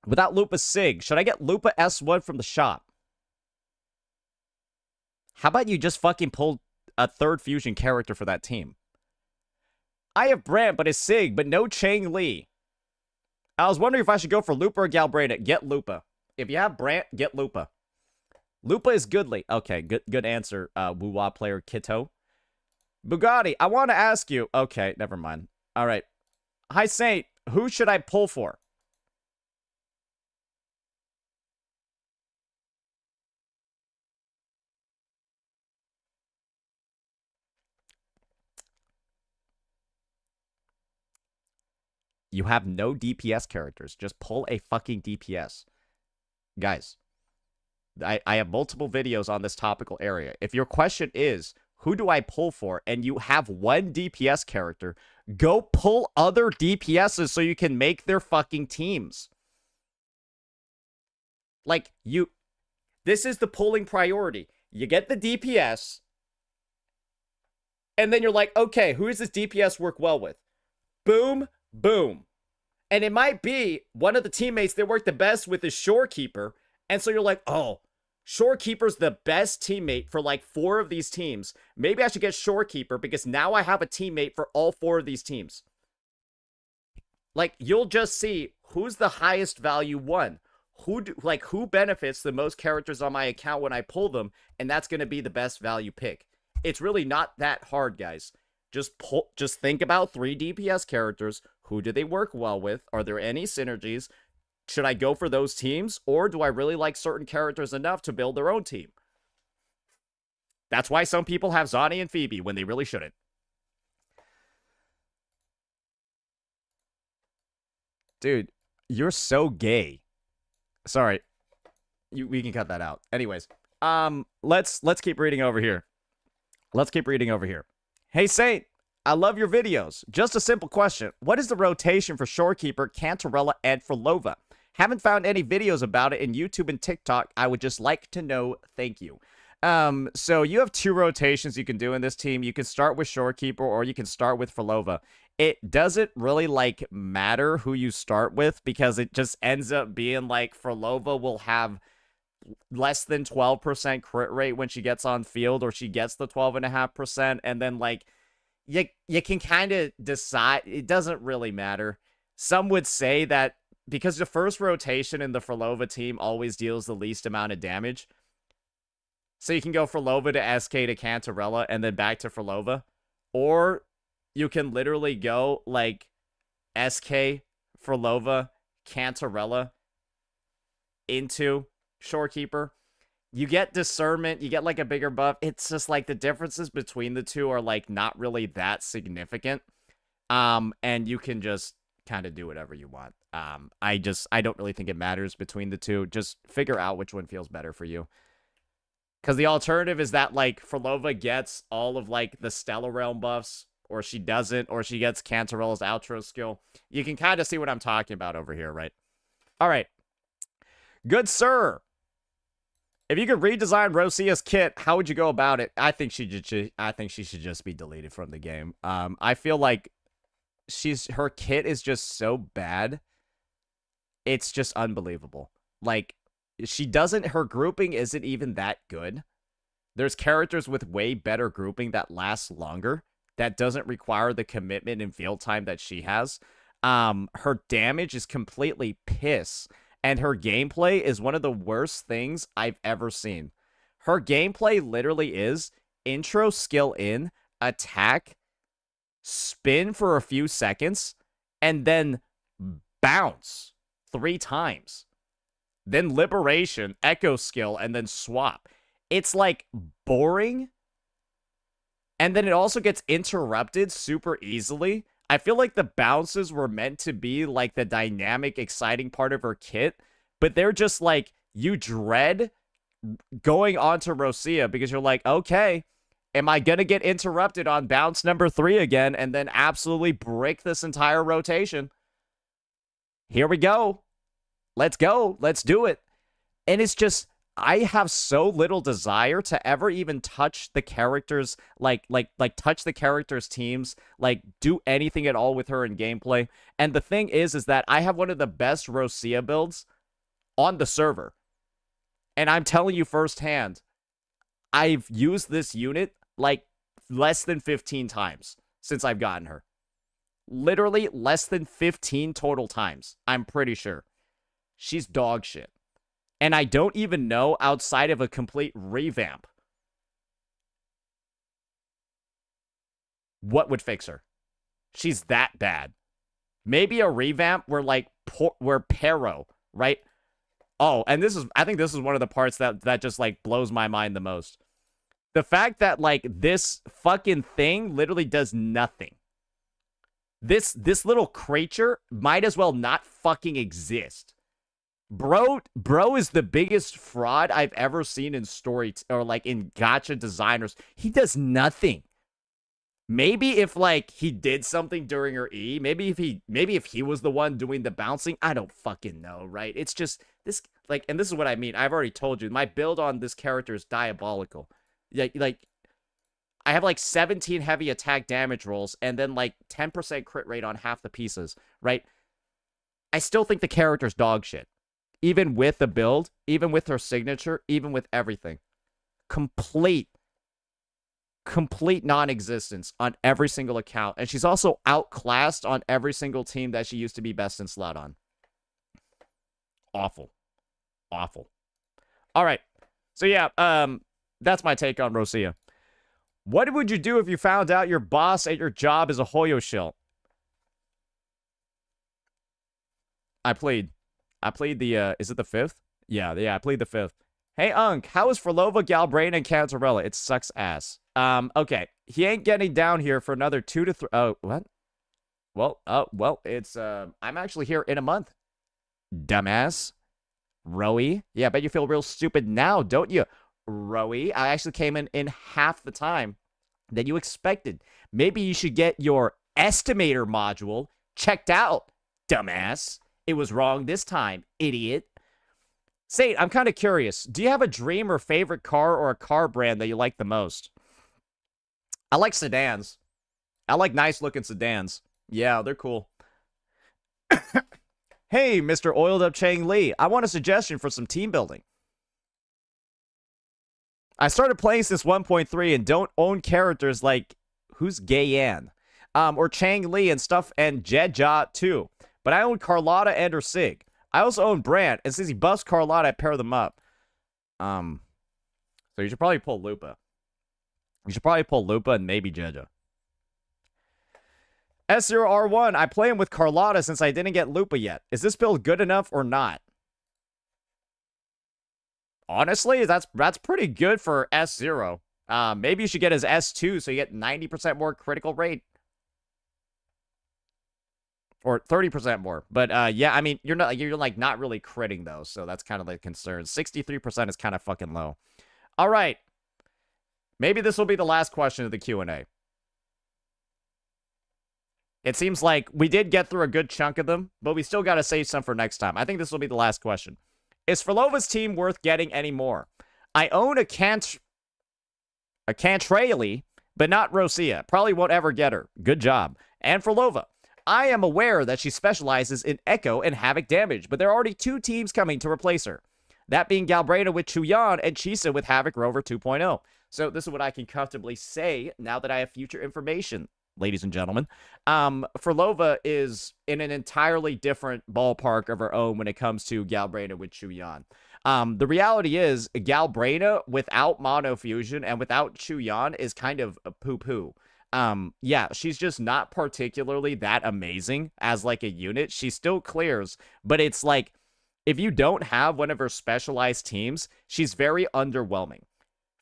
without Lupa Sig. Should I get Lupa S1 from the shop? How about you just fucking pull a third fusion character for that team? I have Brant, but it's Sig, but no Chang Li. I was wondering if I should go for Lupa or Galbraith. Get Lupa. If you have Brant, get Lupa. Lupa is goodly. Okay, good answer, Wuwa player Kito. Bugatti, I want to ask you. Okay, never mind. All right. Hi, Saint. Who should I pull for? You have no DPS characters. Just pull a fucking DPS. Guys, I have multiple videos on this topical area. If your question is, who do I pull for, and you have one DPS character, go pull other DPSs so you can make their fucking teams. Like, this is the pulling priority. You get the DPS, and then you're like, okay, who does this DPS work well with? Boom, boom. And it might be one of the teammates that work the best with is Shorekeeper. And so you're like, oh, Shorekeeper's the best teammate for like 4 of these teams. Maybe I should get Shorekeeper because now I have a teammate for all 4 of these teams. Like, you'll just see who's the highest value one. Who benefits the most characters on my account when I pull them, and that's going to be the best value pick. It's really not that hard, guys. Just think about 3 DPS characters. Who do they work well with? Are there any synergies? Should I go for those teams? Or do I really like certain characters enough to build their own team? That's why some people have Zani and Phoebe when they really shouldn't. Dude, you're so gay. Sorry. We can cut that out. Anyways, let's keep reading over here. Hey, Saint, I love your videos. Just a simple question. What is the rotation for Shorekeeper, Cantarella, and for Lova? Haven't found any videos about it in YouTube and TikTok. I would just like to know. Thank you. So you have 2 rotations you can do in this team. You can start with Shorekeeper or you can start with Frolova. It doesn't really, like, matter who you start with because it just ends up being like Frolova will have less than 12% crit rate when she gets on field, or she gets the 12.5%, and then, like, you can kind of decide. It doesn't really matter. Some would say that because the first rotation in the Frolova team always deals the least amount of damage, so you can go Frolova to SK to Cantarella and then back to Frolova, or you can literally go, like, SK, Frolova, Cantarella into Shorekeeper. You get discernment, you get like a bigger buff. It's just like the differences between the two are like not really that significant. And you can just kind of do whatever you want. I don't really think it matters between the two. Just figure out which one feels better for you. Because the alternative is that, like, Frolova gets all of, like, the Stellar Realm buffs, or she doesn't, or she gets Cantarella's outro skill. You can kind of see what I'm talking about over here, right? All right. Good sir. If you could redesign Rosia's kit, how would you go about it? I think she should just be deleted from the game. I feel like her kit is just so bad. It's just unbelievable. Like, her grouping isn't even that good. There's characters with way better grouping that lasts longer, that doesn't require the commitment and field time that she has. Her damage is completely piss, and her gameplay is one of the worst things I've ever seen. Her gameplay literally is intro skill in, attack, spin for a few seconds, and then bounce 3 times. Then liberation, echo skill, and then swap. It's like boring. And then it also gets interrupted super easily. I feel like the bounces were meant to be like the dynamic, exciting part of her kit, but they're just like, you dread going on to Rosia because you're like, okay, am I gonna get interrupted on bounce number 3 again and then absolutely break this entire rotation? here we go. Let's go. Let's do it. And it's just, I have so little desire to ever even touch the characters, like touch the characters' teams, like do anything at all with her in gameplay. And the thing is that I have one of the best Rosia builds on the server. And I'm telling you firsthand, I've used this unit like less than 15 times since I've gotten her. Literally less than 15 total times, I'm pretty sure. She's dog shit. And I don't even know, outside of a complete revamp, what would fix her. She's that bad. Maybe a revamp where where Pero, right? Oh, and I think this is one of the parts that just like blows my mind the most. The fact that like this fucking thing literally does nothing. This little creature might as well not fucking exist. Bro is the biggest fraud I've ever seen in story or like in gacha designers. He does nothing. Maybe if like he did something during her E, maybe if he was the one doing the bouncing, I don't fucking know, right? It's just this like, and this is what I mean. I've already told you, my build on this character is diabolical. Like I have like 17 heavy attack damage rolls and then like 10% crit rate on half the pieces, right? I still think the character's dog shit. Even with the build, even with her signature, even with everything. Complete non-existence on every single account. And she's also outclassed on every single team that she used to be best in slot on. Awful. Awful. All right. So yeah, that's my take on Rosia. What would you do if you found out your boss at your job is a Hoyo shill? I played the, is it the 5th? Yeah, I played the 5th. Hey, Unk, how is Frolova, Galbrain, and Cantarella? It sucks ass. Okay. He ain't getting down here for another 2 to 3. Oh, what? Well, it's, I'm actually here in a month. Dumbass. Rowie. Yeah, I bet you feel real stupid now, don't you? Rowie. I actually came in half the time that you expected. Maybe you should get your estimator module checked out, dumbass. It was wrong this time, idiot. Sate, I'm kind of curious. Do you have a dream or favorite car or a car brand that you like the most? I like sedans. I like nice-looking sedans. Yeah, they're cool. Hey, Mr. Oiled Up Chang Lee. I want a suggestion for some team building. I started playing since 1.3 and don't own characters like who's Gayan, or Chang Li and stuff, and Jeja too. But I own Carlotta and her Sig. I also own Brand, and since he buffs Carlotta, I pair them up. So you should probably pull Lupa. You should probably pull Lupa and maybe Jeja. S0R1, I play him with Carlotta since I didn't get Lupa yet. Is this build good enough or not? Honestly, that's pretty good for S0. Maybe you should get his S2 so you get 90% more critical rate. Or 30% more. But yeah, I mean, you're like not really critting though, so that's kind of the concern. 63% is kind of fucking low. All right. Maybe this will be the last question of the Q&A. It seems like we did get through a good chunk of them, but we still got to save some for next time. I think this will be the last question. Is Frolova's team worth getting any more? I own a Cantrayli, but not Rosia. Probably won't ever get her. Good job. And Frolova. I am aware that she specializes in Echo and Havoc damage, but there are already 2 teams coming to replace her. That being Galbraina with Chuyan and Chisa with Havoc Rover 2.0. So this is what I can comfortably say now that I have future information, ladies and gentlemen. Frolova is in an entirely different ballpark of her own when it comes to Galbraina with Chuyan. The reality is, Galbraina without Mono Fusion and without Chuyan is kind of a poo-poo. Yeah, she's just not particularly that amazing as like a unit. She still clears, but it's like, if you don't have one of her specialized teams, she's very underwhelming.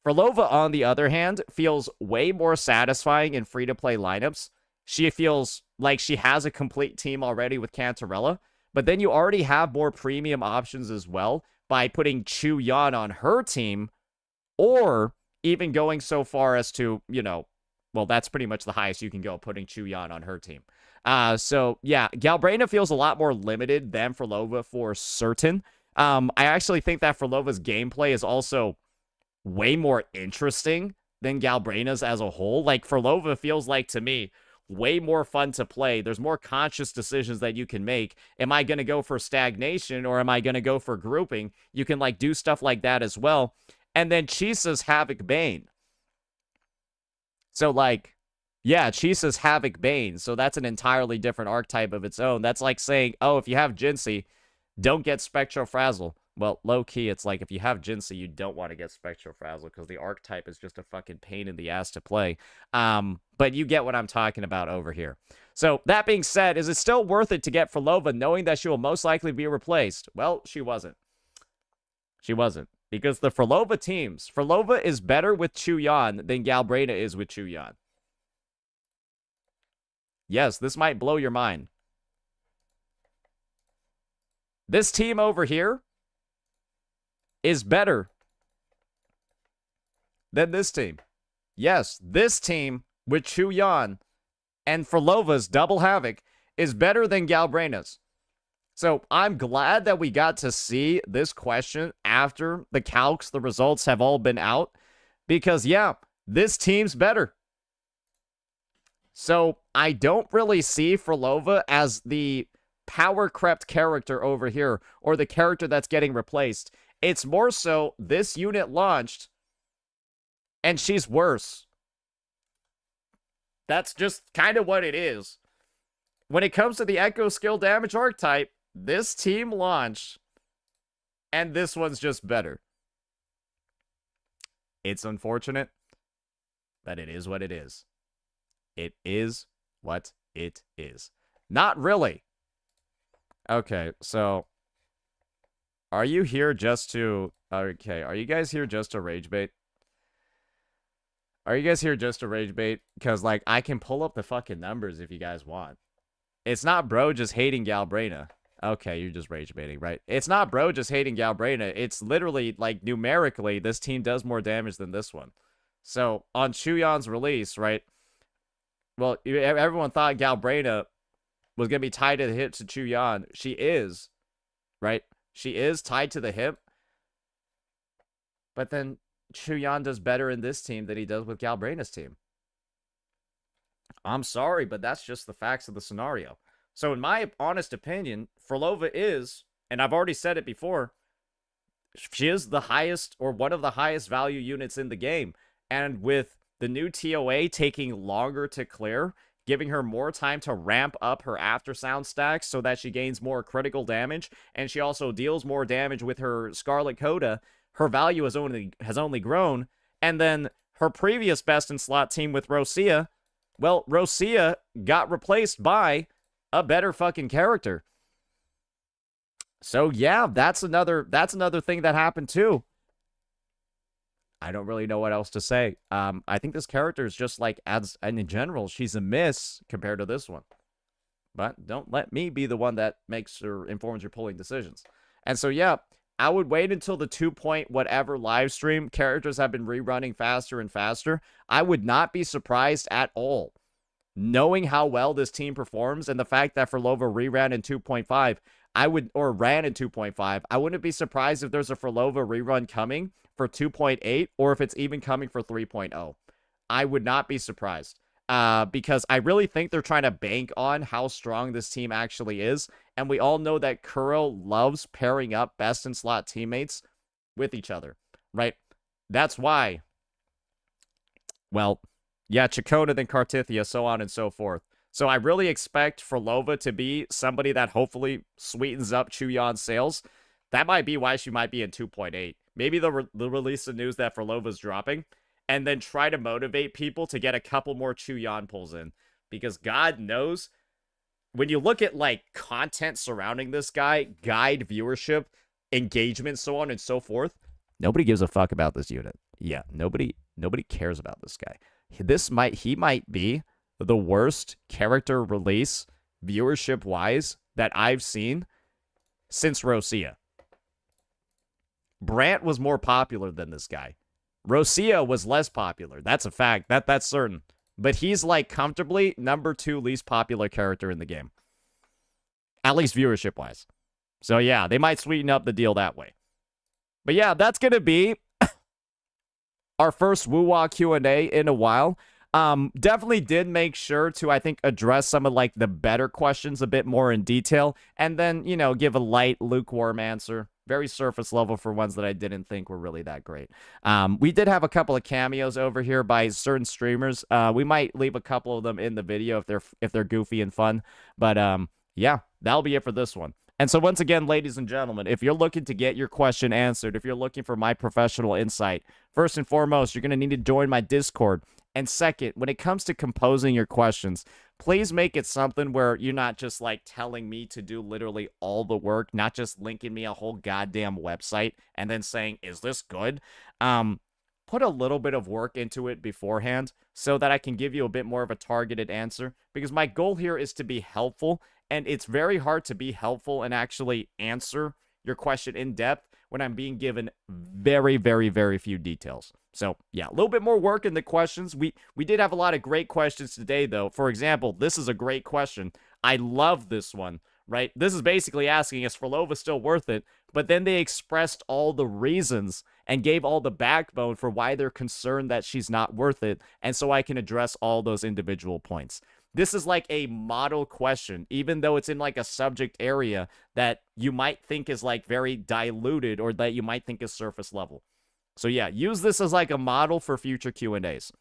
Frolova, on the other hand, feels way more satisfying in free-to-play lineups. She feels like she has a complete team already with Cantarella, but then you already have more premium options as well by putting Chuyan on her team, or even going so far as to, you know, well, that's pretty much the highest you can go, putting Chuyan on her team. So yeah, Galbraina feels a lot more limited than Frolova for certain. I actually think that Frolova's gameplay is also way more interesting than Galbraina's as a whole. Like, Frolova feels like, to me, way more fun to play. There's more conscious decisions that you can make. Am I going to go for stagnation or am I going to go for grouping? You can, like, do stuff like that as well. And then Chisa's Havoc Bane. So, like, yeah, Chisa's Havoc Bane. So that's an entirely different archetype of its own. That's like saying, oh, if you have Jinsei, don't get Spectrofrazzle. Well, low-key, it's like if you have Jinsei, you don't want to get Spectrofrazzle because the archetype is just a fucking pain in the ass to play. But you get what I'm talking about over here. So, that being said, is it still worth it to get Frolova knowing that she will most likely be replaced? Well, she wasn't. She wasn't. Because the Frolova teams, Frolova is better with Chuyan than Galbraina is with Chuyan. Yes, this might blow your mind. This team over here is better than this team. Yes, this team with Chuyan and Frolova's Double Havoc is better than Galbraina's. So I'm glad that we got to see this question after the calcs, the results have all been out. Because, yeah, this team's better. So I don't really see Frolova as the power-crept character over here, or the character that's getting replaced. It's more so this unit launched, and she's worse. That's just kind of what it is. When it comes to the Echo Skill Damage archetype, this team launched, and this one's just better. It's unfortunate, but it is what it is. It is what it is. Not really. Okay, so are you here just to... Okay, are you guys here just to rage bait? Are you guys here just to rage bait? Because, like, I can pull up the fucking numbers if you guys want. It's not bro just hating Galbraina. Okay, you're just rage baiting, right? It's not bro just hating Galbraina. It's literally, like, numerically, this team does more damage than this one. So, on Chuyan's release, right? Well, everyone thought Galbraina was going to be tied to the hip to Chuyan. She is, right? She is tied to the hip. But then Chuyan does better in this team than he does with Galbraina's team. I'm sorry, but that's just the facts of the scenario. So in my honest opinion, Frolova is, and I've already said it before, she is the highest or one of the highest value units in the game. And with the new TOA taking longer to clear, giving her more time to ramp up her after sound stacks so that she gains more critical damage, and she also deals more damage with her Scarlet Coda, her value has only grown. And then her previous best in slot team with Rosia, well, Rosia got replaced by a better fucking character. So yeah, that's another thing that happened too. I don't really know what else to say. I think this character is just like, and in general, she's a miss compared to this one. But don't let me be the one that makes or informs your pulling decisions. And so yeah, I would wait until the 2-point whatever live stream. Characters have been rerunning faster and faster. I would not be surprised at all, knowing how well this team performs and the fact that Frolova reran in 2.5, or ran in 2.5, I wouldn't be surprised if there's a Frolova rerun coming for 2.8, or if it's even coming for 3.0. I would not be surprised. Because I really think they're trying to bank on how strong this team actually is. And we all know that Kuro loves pairing up best in slot teammates with each other, right? That's why, well, yeah, Chakona, then Kartithia, so on and so forth. So I really expect Frolova to be somebody that hopefully sweetens up Chuyan's sales. That might be why she might be in 2.8. Maybe they'll release the news that Frolova's dropping, and then try to motivate people to get a couple more Chuyan pulls in. Because God knows, when you look at, like, content surrounding this guy, guide viewership, engagement, so on and so forth, nobody gives a fuck about this unit. Yeah, nobody cares about this guy. He might be the worst character release, viewership-wise, that I've seen since Rosia. Brant was more popular than this guy. Rosia was less popular. That's a fact. That's certain. but he's like comfortably number 2 least popular character in the game. At least viewership-wise. So yeah, they might sweeten up the deal that way. But yeah, that's going to be our first Wuwa Q&A in a while. Definitely did make sure to, I think, address some of, like, the better questions a bit more in detail. And then, you know, give a light, lukewarm answer. Very surface level for ones that I didn't think were really that great. We did have a couple of cameos over here by certain streamers. We might leave a couple of them in the video if they're goofy and fun. But, yeah, that'll be it for this one. And so once again, ladies and gentlemen, if you're looking to get your question answered, if you're looking for my professional insight, first and foremost, you're going to need to join my Discord. And second, when it comes to composing your questions, please make it something where you're not just like telling me to do literally all the work, not just linking me a whole goddamn website and then saying, is this good? Put a little bit of work into it beforehand so that I can give you a bit more of a targeted answer, because my goal here is to be helpful. And it's very hard to be helpful and actually answer your question in depth when I'm being given very, very, very few details. So, yeah, a little bit more work in the questions. We did have a lot of great questions today, though. For example, this is a great question. I love this one, right? This is basically asking, is Frolova still worth it? But then they expressed all the reasons and gave all the backbone for why they're concerned that she's not worth it. And so I can address all those individual points. This is like a model question, even though it's in like a subject area that you might think is like very diluted or that you might think is surface level. So yeah, use this as like a model for future Q&As.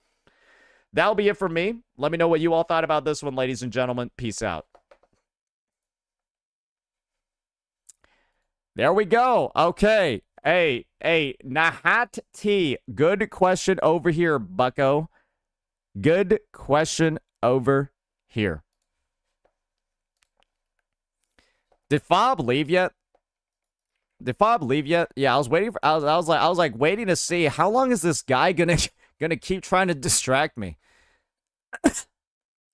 That'll be it for me. Let me know what you all thought about this one, ladies and gentlemen. Peace out. There we go. Okay. Hey, Nahat T. Good question over here, bucko. Good question over here. Did Fob leave yet? Yeah, I was waiting for. I was like waiting to see how long is this guy gonna keep trying to distract me.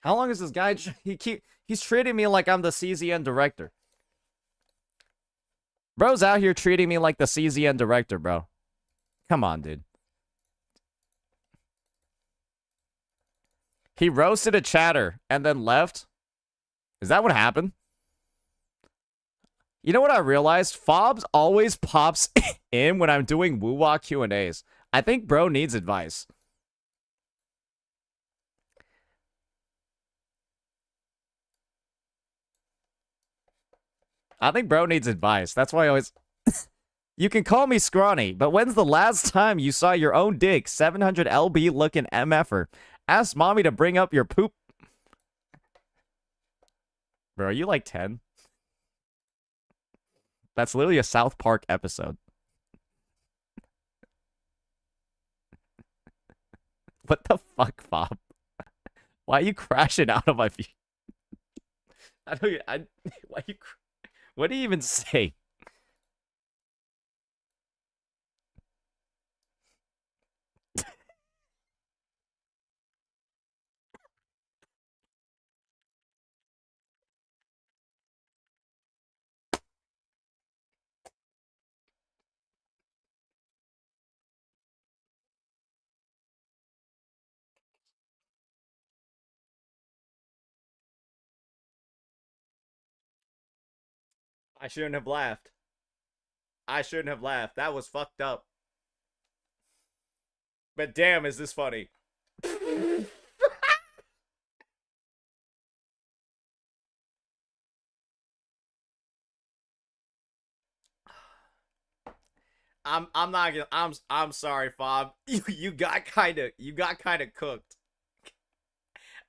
How long is this guy? He's treating me like I'm the CZN director. Bro's out here treating me like the CZN director, bro. Come on, dude. He roasted a chatter and then left? Is that what happened? You know what I realized? Fobs always pops in when I'm doing Wuwa Q&As. I think bro needs advice. I think bro needs advice. That's why I always... You can call me scrawny, but when's the last time you saw your own dick 700 LB looking MFer? Ask mommy to bring up your poop. Bro, are you like 10? That's literally a South Park episode. What the fuck, Fob? Why are you crashing out of my view? What do you even say? I shouldn't have laughed. I shouldn't have laughed. That was fucked up. But damn, is this funny. I'm not gonna I'm sorry, Fob. You got kinda cooked.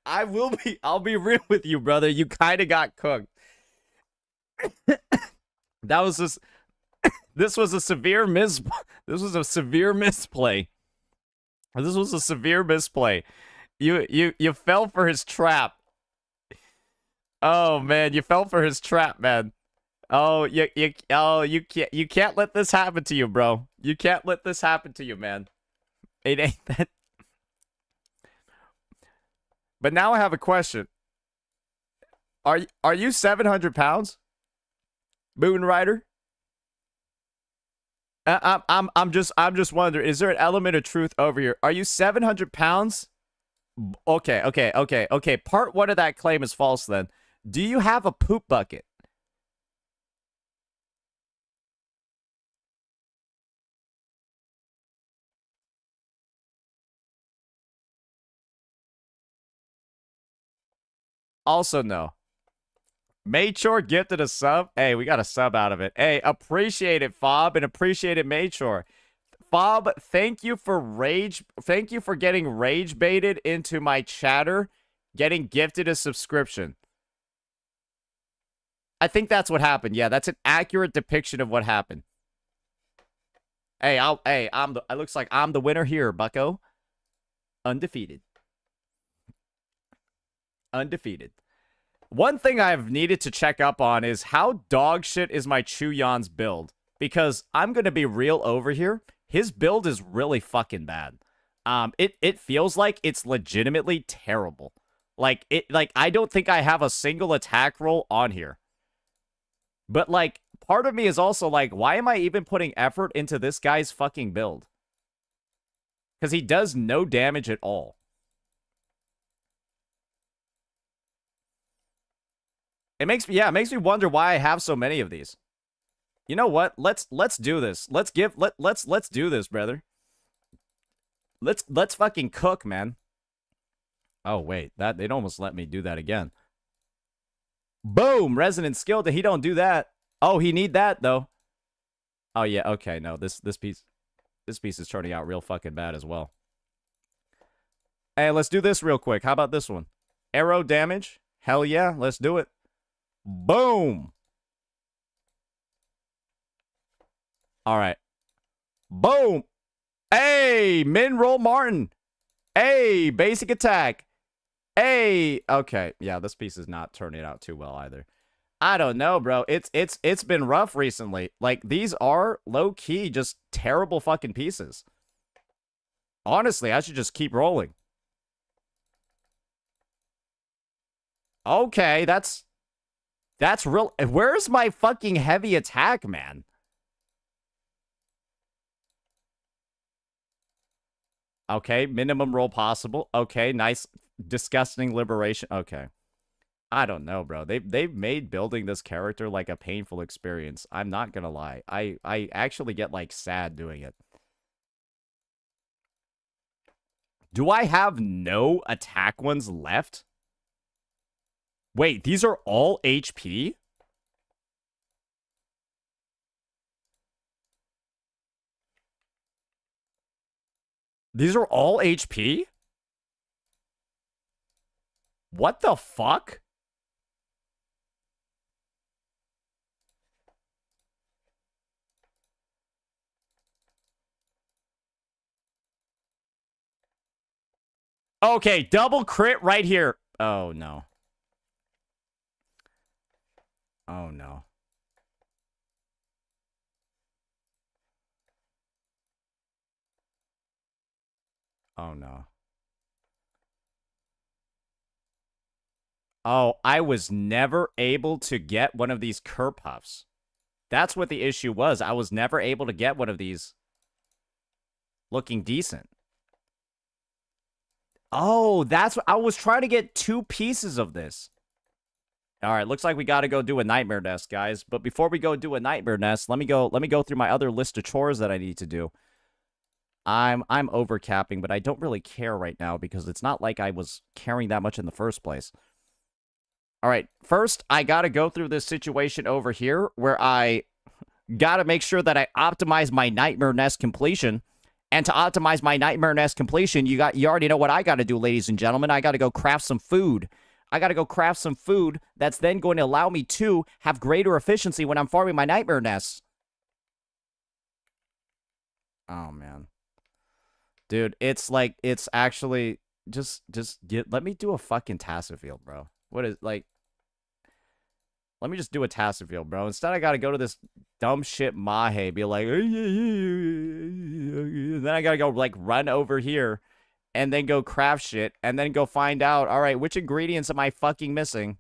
I'll be real with you, brother. You kinda got cooked. That was just this was a severe misplay. This was a severe misplay. You fell for his trap. Oh man, you fell for his trap, man. You can't let this happen to you, bro. You can't let this happen to you, man. It ain't that. But now I have a question. Are you 700 pounds? Moon Rider? I'm just wondering, is there an element of truth over here? Are you 700 pounds? Okay. Part one of that claim is false then. Do you have a poop bucket? Also, no. Maychor gifted a sub. Hey, we got a sub out of it. Hey, appreciate it, Fob, and appreciate it, Maychor. Fob, thank you for getting rage baited into my chatter, getting gifted a subscription. I think that's what happened. Yeah, that's an accurate depiction of what happened. Hey, it looks like I'm the winner here, bucko. Undefeated. Undefeated. One thing I've needed to check up on is how dog shit is my Chuyon's build. Because I'm going to be real over here. His build is really fucking bad. It feels like it's legitimately terrible. Like I don't think I have a single attack roll on here. But like part of me is also like, why am I even putting effort into this guy's fucking build? Because he does no damage at all. It makes me wonder why I have so many of these. You know what? Let's do this. Let's do this, brother. Let's fucking cook, man. Oh wait, they'd almost let me do that again. Boom, resonant skill. He don't do that. Oh, he need that though. Oh yeah, okay, no, this piece is turning out real fucking bad as well. Hey, let's do this real quick. How about this one? Arrow damage? Hell yeah, let's do it. Boom. All right. Boom. Hey, min roll Martin. Hey, basic attack. Hey, okay. Yeah, this piece is not turning out too well either. I don't know, bro. It's been rough recently. Like, these are low-key just terrible fucking pieces. Honestly, I should just keep rolling. Okay, that's real. Where's my fucking heavy attack, man? Okay, minimum roll possible. Okay, nice. Disgusting liberation. Okay. I don't know, bro. They've made building this character like a painful experience. I'm not gonna lie. I actually get like sad doing it. Do I have no attack ones left? Wait, these are all HP? These are all HP? What the fuck? Okay, double crit right here. Oh, no. Oh, no. Oh, no. Oh, I was never able to get one of these Kerpuffs. That's what the issue was. I was never able to get one of these looking decent. Oh, that's what I was trying to get 2 pieces of this. All right, looks like we got to go do a nightmare nest, guys. But before we go do a nightmare nest, let me go through my other list of chores that I need to do. I'm overcapping, but I don't really care right now because it's not like I was carrying that much in the first place. All right, first, I got to go through this situation over here where I got to make sure that I optimize my Nightmare Nest completion. And to optimize my Nightmare Nest completion, you already know what I got to do, ladies and gentlemen. I got to go craft some food. I got to go craft some food that's then going to allow me to have greater efficiency when I'm farming my Nightmare Nests. Oh, man. Dude, it's like, it's actually, let me do a fucking Tassafield, bro. What is, like, let me just do a Tassafield, bro. Instead, I gotta go to this dumb shit Mahe, be like, then I gotta go, like, run over here, and then go craft shit, and then go find out, all right, which ingredients am I fucking missing?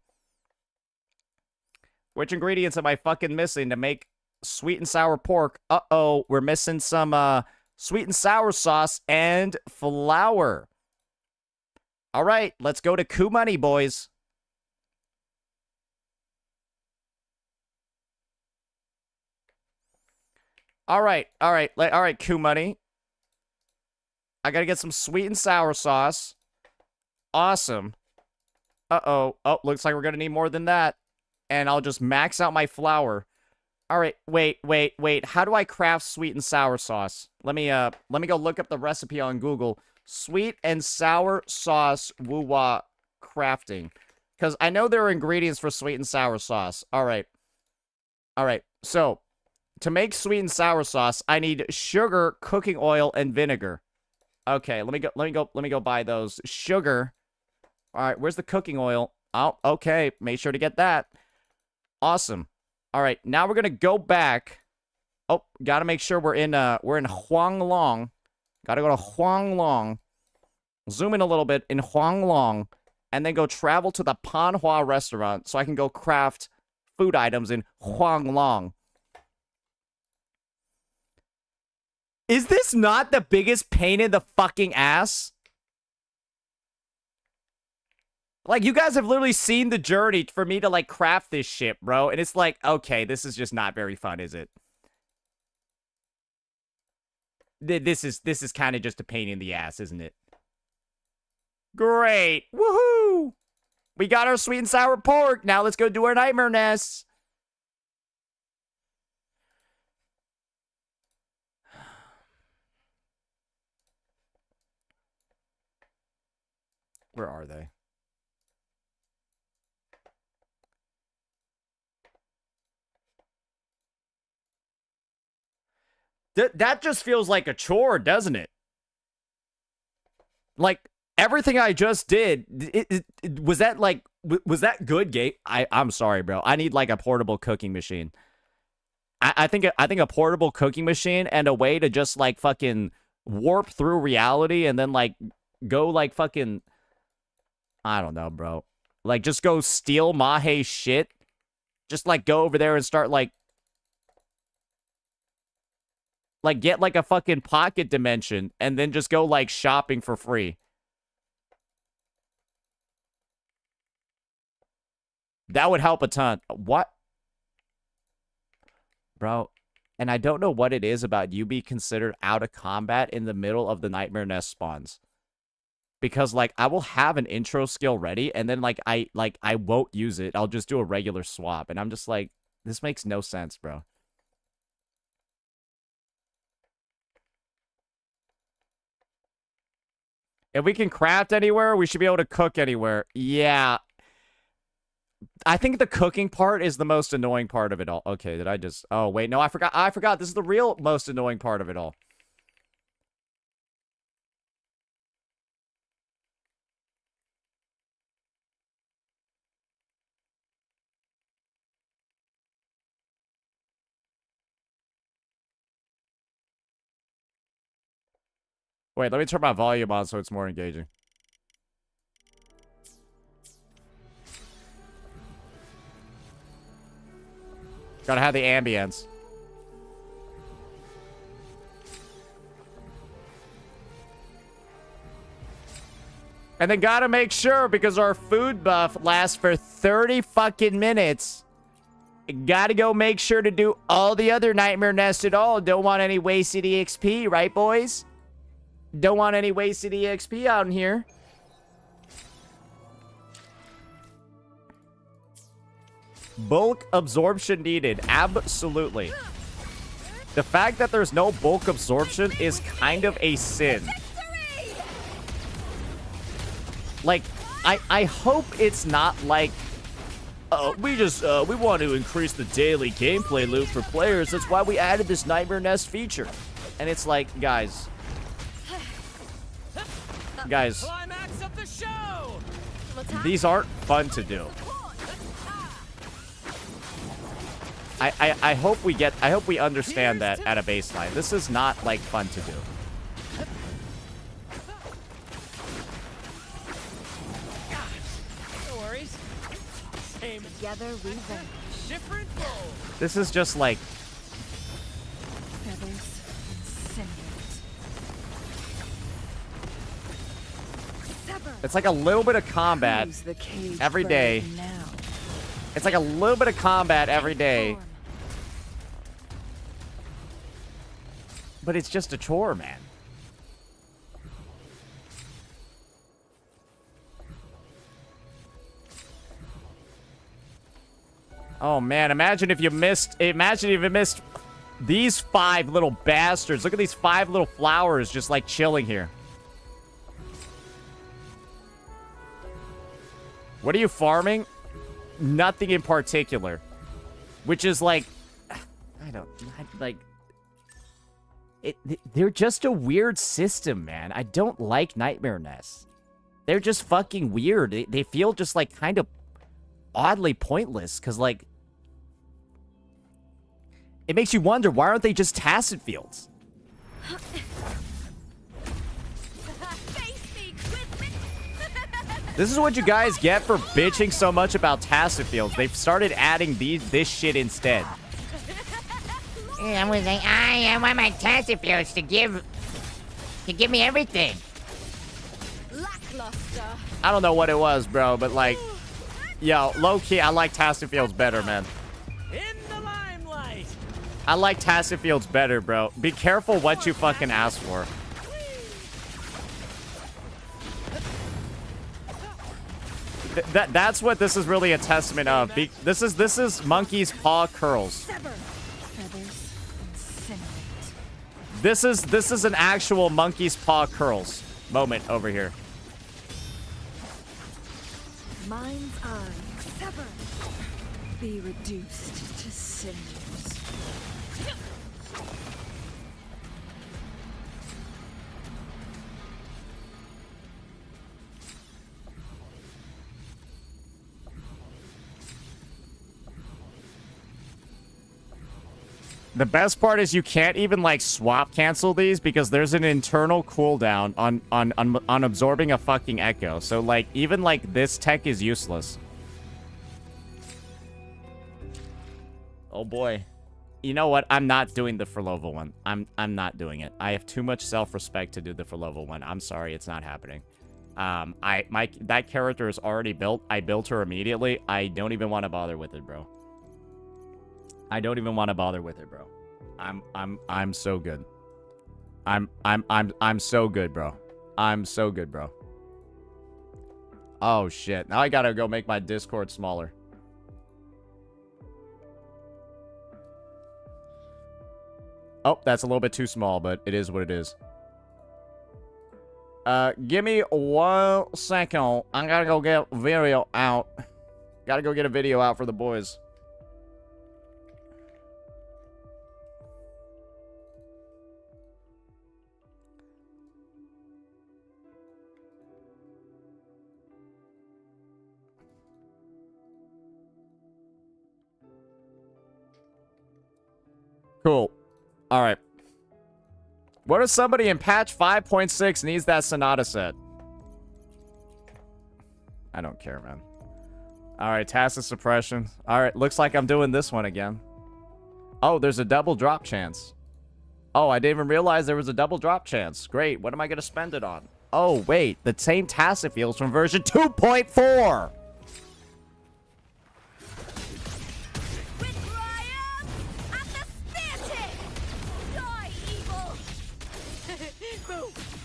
Which ingredients am I fucking missing to make sweet and sour pork? Uh-oh, we're missing some, sweet and sour sauce and flour. All right, let's go to Coup Money, boys. All right, Coup Money. I gotta get some sweet and sour sauce. Awesome. Uh-oh. Oh, looks like we're gonna need more than that. And I'll just max out my flour. All right, wait. How do I craft sweet and sour sauce? Let me go look up the recipe on Google. Sweet and sour sauce Wuwa crafting. Because I know there are ingredients for sweet and sour sauce. All right. So, to make sweet and sour sauce, I need sugar, cooking oil, and vinegar. Okay, let me go buy those. Sugar. All right, where's the cooking oil? Oh, okay. Make sure to get that. Awesome. All right, now we're gonna go back. Oh, gotta make sure we're in Huanglong. Gotta go to Huanglong. Zoom in a little bit in Huanglong, and then go travel to the Panhua restaurant so I can go craft food items in Huanglong. Is this not the biggest pain in the fucking ass? Like, you guys have literally seen the journey for me to, like, craft this shit, bro. And it's like, okay, this is just not very fun, is it? This is kind of just a pain in the ass, isn't it? Great. Woohoo! We got our sweet and sour pork. Now let's go do our nightmare nests. Where are they? That just feels like a chore, doesn't it? Like, everything I just did, was that, like, was that good, Gabe? I'm sorry, bro. I need, like, a portable cooking machine. I think a portable cooking machine and a way to just, like, fucking warp through reality and then, like, go, like, fucking... I don't know, bro. Like, just go steal Mahe's shit. Just, like, go over there and start, like, get, like, a fucking pocket dimension and then just go, like, shopping for free. That would help a ton. What? Bro, and I don't know what it is about you being considered out of combat in the middle of the Nightmare Nest spawns. Because, like, I will have an intro skill ready, and then, like, I won't use it. I'll just do a regular swap. And I'm just like, this makes no sense, bro. If we can craft anywhere, we should be able to cook anywhere. Yeah. I think the cooking part is the most annoying part of it all. Okay, did I just... Oh, wait, no, I forgot. This is the real most annoying part of it all. Wait, let me turn my volume on so it's more engaging. Gotta have the ambience. And then gotta make sure, because our food buff lasts for 30 fucking minutes. Gotta go make sure to do all the other Nightmare Nests at all. Don't want any wasted EXP, right, boys? Don't want any wasted EXP out in here. Bulk absorption needed. Absolutely. The fact that there's no bulk absorption is kind of a sin. Like, I hope it's not like, we want to increase the daily gameplay loop for players. That's why we added this Nightmare Nest feature. And it's like, guys, these aren't fun to do. I hope we understand that at a baseline. This is not, like, fun to do.
No worries. Same.
Together we vanish.
Different roles.
This is just like...
Feathers and cinders.
It's like a little bit of combat every day. It's like a little bit of combat every day. But it's just a chore, man. Oh man, imagine if you missed these 5 little bastards. Look at these 5 little flowers just like chilling here. What are you farming? Nothing in particular. Which is like, they're just a weird system, man. I don't like Nightmare Nests. They're just fucking weird. They feel just like kind of oddly pointless, because like it makes you wonder, why aren't they just tacit fields? This is what you guys get for bitching so much about tacit fields. They've started adding this shit instead.
I was like, I want my tacit fields to give me everything.
Lackluster.
I don't know what it was, bro, but like, yo, low-key, I like tacit fields better, man.
In the limelight.
I like tacit fields better, bro. Be careful what you fucking ask for. That's what this is really a testament of. This is Monkey's Paw Curls. This is an actual Monkey's Paw Curls moment over here.
Mind's eye, sever. Be reduced to cinders.
The best part is you can't even like swap cancel these because there's an internal cooldown on absorbing a fucking echo. So like even like this tech is useless. Oh boy. You know what? I'm not doing the for level one. I'm not doing it. I have too much self-respect to do the for level one. I'm sorry, it's not happening. That character is already built. I built her immediately. I don't even want to bother with it, bro. I don't even want to bother with it, bro. I'm so good. I'm so good, bro. I'm so good, bro. Oh shit. Now I gotta go make my Discord smaller. Oh, that's a little bit too small, but it is what it is. Give me 1 second. I gotta go get a video out. Gotta go get a video out for the boys. Cool. All right. What if somebody in patch 5.6 needs that Sonata set? I don't care, man. All right, tacit suppression. All right, looks like I'm doing this one again. Oh, there's a double drop chance. Oh, I didn't even realize there was a double drop chance. Great. What am I going to spend it on? Oh, wait. The same tacit fields from version 2.4.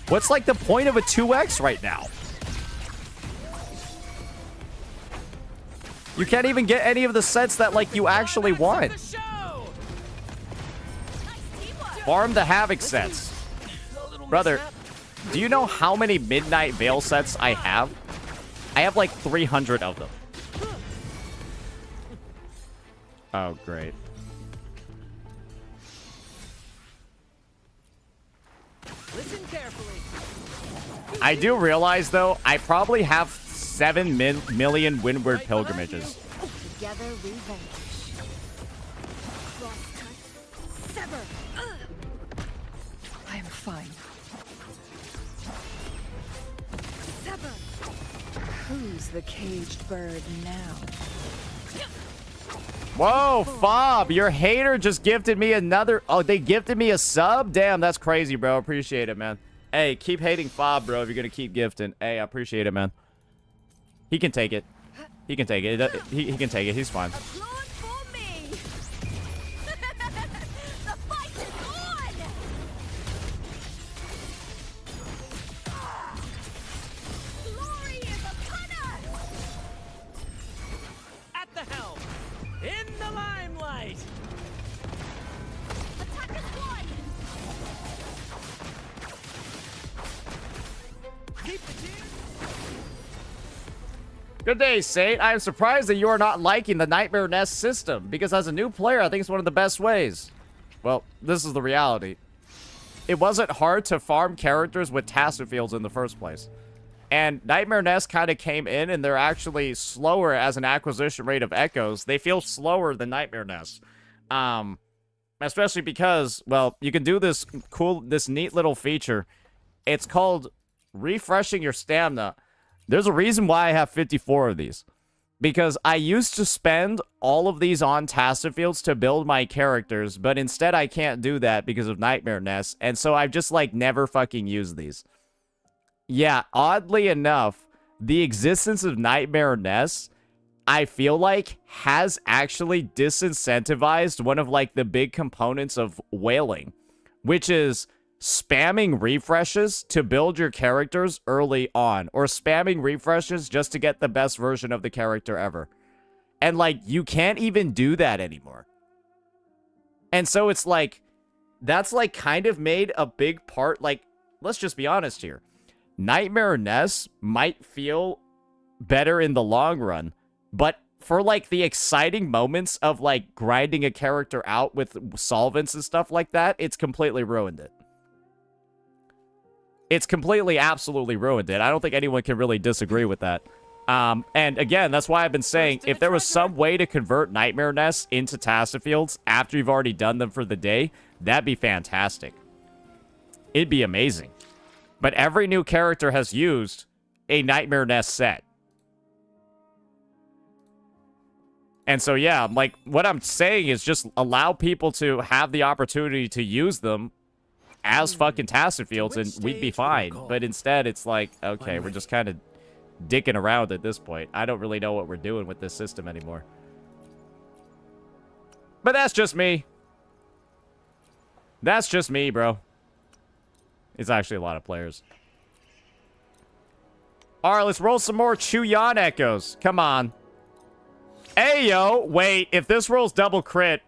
What's like the point of a 2x right now? You can't even get any of the sets that like you actually want. Farm the Havoc sets. Brother, do you know how many Midnight Veil sets I have? I have like 300 of them. Oh, great.
Listen carefully.
I do realize, though, I probably have 7 million Windward pilgrimages.
Together we vanquish. Crosscut, sever. I am fine. Sever. Who's the caged bird now?
Whoa, Fob, your hater just gifted me another... Oh, they gifted me a sub? Damn, that's crazy, bro. Appreciate it, man. Hey, keep hating Fob, bro, if you're gonna keep gifting. Hey, I appreciate it, man. He can take it. He can take it. He can take it. He's fine.
Applaud for me! The fight is on! Glory is upon us!
At the helm. In the limelight.
Attack is won!
Keep the tears.
Good day, Saint. I am surprised that you are not liking the Nightmare Nest system, because as a new player, I think it's one of the best ways. Well, this is the reality. It wasn't hard to farm characters with task fields in the first place. And Nightmare Nest kind of came in, and they're actually slower as an acquisition rate of echoes. They feel slower than Nightmare Nest. Especially because, well, you can do this neat little feature. It's called refreshing your stamina. There's a reason why I have 54 of these. Because I used to spend all of these on task fields to build my characters, but instead I can't do that because of Nightmare Nest, and so I've just, like, never fucking used these. Yeah, oddly enough, the existence of Nightmare Nest, I feel like, has actually disincentivized one of, like, the big components of whaling, which is spamming refreshes to build your characters early on, or spamming refreshes just to get the best version of the character ever. And, like, you can't even do that anymore. And so it's like, that's, like, kind of made a big part, like, let's just be honest here. Nightmare Nest might feel better in the long run, but for, like, the exciting moments of, like, grinding a character out with solvents and stuff like that, it's completely ruined it. It's completely, absolutely ruined it. I don't think anyone can really disagree with that. And again, that's why I've been saying, if there was some way to convert Nightmare Nests into task fields after you've already done them for the day, that'd be fantastic. It'd be amazing. But every new character has used a Nightmare Nest set. And so, yeah, like, what I'm saying is just allow people to have the opportunity to use them as fucking task fields, and we'd be fine. But instead, it's like, okay, we're just kind of dicking around at this point. I don't really know what we're doing with this system anymore. But that's just me. That's just me, bro. It's actually a lot of players. Alright, let's roll some more Chuyan echoes. Come on. Ayo! Wait, if this rolls double crit...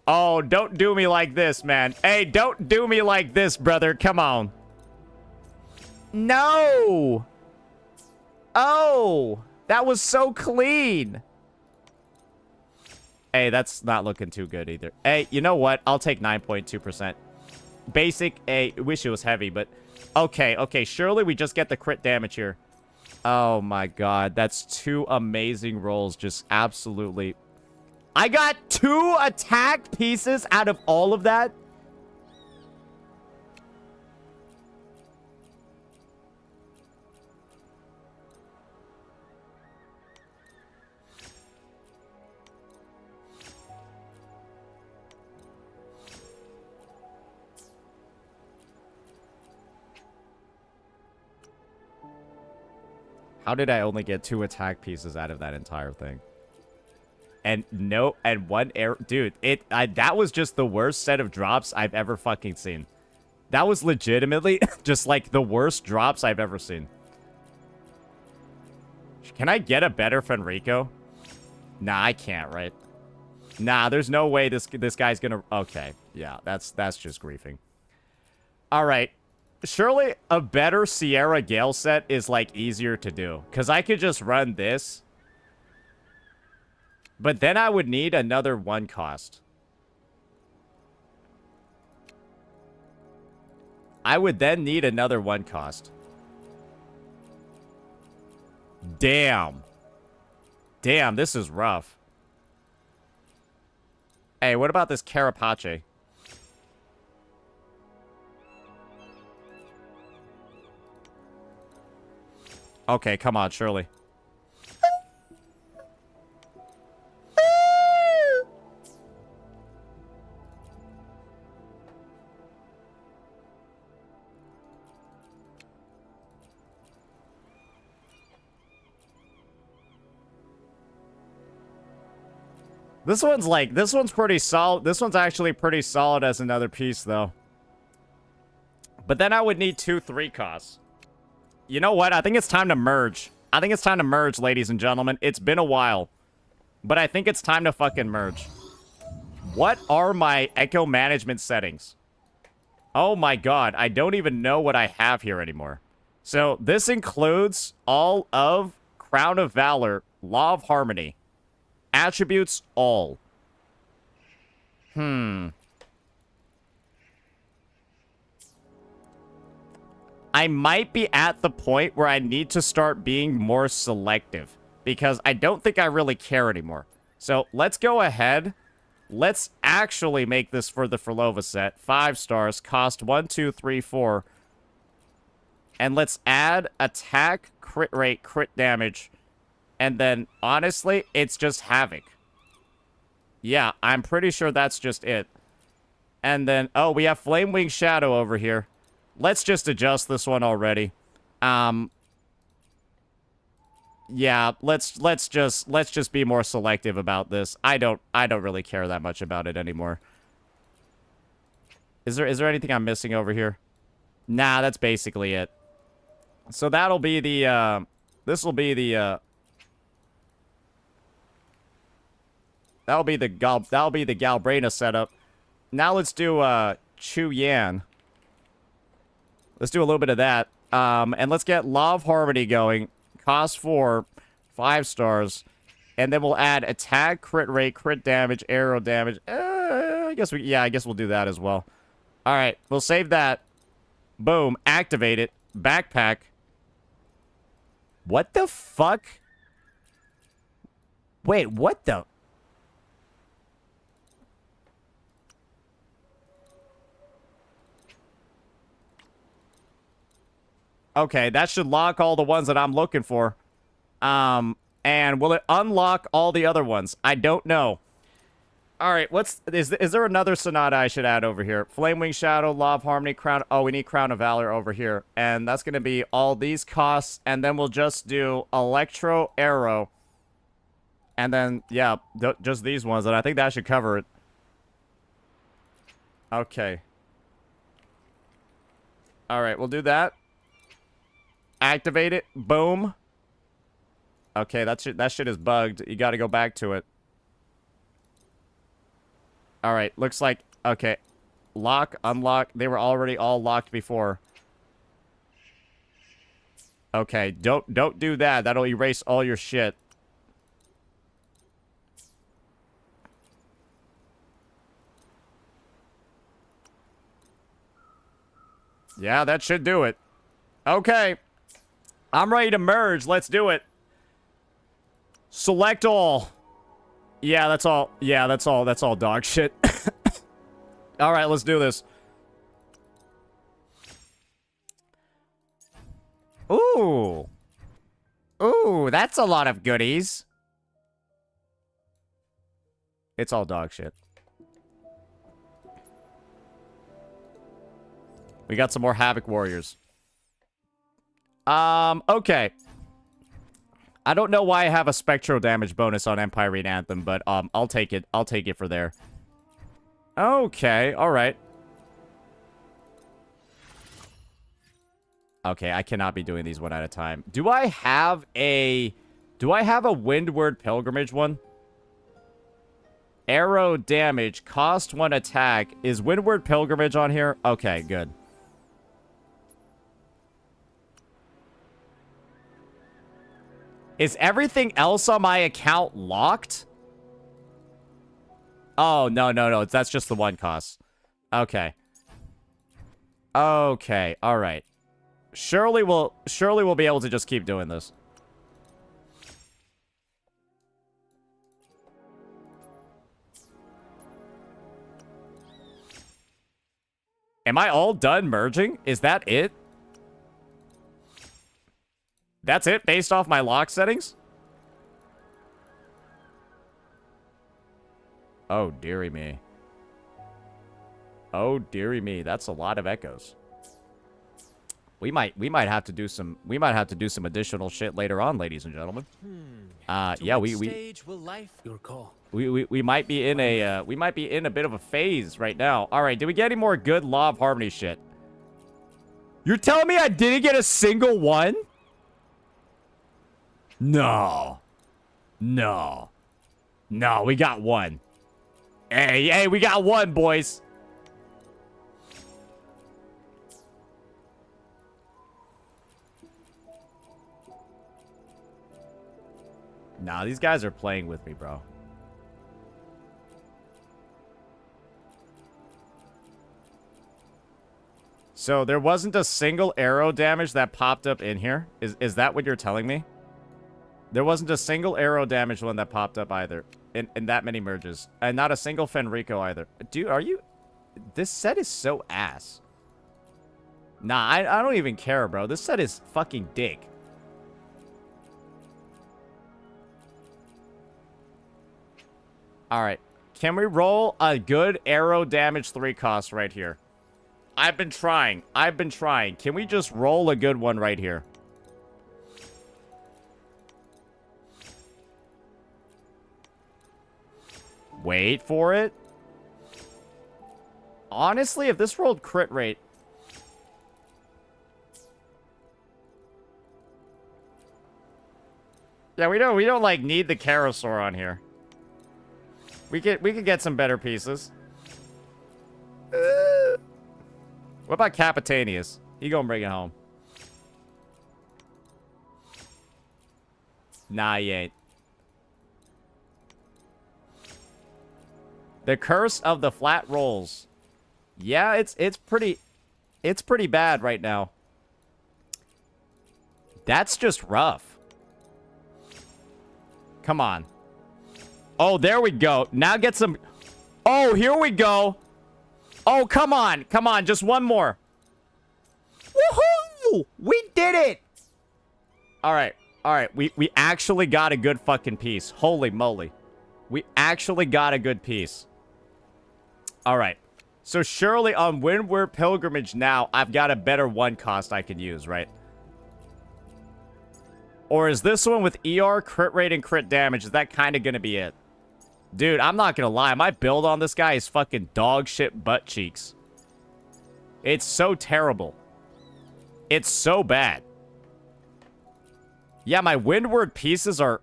Oh, don't do me like this, man. Hey, don't do me like this, brother. Come on. No! Oh! That was so clean! Hey, that's not looking too good either. Hey, you know what? I'll take 9.2%. Basic, hey, wish it was heavy, but... Okay, okay, surely we just get the crit damage here. Oh my god, that's two amazing rolls. Just absolutely... I got 2 attack pieces out of all of that? How did I only get 2 attack pieces out of that entire thing? And no, and one air, dude, that was just the worst set of drops I've ever fucking seen. That was legitimately just like the worst drops I've ever seen. Can I get a better Fenrico? Nah, I can't, right? Nah, there's no way this guy's gonna... Okay, yeah, that's just griefing. All right. Surely a better Sierra Gale set is, like, easier to do. Because I could just run this. But then I would need another 1 cost. I would then need another 1 cost. Damn. Damn, this is rough. Hey, what about this Carapace? Okay, come on, Shirley. This one's pretty solid. This one's actually pretty solid as another piece, though. But then I would need 2-3 costs. You know what? I think it's time to merge. I think it's time to merge, ladies and gentlemen. It's been a while. But I think it's time to fucking merge. What are my echo management settings? Oh my god, I don't even know what I have here anymore. So, this includes all of Crown of Valor, Law of Harmony. Attributes, all. I might be at the point where I need to start being more selective. Because I don't think I really care anymore. So, let's go ahead. Let's actually make this for the Furlova set. 5 stars, cost 1, 2, 3, 4. And let's add attack, crit rate, crit damage. And then, honestly, it's just Havoc. Yeah, I'm pretty sure that's just it. And then, oh, we have Flame Wing Shadow over here. Let's just adjust this one already. Yeah, let's just be more selective about this. I don't really care that much about it anymore. Is there anything I'm missing over here? Nah, that's basically it. So that'll be the that'll be the Galbrina setup. Now let's do Chu Yan. Let's do a little bit of that. And let's get Law of Harmony going. Cost 4, 5 stars, and then we'll add attack, crit rate, crit damage, arrow damage. I guess we'll do that as well. All right, we'll save that. Boom, activate it. Backpack. What the fuck? Wait, what the? Okay, that should lock all the ones that I'm looking for. And will it unlock all the other ones? I don't know. Alright, is there another Sonata I should add over here? Flamewing Shadow, Law of Harmony, Crown... Oh, we need Crown of Valor over here. And that's going to be all these costs. And then we'll just do Electro, Arrow. And then, yeah, just these ones. And I think that should cover it. Okay. Alright, we'll do that. Activate it. Boom. Okay, that shit is bugged. You gotta go back to it. Alright, looks like... Okay. Lock, unlock. They were already all locked before. Okay, don't do that. That'll erase all your shit. Yeah, that should do it. Okay. I'm ready to merge. Let's do it. Select all. Yeah, that's all. Yeah, that's all. That's all dog shit. All right, let's do this. Ooh. Ooh, that's a lot of goodies. It's all dog shit. We got some more Havoc Warriors. Okay. I don't know why I have a spectral damage bonus on Empyrene Anthem, but I'll take it. I'll take it for there. Okay, alright. Okay, I cannot be doing these one at a time. Do I have a Windward Pilgrimage one? Arrow damage, cost 1 attack. Is Windward Pilgrimage on here? Okay, good. Is everything else on my account locked? Oh, no. That's just the one cost. Okay. Okay, alright. Surely we'll be able to just keep doing this. Am I all done merging? Is that it? That's it, based off my lock settings? Oh, dearie me. Oh, dearie me. That's a lot of echoes. We might have to do some additional shit later on, ladies and gentlemen. Yeah,
Stage will life your call.
we might be in a bit of a phase right now. All right, did we get any more good Law of Harmony shit? You're telling me I didn't get a single one? No. No. No, we got one. Hey, we got one, boys. Nah, these guys are playing with me, bro. So there wasn't a single arrow damage that popped up in here? Is that what you're telling me? There wasn't a single arrow damage one that popped up either. In that many merges. And not a single Fenrico either. Dude, are you... This set is so ass. Nah, I don't even care, bro. This set is fucking dick. Alright. Can we roll a good arrow damage 3 cost right here? I've been trying. Can we just roll a good one right here? Wait for it. Honestly, if this rolled crit rate... Yeah, we don't like need the Carousel on here. We could get some better pieces. What about Capitanius? He gonna bring it home. Nah, he ain't. The Curse of the Flat Rolls. Yeah, it's pretty bad right now. That's just rough. Come on. Oh, there we go. Now get some... Oh, here we go. Oh, come on. Come on, just one more. Woohoo! We did it! Alright, alright. We actually got a good fucking piece. Holy moly. We actually got a good piece. Alright. So surely on Windward Pilgrimage now, I've got a better one cost I can use, right? Or is this one with ER, crit rate, and crit damage? Is that kind of going to be it? Dude, I'm not going to lie. My build on this guy is fucking dog shit butt cheeks. It's so terrible. It's so bad. Yeah, my Windward pieces are...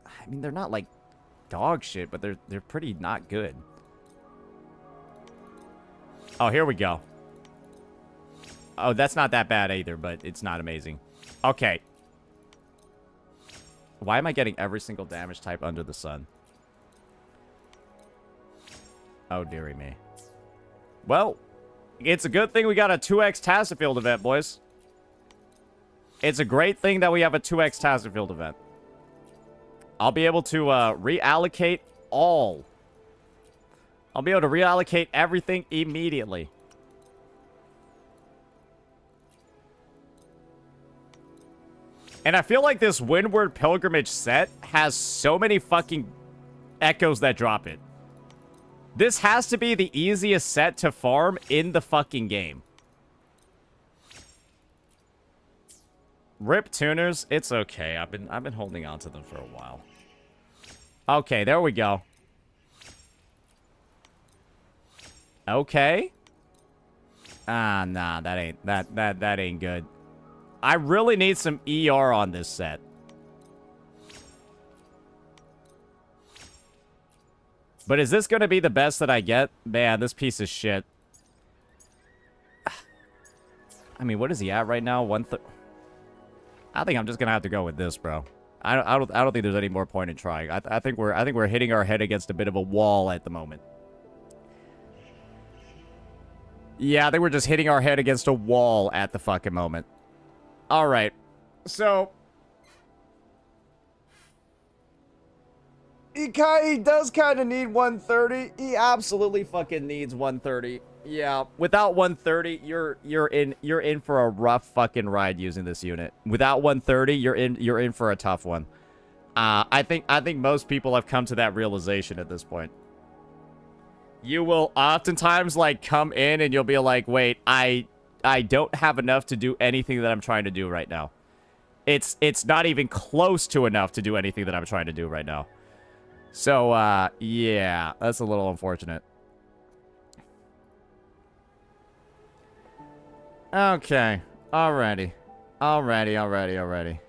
I mean, they're not like dog shit, but they're pretty not good. Oh, here we go. Oh, that's not that bad either, but it's not amazing. Okay. Why am I getting every single damage type under the sun? Oh, dearie me. Well, it's a good thing we got a 2x Tassafield event, boys. It's a great thing that we have a 2x Tassafield event. I'll be able to reallocate all. I'll be able to reallocate everything immediately. And I feel like this Windward Pilgrimage set has so many fucking echoes that drop it. This has to be the easiest set to farm in the fucking game. Rip tuners, it's okay. I've been holding on to them for a while. Okay, there we go. Okay. Ah, nah, that ain't good. I really need some ER on this set. But is this going to be the best that I get? Man, this piece of shit. I mean, what is he at right now? I think I'm just going to have to go with this, bro. I don't think there's any more point in trying. I think we're hitting our head against a bit of a wall at the moment. Yeah, I think we're just hitting our head against a wall at the fucking moment. All right. So he does kind of need 130. He absolutely fucking needs 130. Yeah, without 130, you're in for a rough fucking ride using this unit. Without 130, you're in for a tough one. I think most people have come to that realization at this point. You will oftentimes like come in and you'll be like, "Wait, I don't have enough to do anything that I'm trying to do right now. It's not even close to enough to do anything that I'm trying to do right now. So, yeah, that's a little unfortunate. Okay. Alrighty. Alrighty.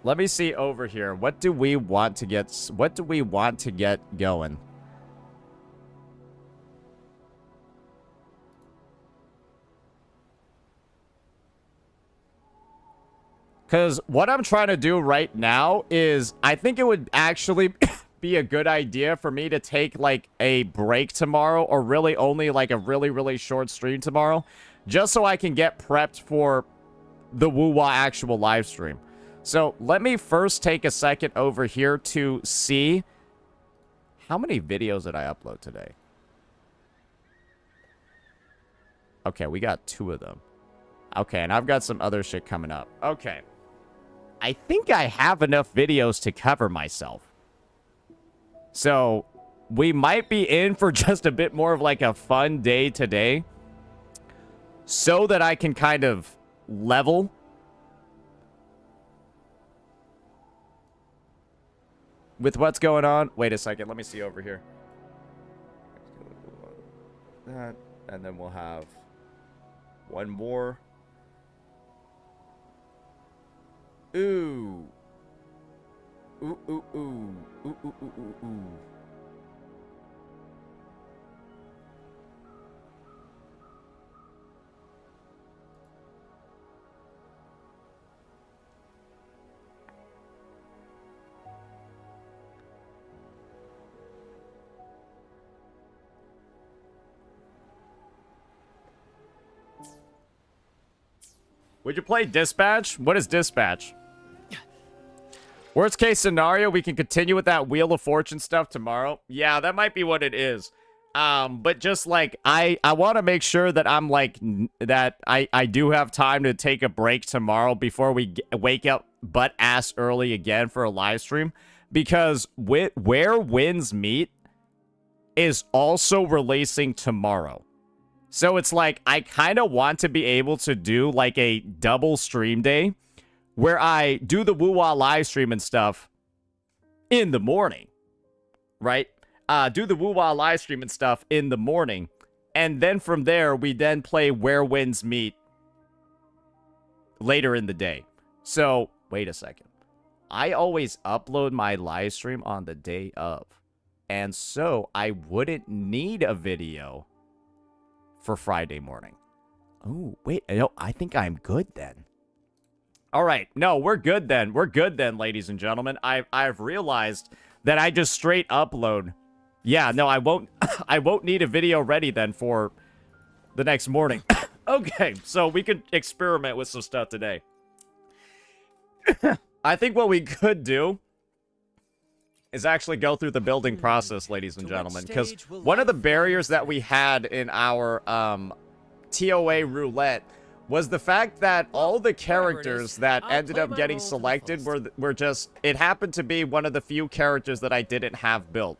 Let me see over here. What do we want to get going? Because what I'm trying to do right now is, I think it would actually be a good idea for me to take, like, a break tomorrow, or really only, like, a really, really short stream tomorrow, just so I can get prepped for the Wuwa actual live stream. So, let me first take a second over here to see how many videos did I upload today. Okay, we got 2 of them. Okay, and I've got some other shit coming up. Okay. I think I have enough videos to cover myself. So, we might be in for just a bit more of like a fun day today, so that I can kind of level. With what's going on. Wait a second, let me see over here. That, and then we'll have one more. Ooh. Ooh, ooh, ooh. Ooh, ooh, ooh, ooh, ooh. Would you play Dispatch? What is Dispatch? Worst case scenario, we can continue with that Wheel of Fortune stuff tomorrow. Yeah, that might be what it is. But just like, I want to make sure that I'm like, that I do have time to take a break tomorrow before we wake up butt ass early again for a live stream. Because Where Winds Meet is also releasing tomorrow. So it's like, I kind of want to be able to do like a double stream day where I do the Wuwa live stream and stuff in the morning, right? Do the Wuwa live stream and stuff in the morning. And then from there, we then play Where Winds Meet later in the day. So, wait a second. I always upload my live stream on the day of. And so, I wouldn't need a video for Friday morning. Oh, wait. No, I think I'm good then. All right. No, we're good then. We're good then, ladies and gentlemen. I've realized that I just straight upload. Yeah, no, I won't I won't need a video ready then for the next morning. Okay, so we could experiment with some stuff today. I think what we could do is actually go through the building process, ladies and gentlemen, because one of the barriers that we had in our TOA roulette was the fact that all the characters that ended up getting selected were just, it happened to be one of the few characters that I didn't have built.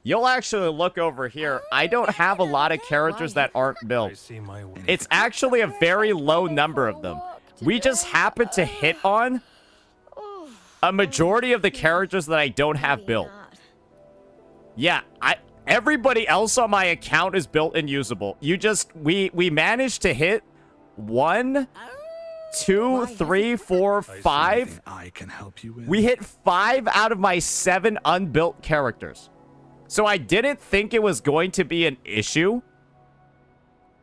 You'll actually look over here. I don't have a lot of characters that aren't built. It's actually a very low number of them. We just happen to hit on a majority of the characters that I don't have built. Yeah, everybody else on my account is built and usable. We managed to hit 1, 2, 3, 4, 5.
I can help you with.
We hit 5 out of my 7 unbuilt characters. So I didn't think it was going to be an issue.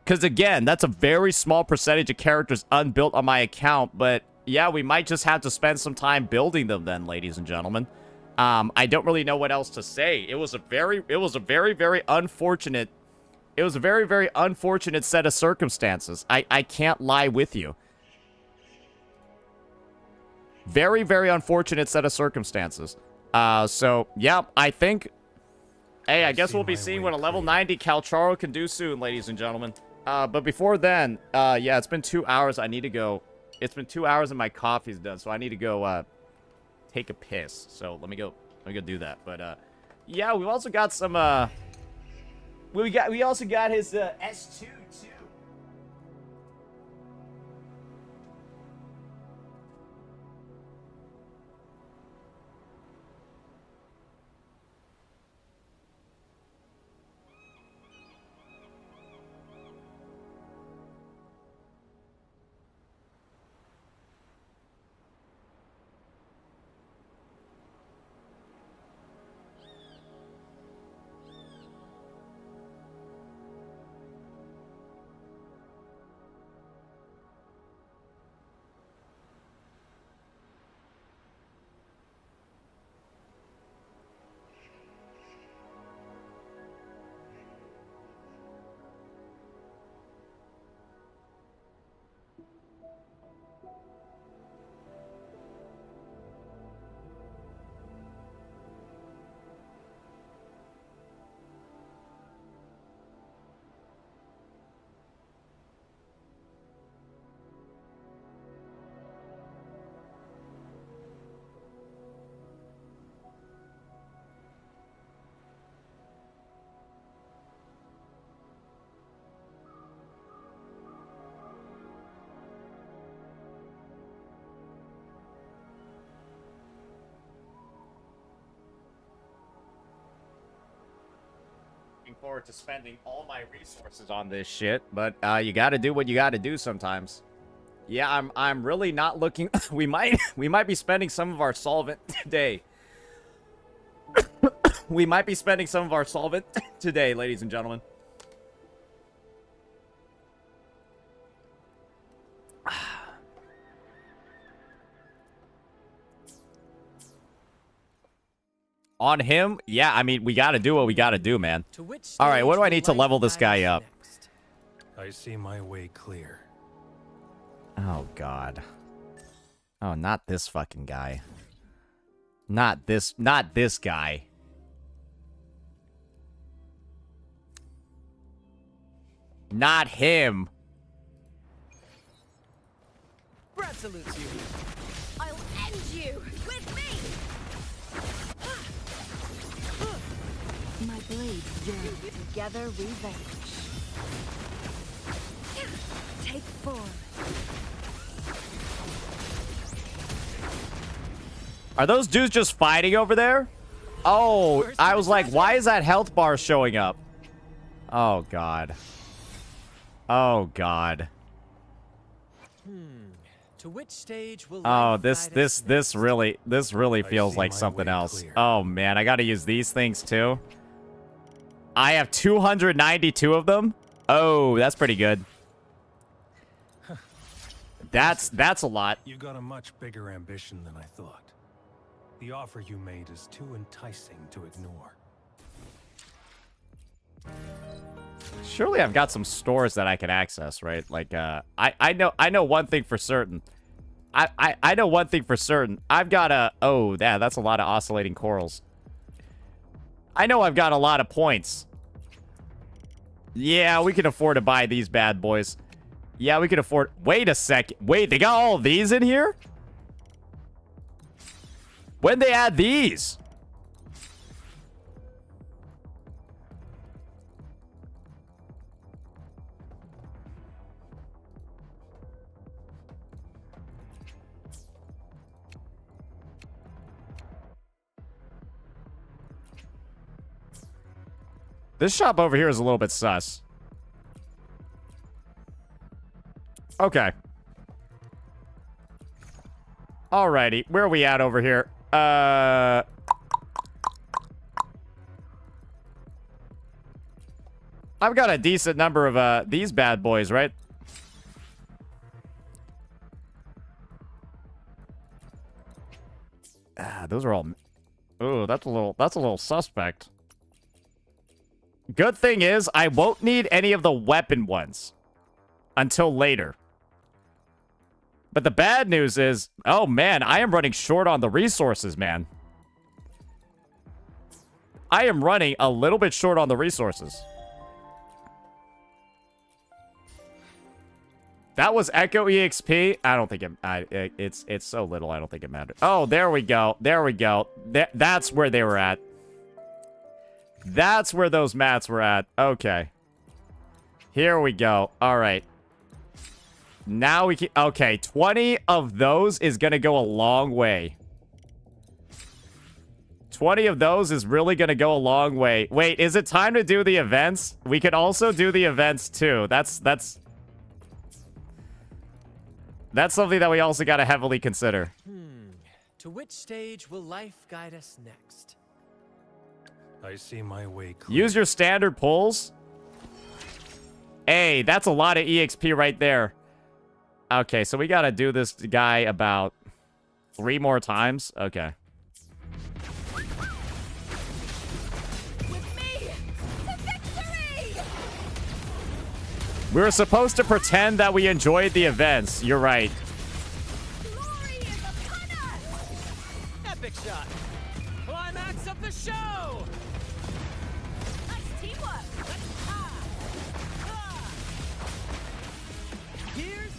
Because again, that's a very small percentage of characters unbuilt on my account. But yeah, we might just have to spend some time building them then, ladies and gentlemen. I don't really know what else to say. It was a very, very unfortunate. It was a very, very unfortunate set of circumstances. I can't lie with you. Very, very unfortunate set of circumstances. So, yeah, I think... Hey, I guess we'll be seeing what a level 90 Calcharo can do soon, ladies and gentlemen. But before then, yeah, it's been 2 hours. I need to go... It's been 2 hours and my coffee's done, so I need to go, take a piss. So let me go do that. But yeah, we've also got some we also got his S2 too. Forward to spending all my resources on this shit, but you gotta do what you gotta do sometimes. Yeah, I'm really not looking. we might be spending some of our solvent today. We might be spending some of our solvent today, ladies and gentlemen. On him? Yeah, I mean, we gotta do what we gotta do, man. All right, what do I need to level this guy up?
I see my way clear.
Oh, God. Oh, not this fucking guy. Not this guy. Not him.
Brad salutes you.
I'll end you with me.
My blades yearn. Together we vanquish. Take form.
Are those dudes just fighting over there? Oh, I was like, why is that health bar showing up? Oh, God. Oh, God.
To which stage will
Oh,
life
this
guide us next?
really feels
see
like
my
something
way
else.
clear.
Oh, man, I gotta use these things, too. I have 292 of them? Oh, that's pretty good. That's a lot.
You got a much bigger ambition than I thought. The offer you made is too enticing to ignore.
Surely I've got some stores that I can access, right? Like, I know one thing for certain. I know one thing for certain. I've got a... Oh, yeah, that's a lot of oscillating corals. I know I've got a lot of points. Yeah, we can afford to buy these bad boys. Yeah, we can afford... Wait a second. Wait, they got all of these in here? When'd they add these? This shop over here is a little bit sus. Okay. Alrighty. Where are we at over here? I've got a decent number of these bad boys, right? Those are all... Ooh, that's a little suspect. Good thing is, I won't need any of the weapon ones until later. But the bad news is, oh man, I am running short on the resources, man. I am running a little bit short on the resources. That was Echo EXP. I don't think it's so little. I don't think it mattered. Oh, there we go. There we go. That's where they were at. That's where those mats were at. Okay. Here we go. All right. Now we can... Okay, 20 of those is going to go a long way. 20 of those is really going to go a long way. Wait, is it time to do the events? We could also do the events, too. That's something that we also got to heavily consider.
To which stage will life guide us next?
I see my way clear.
Use your standard pulls. Hey, that's a lot of EXP right there. Okay, so we got to do this guy about 3 more times. Okay.
With me to victory!
We were supposed to pretend that we enjoyed the events. You're right.
Glory is upon us!
Epic shot. Climax of the show.
Nice teamwork!
Here's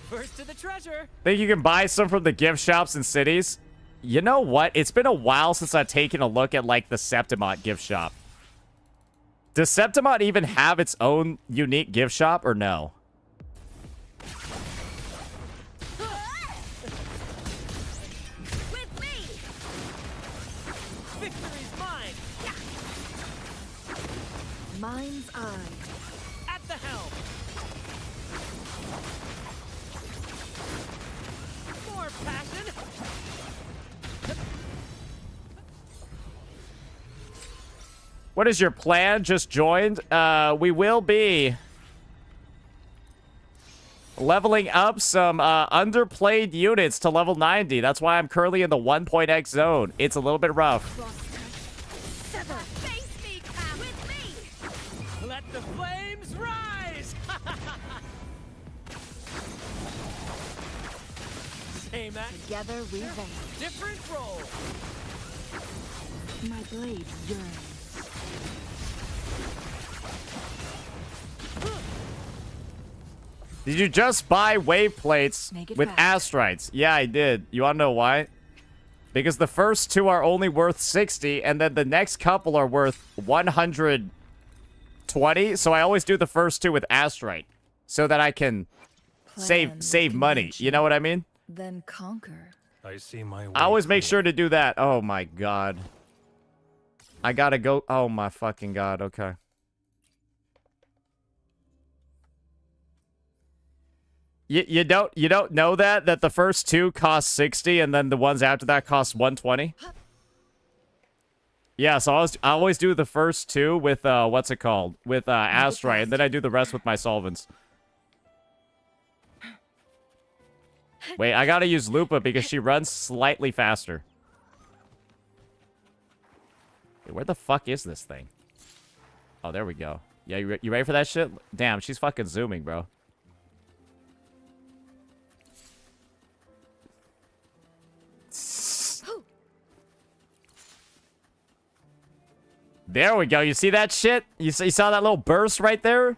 first to the treasure.
Think you can buy some from the gift shops in cities? You know what? It's been a while since I've taken a look at, like, the Septimont gift shop. Does Septimont even have its own unique gift shop, or no?
With me!
Victory's mine.
Mind's eye.
At the helm. More passion.
What is your plan? Just joined? We will be leveling up some underplayed units to level 90. That's why I'm currently in the 1.x zone. It's a little bit rough.
Sever! Face me, Cam! With me!
Let the flames rise. Same act,
Together we vent.
different role.
My blade yearns.
Did you just buy wave plates
Make it
with
fast.
astrites? Yeah, I did. You want to know why? Because the first 2 are only worth 60, and then the next couple are worth 120. So I always do the first 2 with astrite, so that I can save money. You know what I mean?
Then conquer.
I see my way
I always make
clear.
sure to do that. Oh my god. I gotta go. Oh my fucking god. Okay. You don't know that the first 2 cost 60 and then the ones after that cost 120? Yeah, so I always do the first 2 with what's it called? With astrite, and then I do the rest with my solvents. Wait, I gotta use Lupa because she runs slightly faster. Wait, where the fuck is this thing? Oh, there we go. Yeah, you ready for that shit? Damn, she's fucking zooming, bro. There we go. You see that shit? You saw that little burst right there?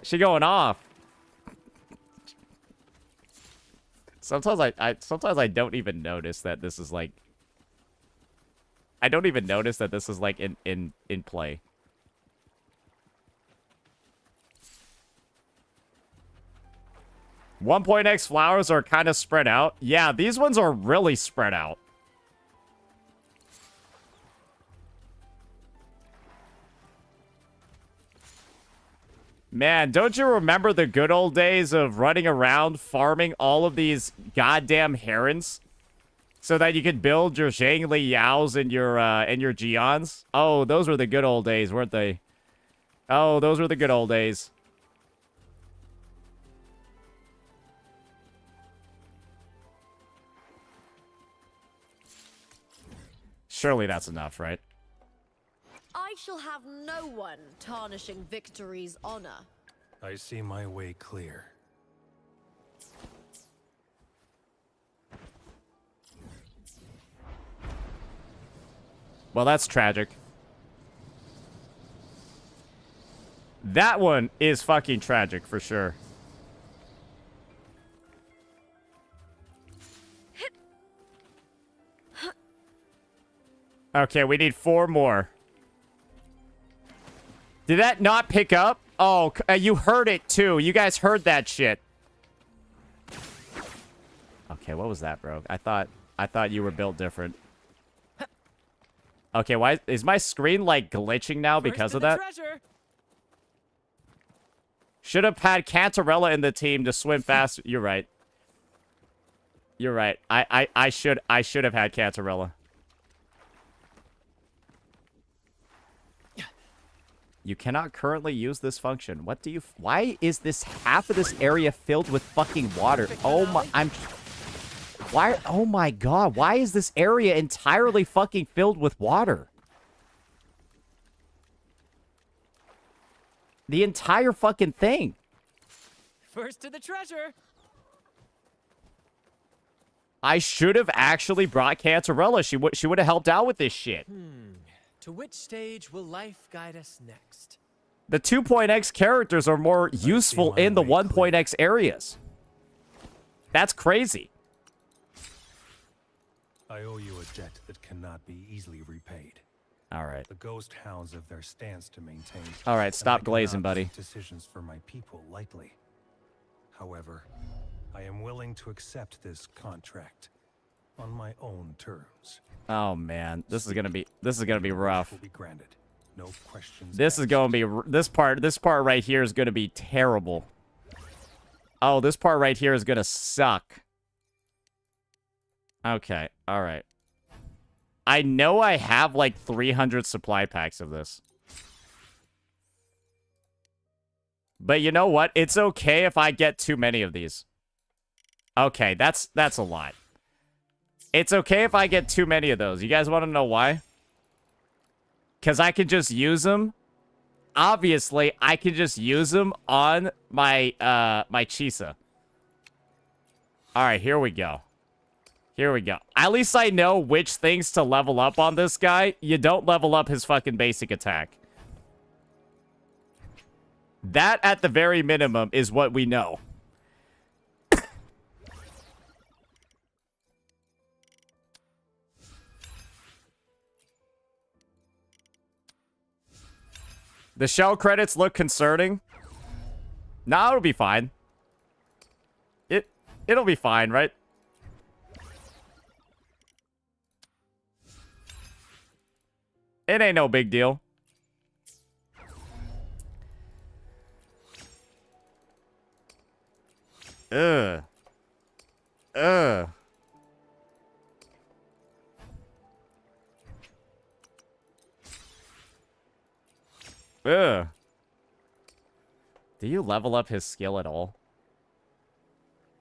She going off. Sometimes I don't even notice that this is like... I don't even notice that this is like in play. X flowers are kind of spread out. Yeah, these ones are really spread out. Man, don't you remember the good old days of running around farming all of these goddamn herons so that you could build your Zhangli Yaos and your Geons? Oh, those were the good old days, weren't they? Oh, those were the good old days. Surely that's enough, right?
I shall have no one tarnishing victory's honor.
I see my way clear.
Well, that's tragic. That one is fucking tragic for sure. Okay, we need 4 more. Did that not pick up? Oh, you heard it too. You guys heard that shit. Okay, what was that, bro? I thought you were built different. Okay, why is my screen like glitching now because of that?
Treasure.
Should have had Cantarella in the team to swim fast. You're right. You're right. I should have had Cantarella. You cannot currently use this function. What do you... Why is this half of this area filled with fucking water? Oh my... Why... Oh my god. Why is this area entirely fucking filled with water? The entire fucking thing.
First to the treasure.
I should have actually brought Cantarella. She would have helped out with this shit.
To which stage will life guide us next?
The 2.x characters are more useful in the 1.x areas. That's crazy.
I owe you a debt that cannot be easily repaid.
All right.
The ghost hounds have their stance to maintain.
All right,
and
stop
I
glazing,
cannot
buddy.
make decisions for my people lightly. However, I am willing to accept this contract on my own terms.
Oh man, this is gonna be rough.
Will be granted. No questions
This is
asked.
gonna be this part right here is gonna be terrible. Oh, this part right here is gonna suck. Okay, all right. I know I have like 300 supply packs of this. But you know what? It's okay if I get too many of these. Okay, that's a lot. It's okay if I get too many of those. You guys want to know why? Because I can just use them. Obviously, I can just use them on my, my Chisa. Alright, here we go. Here we go. At least I know which things to level up on this guy. You don't level up his fucking basic attack. That, at the very minimum, is what we know. The shell credits look concerning. Nah, it'll be fine. It'll be fine, right? It ain't no big deal. Ugh. Ugh. Ugh. Do you level up his skill at all?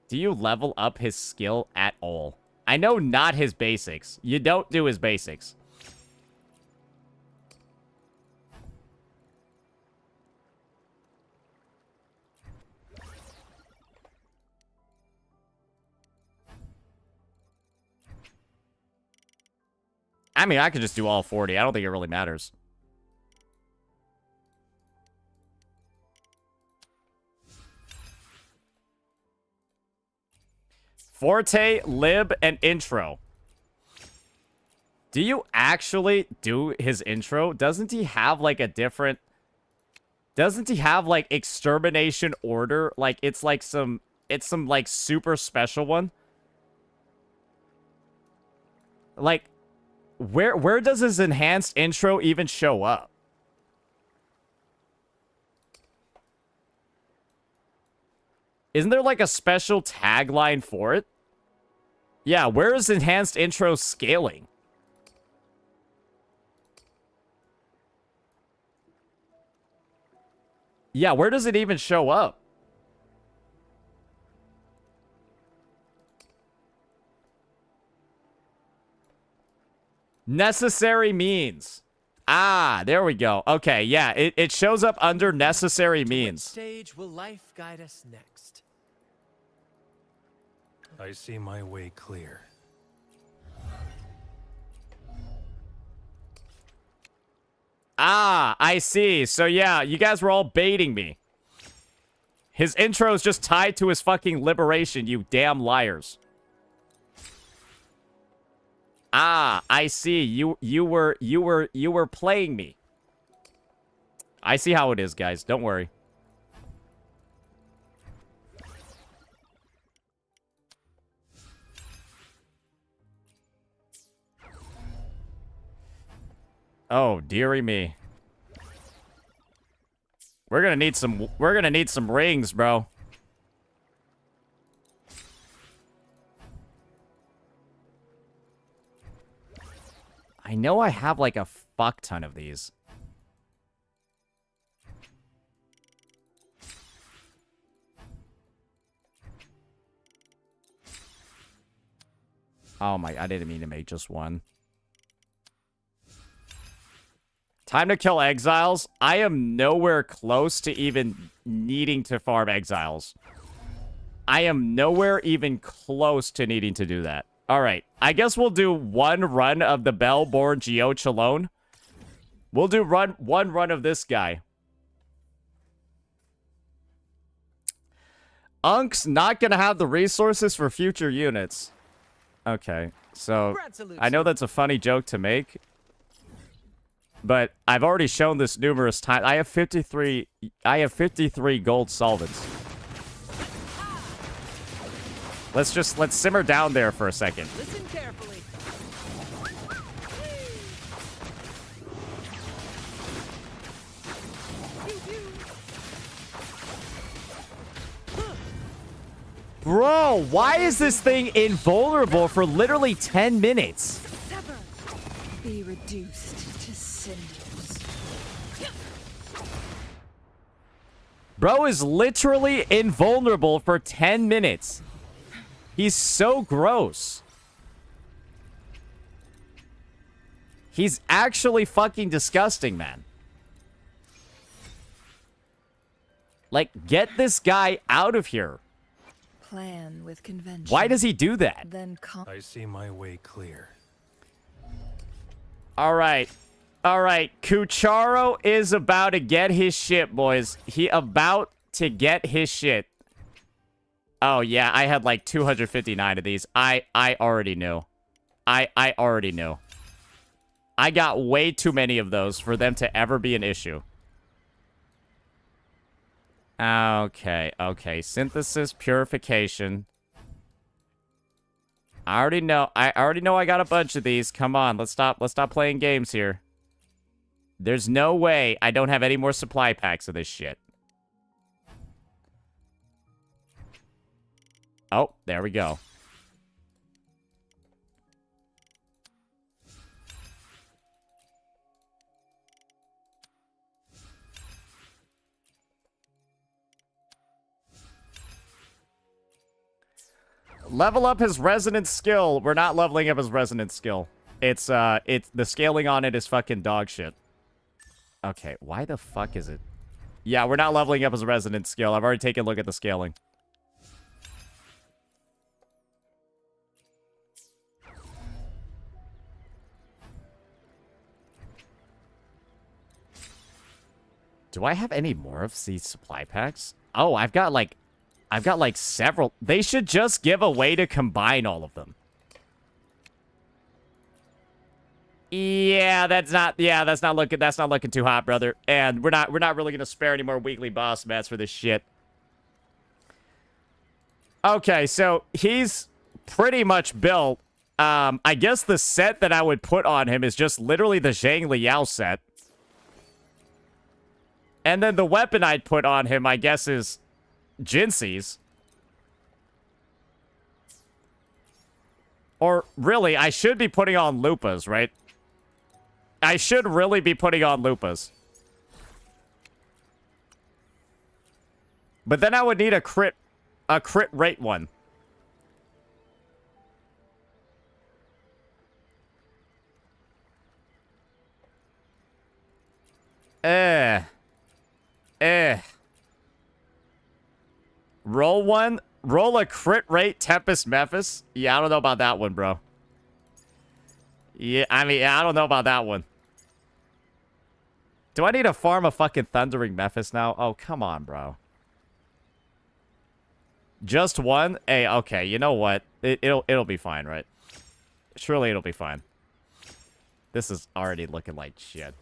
Do you level up his skill at all? I know not his basics. You don't do his basics. I mean, I could just do all 40. I don't think it really matters. Forte, Lib, and Intro. Do you actually do his intro? Doesn't he have, like, a different... Doesn't he have, like, Extermination Order? Like, it's, like, some... It's some, like, super special one? Like, where does his enhanced intro even show up? Isn't there, like, a special tagline for it? Yeah, where is enhanced intro scaling? Yeah, where does it even show up? Necessary means. Ah, there we go. Okay, yeah, it shows up under necessary means.
Which stage will life guide us next?
I see my way clear.
Ah, I see. So yeah, you guys were all baiting me. His intro is just tied to his fucking liberation, you damn liars. Ah, I see. You were playing me. I see how it is, guys. Don't worry. Oh, dearie me. We're gonna need some rings, bro. I know I have like a fuck ton of these. Oh my, I didn't mean to make just one. Time to kill exiles. I am nowhere close to even needing to farm exiles. I am nowhere even close to needing to do that. All right. I guess we'll do one run of the Bellborn Geoch alone. We'll do one run of this guy. Unk's not going to have the resources for future units. Okay. So, I know that's a funny joke to make. But I've already shown this numerous times. I have 53 gold solvents. Let's simmer down there for a second.
Listen carefully.
Bro, why is this thing invulnerable for literally 10 minutes?
Sever. Be reduced to cinders.
Bro is literally invulnerable for 10 minutes. He's so gross. He's actually fucking disgusting, man. Like, get this guy out of here.
Plan with convention.
Why does he do that?
Then
I see my way clear.
All right. All right. Kucharo is about to get his shit, boys. He about to get his shit. Oh, yeah. I had like 259 of these. I already knew. I already knew. I got way too many of those for them to ever be an issue. Okay. Okay. Synthesis, purification. I already know I got a bunch of these. Come on, let's stop playing games here. There's no way I don't have any more supply packs of this shit. Oh, there we go. Level up his resonance skill. We're not leveling up his resonance skill. It's the scaling on it is fucking dog shit. Okay, why the fuck is it? Yeah, we're not leveling up his resonance skill. I've already taken a look at the scaling. Do I have any more of these supply packs? Oh, I've got like several. They should just give a way to combine all of them. Yeah, that's not looking too hot, brother. And we're not really gonna spare any more weekly boss mats for this shit. Okay, so he's pretty much built. I guess the set that I would put on him is just literally the Zhang Liao set. And then the weapon I'd put on him, I guess, is Jinxi's. Or really, I should be putting on Lupa's, right? I should really be putting on Lupa's. But then I would need a crit rate one. Roll one. Roll a crit rate Tempest Mephis. Yeah, I don't know about that one, bro. Yeah, I mean, I don't know about that one. Do I need to farm a fucking Thundering Mephis now? Oh, come on, bro. Just one? Hey, okay, you know what? It'll be fine, right? Surely it'll be fine. This is already looking like shit.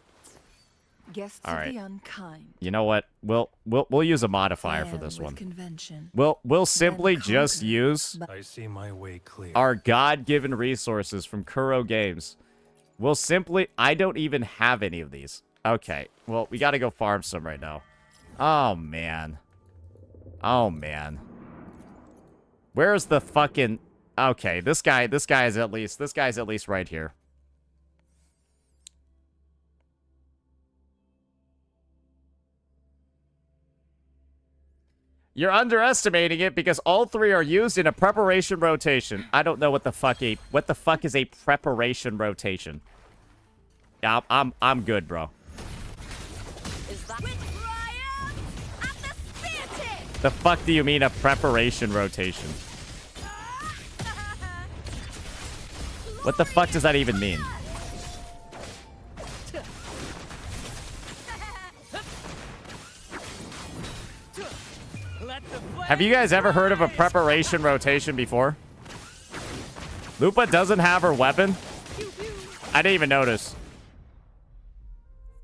Guests
All
of
right.
the unkind.
You know what? We'll use a modifier for this one.
Convention.
We'll simply
Then
just
conquer.
use
I see my way clear.
our God-given resources from Kuro Games. We'll simply... I don't even have any of these. Okay, well, we gotta go farm some right now. Oh, man. Oh, man. Where's the fucking... Okay, this guy's at least right here. You're underestimating it because all three are used in a preparation rotation. I don't know what the fuck is a preparation rotation. Yeah, I'm good, bro.
Is that with Ryan at the spear tip?
The fuck do you mean a preparation rotation? What the fuck does that even mean? Have you guys ever heard of a preparation rotation before? Lupa doesn't have her weapon? I didn't even notice.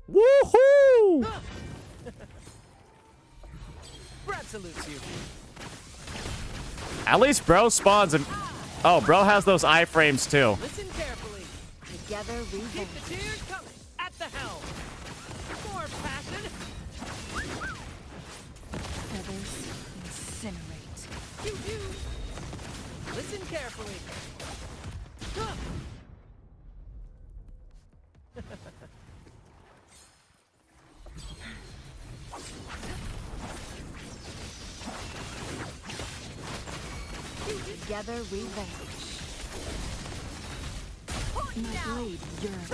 Woohoo!
Brad salutes you.
At least bro spawns and... Oh, bro has those iframes too.
Listen carefully.
Together we
Keep the tears coming. At the helm. More passion.
feathers incinerate.
Pew pew. Listen carefully. Huh.
Together we vanquish. My blade yearns.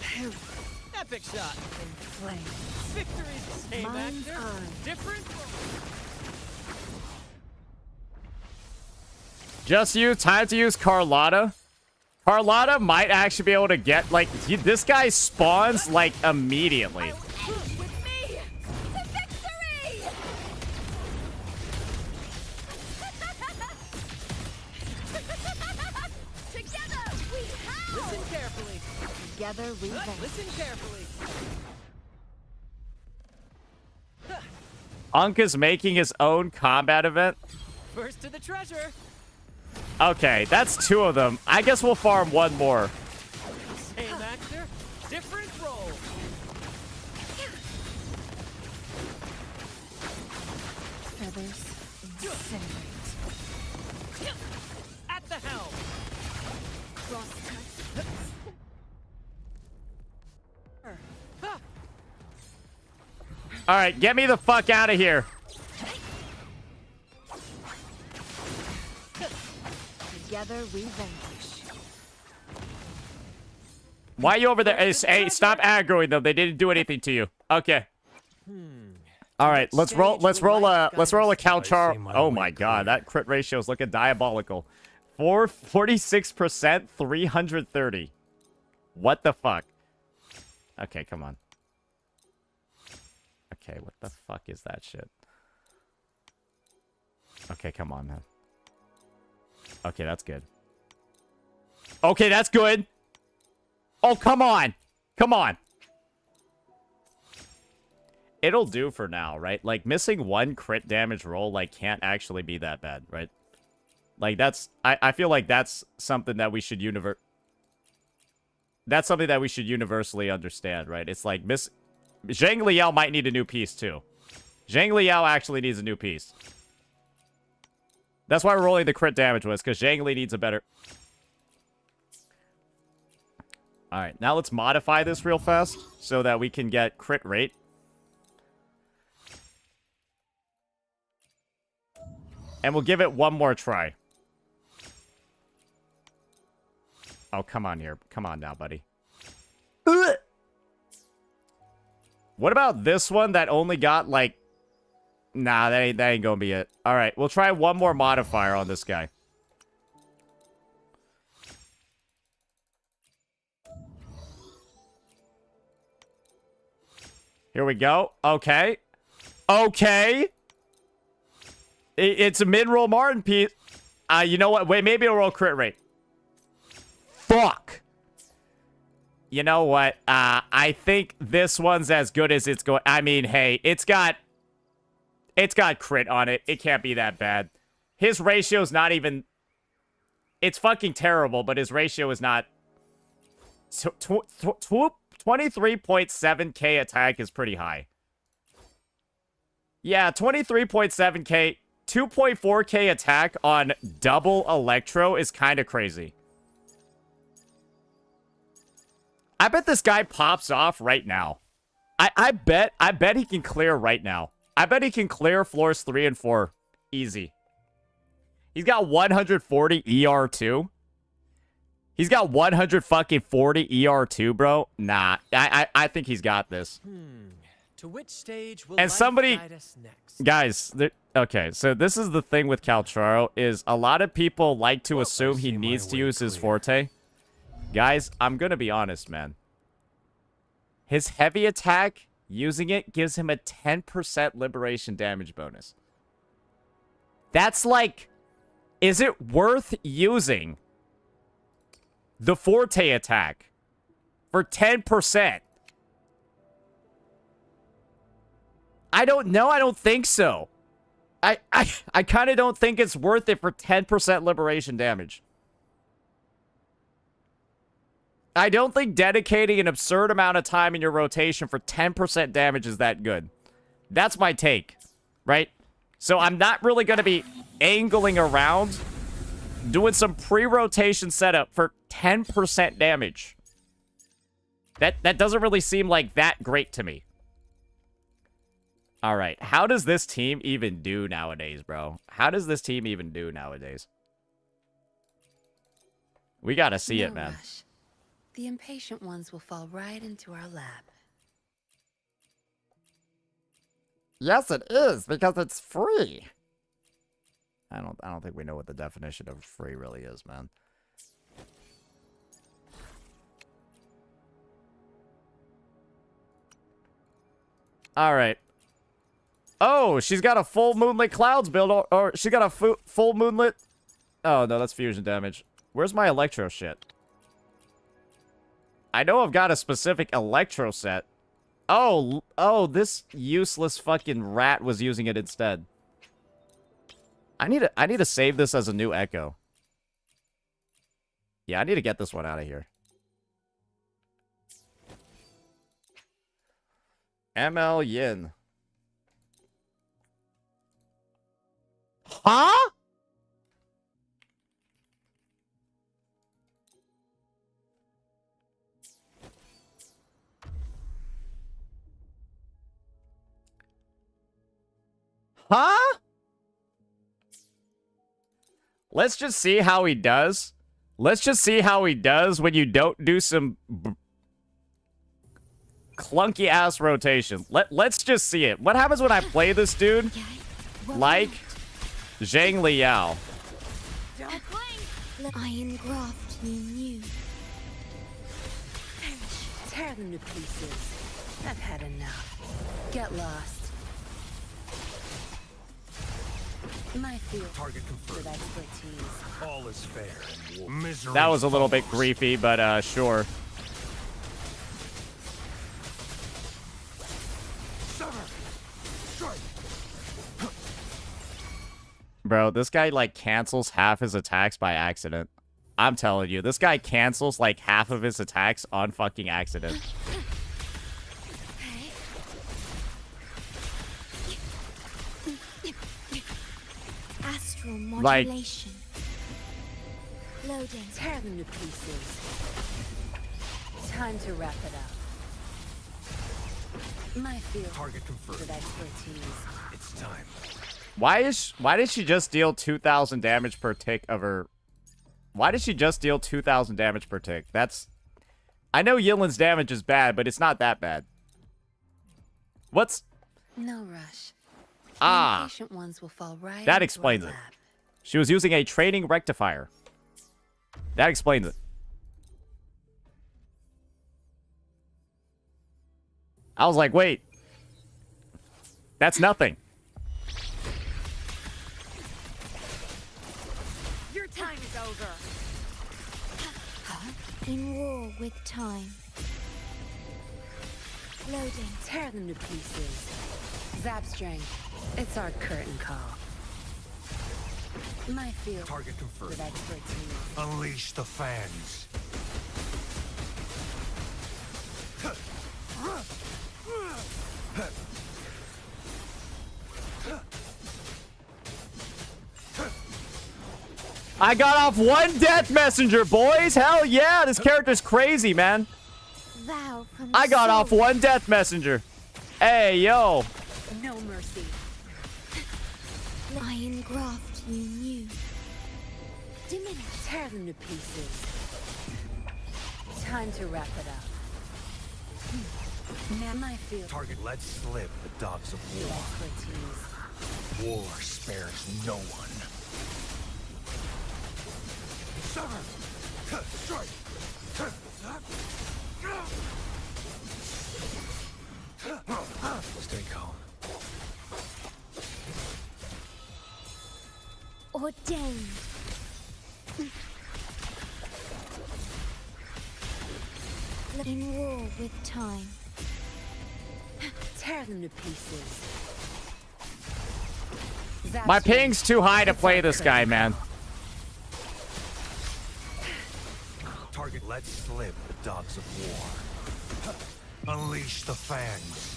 Perish
Epic shot.
in flames.
Victory's the same
Mine's
actor.
eye.
Different.
Just you, time to use Carlotta. Carlotta might actually be able to get, like, this guy spawns, like, immediately.
With me to victory! Together we have.
Listen carefully.
Together we vanquish.
Listen carefully.
Unk is making his own combat event.
First to the treasure.
Okay, that's two of them. I guess we'll farm one more.
Same actor, different role.
Feathers incinerate.
At the helm.
All right, get me the fuck out of here.
Together we vanquish.
Why are you over there? Hey, stop aggroing them. They didn't do anything to you. Okay. All right, let's roll a Calchar. Oh my god, that crit ratio is looking diabolical. 46%, 330. What the fuck? Okay, come on. Okay, what the fuck is that shit? Okay, come on, man. Okay, that's good. Okay, that's good. Oh, come on. Come on. It'll do for now, right? Like, missing one crit damage roll, like, can't actually be that bad, right? Like, that's... I feel like that's something that we should That's something that we should universally understand, right? It's like, Zhang Liao might need a new piece, too. Zhang Liao actually needs a new piece. That's why we're rolling the crit damage was, because Zhang Li needs a better... Alright, now let's modify this real fast, so that we can get crit rate. And we'll give it one more try. Oh, come on here. Come on now, buddy. Ugh. What about this one that only got, like... Nah, that ain't gonna be it. Alright, we'll try one more modifier on this guy. Here we go. Okay. Okay. It's a mid-roll Martin piece. You know what? Wait, maybe a roll crit rate. Fuck. You know what? I think this one's as good as it's going. I mean, hey, it's got crit on it. It can't be that bad. His ratio's not even... It's fucking terrible, but his ratio is not... 23.7k attack is pretty high. Yeah, 23.7k, 2.4k attack on double Electro is kind of crazy. I bet this guy pops off right now. I bet he can clear right now. I bet he can clear floors 3 and 4 easy. He's got 140 ER2. He's got 140 ER2, bro. Nah, I think he's got this.
To which stage will
And
life
somebody,
guide us next?
guys, okay, so this is the thing with Calcharo, is a lot of people like to assume he needs to use his forte. Guys, I'm gonna be honest, man. His heavy attack, using it, gives him a 10% liberation damage bonus. That's like, is it worth using the forte attack for 10%? I don't know. I don't think so. I kind of don't think it's worth it for 10% liberation damage. I don't think dedicating an absurd amount of time in your rotation for 10% damage is that good. That's my take, right? So I'm not really going to be angling around doing some pre-rotation setup for 10% damage. That doesn't really seem like that great to me. All right, how does this team even do nowadays, bro? How does this team even do nowadays? We gotta see it, man.
Rush. The impatient ones will fall right into our lap.
Yes, it is, because it's free.
I don't think we know what the definition of free really is, man. All right. Oh, she's got a full Moonlit Clouds build, or she got a full Moonlit... Oh, no, that's fusion damage. Where's my Electro shit? I know I've got a specific Electro set. Oh, this useless fucking rat was using it instead. I need to save this as a new Echo. Yeah, I need to get this one out of here. ML Yin. Huh? Huh? Let's just see how he does. Let's just see how he does when you don't do some clunky ass rotation. Let's just see it. What happens when I play this dude like Zhang Liao?
Iron graft new.
Tear them to pieces. I've had enough. Get lost. My field
Target confirmed.
with expertise.
All is fair. Misery
That was a little bit
follows.
griefy, but sure.
Sever. Strike.
Bro, this guy, like, cancels half his attacks by accident. I'm telling you, this guy cancels, like, half of his attacks on fucking accident.
Astral
Like-
modulation. Loading.
Tear them to pieces. Time to wrap it up. My field
Target confirmed.
with expertise.
It's time.
Why did she just deal 2,000 damage per tick of her... Why did she just deal 2,000 damage per tick? That's... I know Yillin's damage is bad, but it's not that bad. What's...
No rush.
Ah.
The impatient ones will fall right
That
into
explains
our
it.
lap.
She was using a training rectifier. That explains it. I was like, wait. That's nothing.
Your time is over.
In war with time. Loading.
Tear them to pieces. Zap strength. It's our curtain call. My field
Target confirmed.
with expertise.
Unleash the fans.
I got off one death messenger, boys. Hell yeah, this character's crazy, man.
Vow from
I got
soul.
off one death messenger. Hey, yo.
No mercy.
I engraft you new. Diminish.
Tear them to pieces. Time to wrap it up. Now my field
Target let slip the dogs of
with
war.
expertise.
War spares no one. Sever! Strike! Stay calm.
Ordained. In war with time.
Tear them to pieces. Zap
My
strength.
ping's too high to play this guy, man.
Target let slip the dogs of war. Unleash the fangs.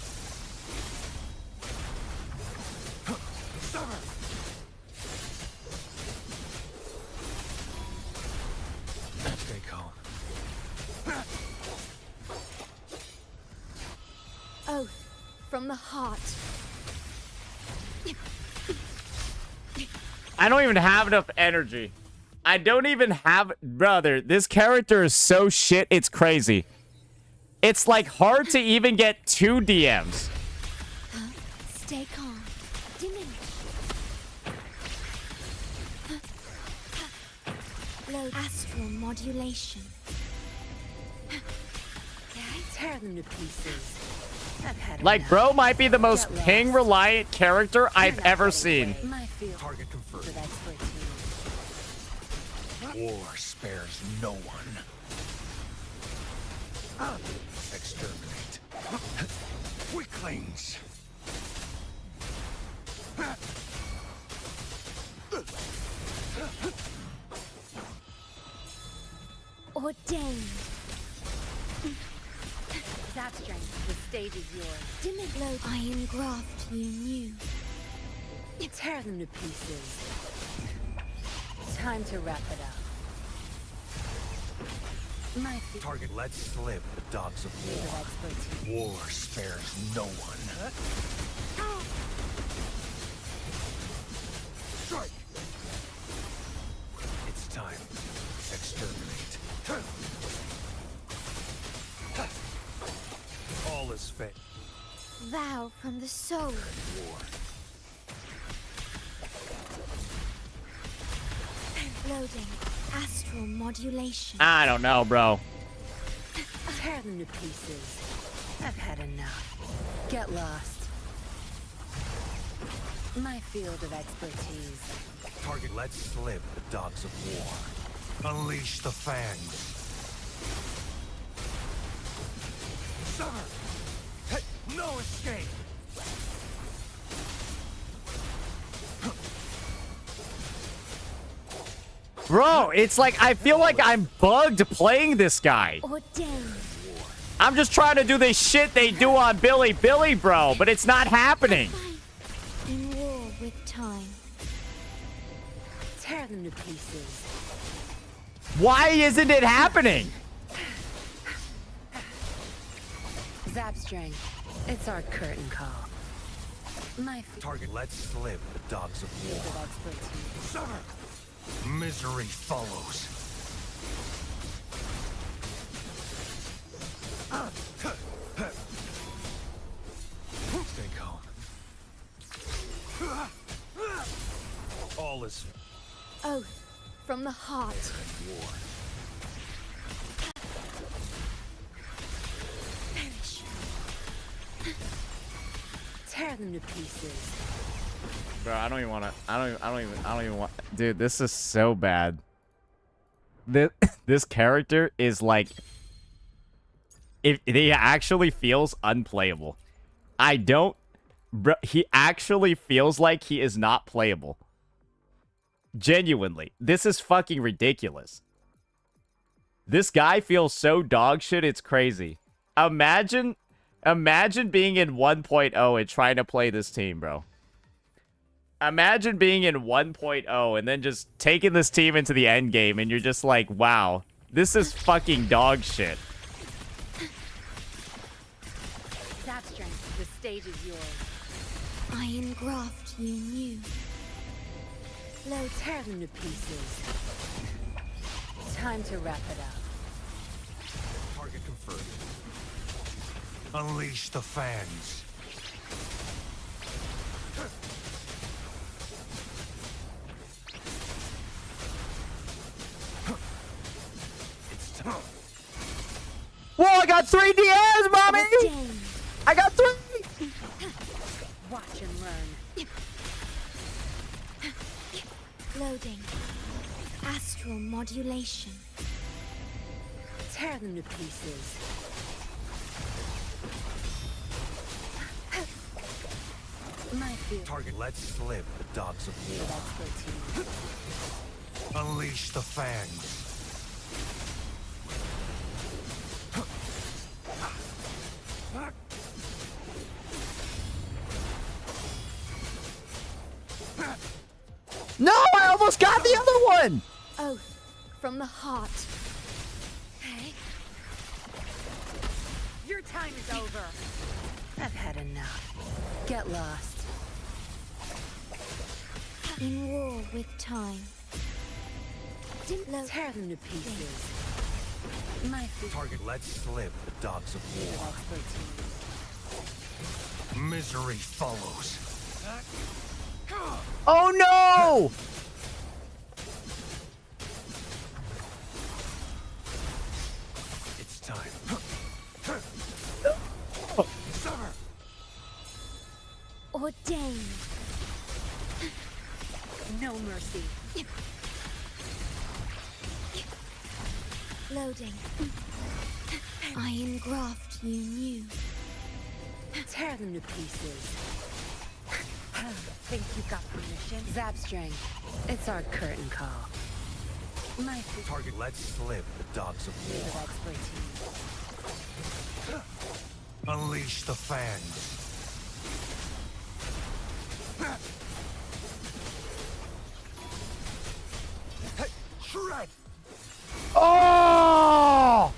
Sever! Stay calm.
Oath from the heart.
I don't even have enough energy. I don't even have... Brother, this character is so shit, it's crazy. It's like hard to even get 2 DMs.
Stay calm. Diminish. Load astral modulation.
Tear them to pieces. I've had
Like,
enough.
bro might be the most ping-reliant character I've ever seen.
My field
Target confirmed.
with expertise.
War spares no one. Exterminate. Weaklings.
Ordained.
Zap strength. The stage is yours.
Diminish. Load. I engraft you new.
Tear them to pieces. Time to wrap it up. My field
Target let slip the dogs of
with
war.
expertise.
War spares no one. Strike! It's time. Exterminate. All is fit.
Vow from the soul.
War.
Loading. Astral modulation.
I don't know, bro.
Tear them to pieces. I've had enough. Get lost. My field of expertise.
Target let slip the dogs of war. Unleash the fangs. Sever! Hey, no escape!
Bro, it's like I feel like I'm bugged playing this guy.
Ordained.
I'm just trying to do this shit they do on Billy, bro, but it's not happening.
In war with time.
Tear them to pieces.
Why isn't it happening?
Zap strength. It's our curtain call. My field
Target let slip the dogs of war.
of expertise.
Sever! Misery follows. Stay calm. All is
Oath from the heart.
war.
Perish.
Tear them to pieces.
Bro, I don't even want to. I don't even want. Dude, this is so bad. This character is like, he actually feels unplayable. I don't. Bro, he actually feels like he is not playable. Genuinely, this is fucking ridiculous. This guy feels so dog shit, it's crazy. Imagine being in 1.0 and trying to play this team, bro. Imagine being in 1.0 and then just taking this team into the end game and you're just like, wow, this is fucking dog shit.
Zap strength, the stage is yours.
Iron graft you knew.
Low, tear them to pieces. Time to wrap it up.
Target confirmed. Unleash the fans. It's time.
Whoa, I got 3 DMs, mommy!
Ordained.
I got 3!
Watch and learn.
Loading. Astral modulation.
Tear them to pieces. My field.
Target. Let's slip the dogs of war.
Expertise.
Unleash the fans.
No, I almost got the other one!
Oath from the heart.
Hey. Your time is over. I've had enough. Get lost.
In war with time.
Tear them to pieces. My field.
Target. Let's slip the dogs of war.
Expertise.
Misery follows.
Oh no!
It's time. Sever.
Ordained.
No mercy.
Loading. Iron graft you knew.
Tear them to pieces. Think you got permission? Zap strength. It's our curtain call. My field.
Target. Let's slip the dogs of war.
Expertise.
Unleash the fans. Hey, shred!
Oh!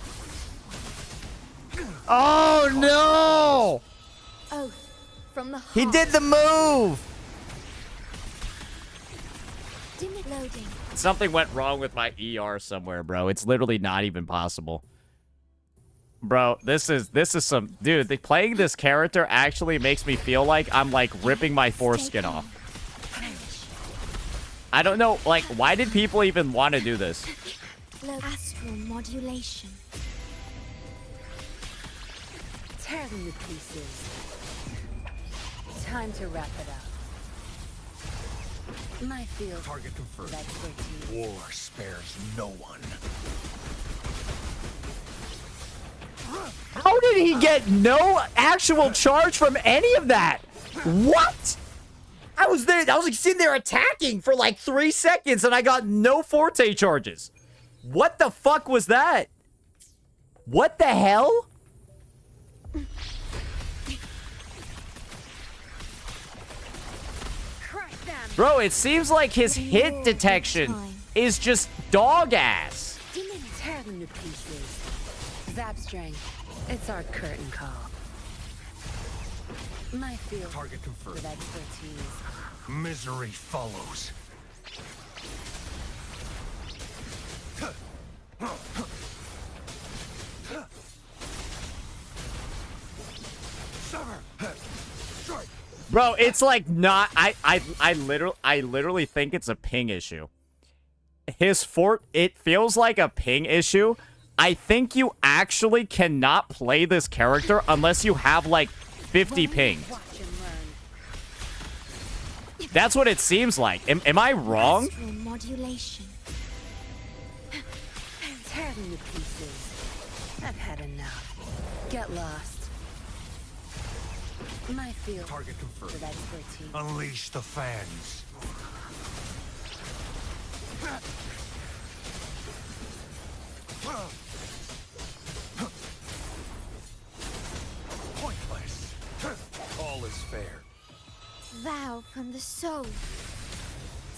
Oh no!
Oath from the heart.
He did the move!
Dim it. Loading.
Something went wrong with my ER somewhere, bro. It's literally not even possible. Bro, this is some... Dude, playing this character actually makes me feel like I'm, like, ripping my foreskin off. I don't know, like, why did people even want to do this?
Astral modulation.
Tear them to pieces. Time to wrap it up. My field.
Target confirmed.
Expertise.
War spares no one.
How did he get no actual charge from any of that? What? I was there, I was like sitting there attacking for like 3 seconds and I got no forte charges. What the fuck was that? What the hell?
Crush them.
Bro, it seems like his hit detection is just dog ass.
Tear them to pieces. Zap strength. It's our curtain call. My field.
Target confirmed.
With expertise.
Misery follows. Sever. Strike.
Bro, it's like not I literally think it's a ping issue. It feels like a ping issue. I think you actually cannot play this character unless you have like 50 ping.
Watch and learn.
That's what it seems like. Am I wrong?
Astral modulation.
Tear them to pieces. I've had enough. Get lost. My field
Target confirmed.
of expertise.
Unleash the fans. Pointless. All is fair.
Vow from the soul.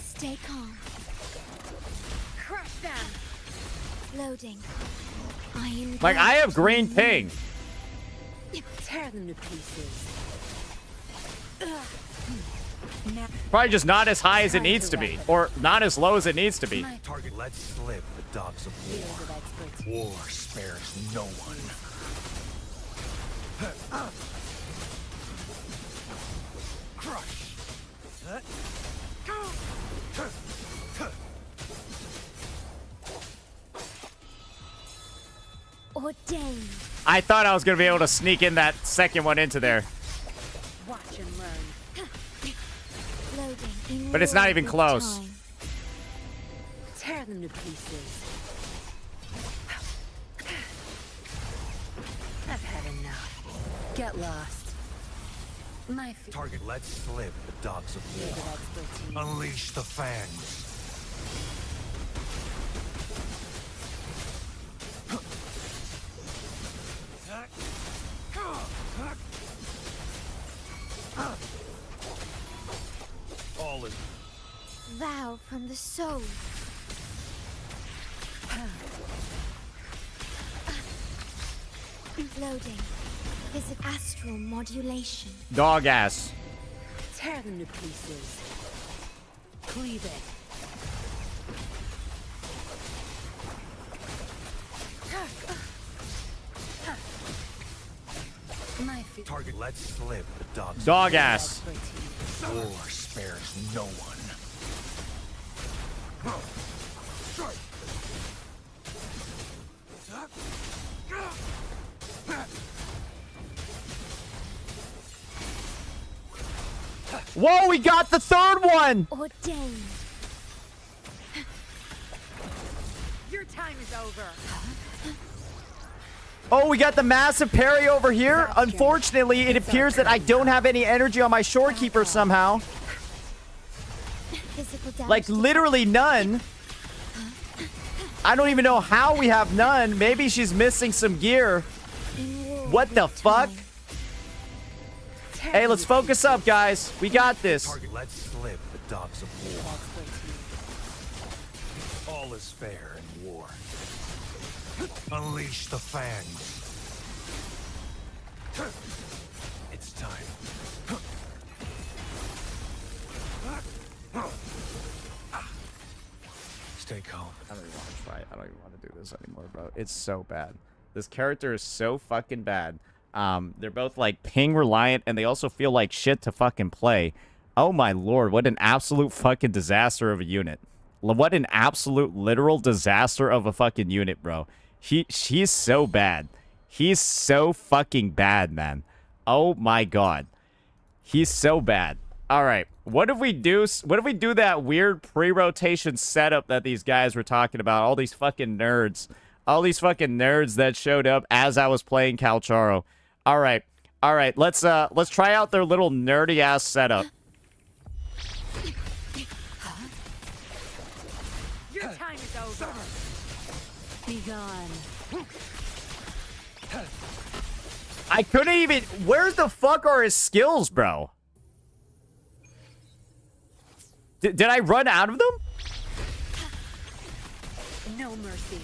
Stay calm.
Crush them!
Loading. I am
Like, I have green
ping.
ping.
Tear them to pieces. Now,
Probably just not as high as it needs to be. Or not as low as it needs to be.
my
Target. Let slip the dogs of
field of
war.
expertise.
War spares no one. Crush.
Ordained.
I thought I was going to be able to sneak in that second one into there.
Watch and learn.
Loading. In
But it's not
war
even
with
close.
time.
Tear them to pieces. I've had enough. Get lost. My field
Target. Let slip the dogs of
of
war.
expertise.
Unleash the fans. All is
Vow from the soul. Loading. Physical astral modulation.
Dog ass.
Tear them to pieces. Cleave it. My field
target. Let slip the dogs.
Dog
of
ass.
expertise.
War spares no one.
Whoa, we got the third one!
Ordained.
Your time is over.
Oh, we got the massive parry over here. Unfortunately, it appears that I don't have any energy on my shorekeeper somehow.
Physical damage.
Like, literally none. I don't even know how we have none. Maybe she's missing some gear.
In war
What the
with
fuck?
time.
Tear
Hey,
them
let's
to
focus up, guys. We got this.
Target. Let slip the dogs of war.
expertise.
All is fair in war. Unleash the fangs. It's time. Stay calm.
I don't even want to try it. I don't even want to do this anymore, bro. It's so bad. This character is so fucking bad. They're both like ping reliant, and they also feel like shit to fucking play. Oh my lord, what an absolute fucking disaster of a unit. What an absolute literal disaster of a fucking unit, bro. He's so bad. He's so fucking bad, man. Oh my god. He's so bad. All right. What if we do that weird pre-rotation setup that these guys were talking about? All these fucking nerds. All these fucking nerds that showed up as I was playing Calcharo. All right. All right. Let's try out their little nerdy ass setup.
Your time is over. Be gone.
I couldn't even... Where the fuck are his skills, bro? Did I run out of them?
No mercy.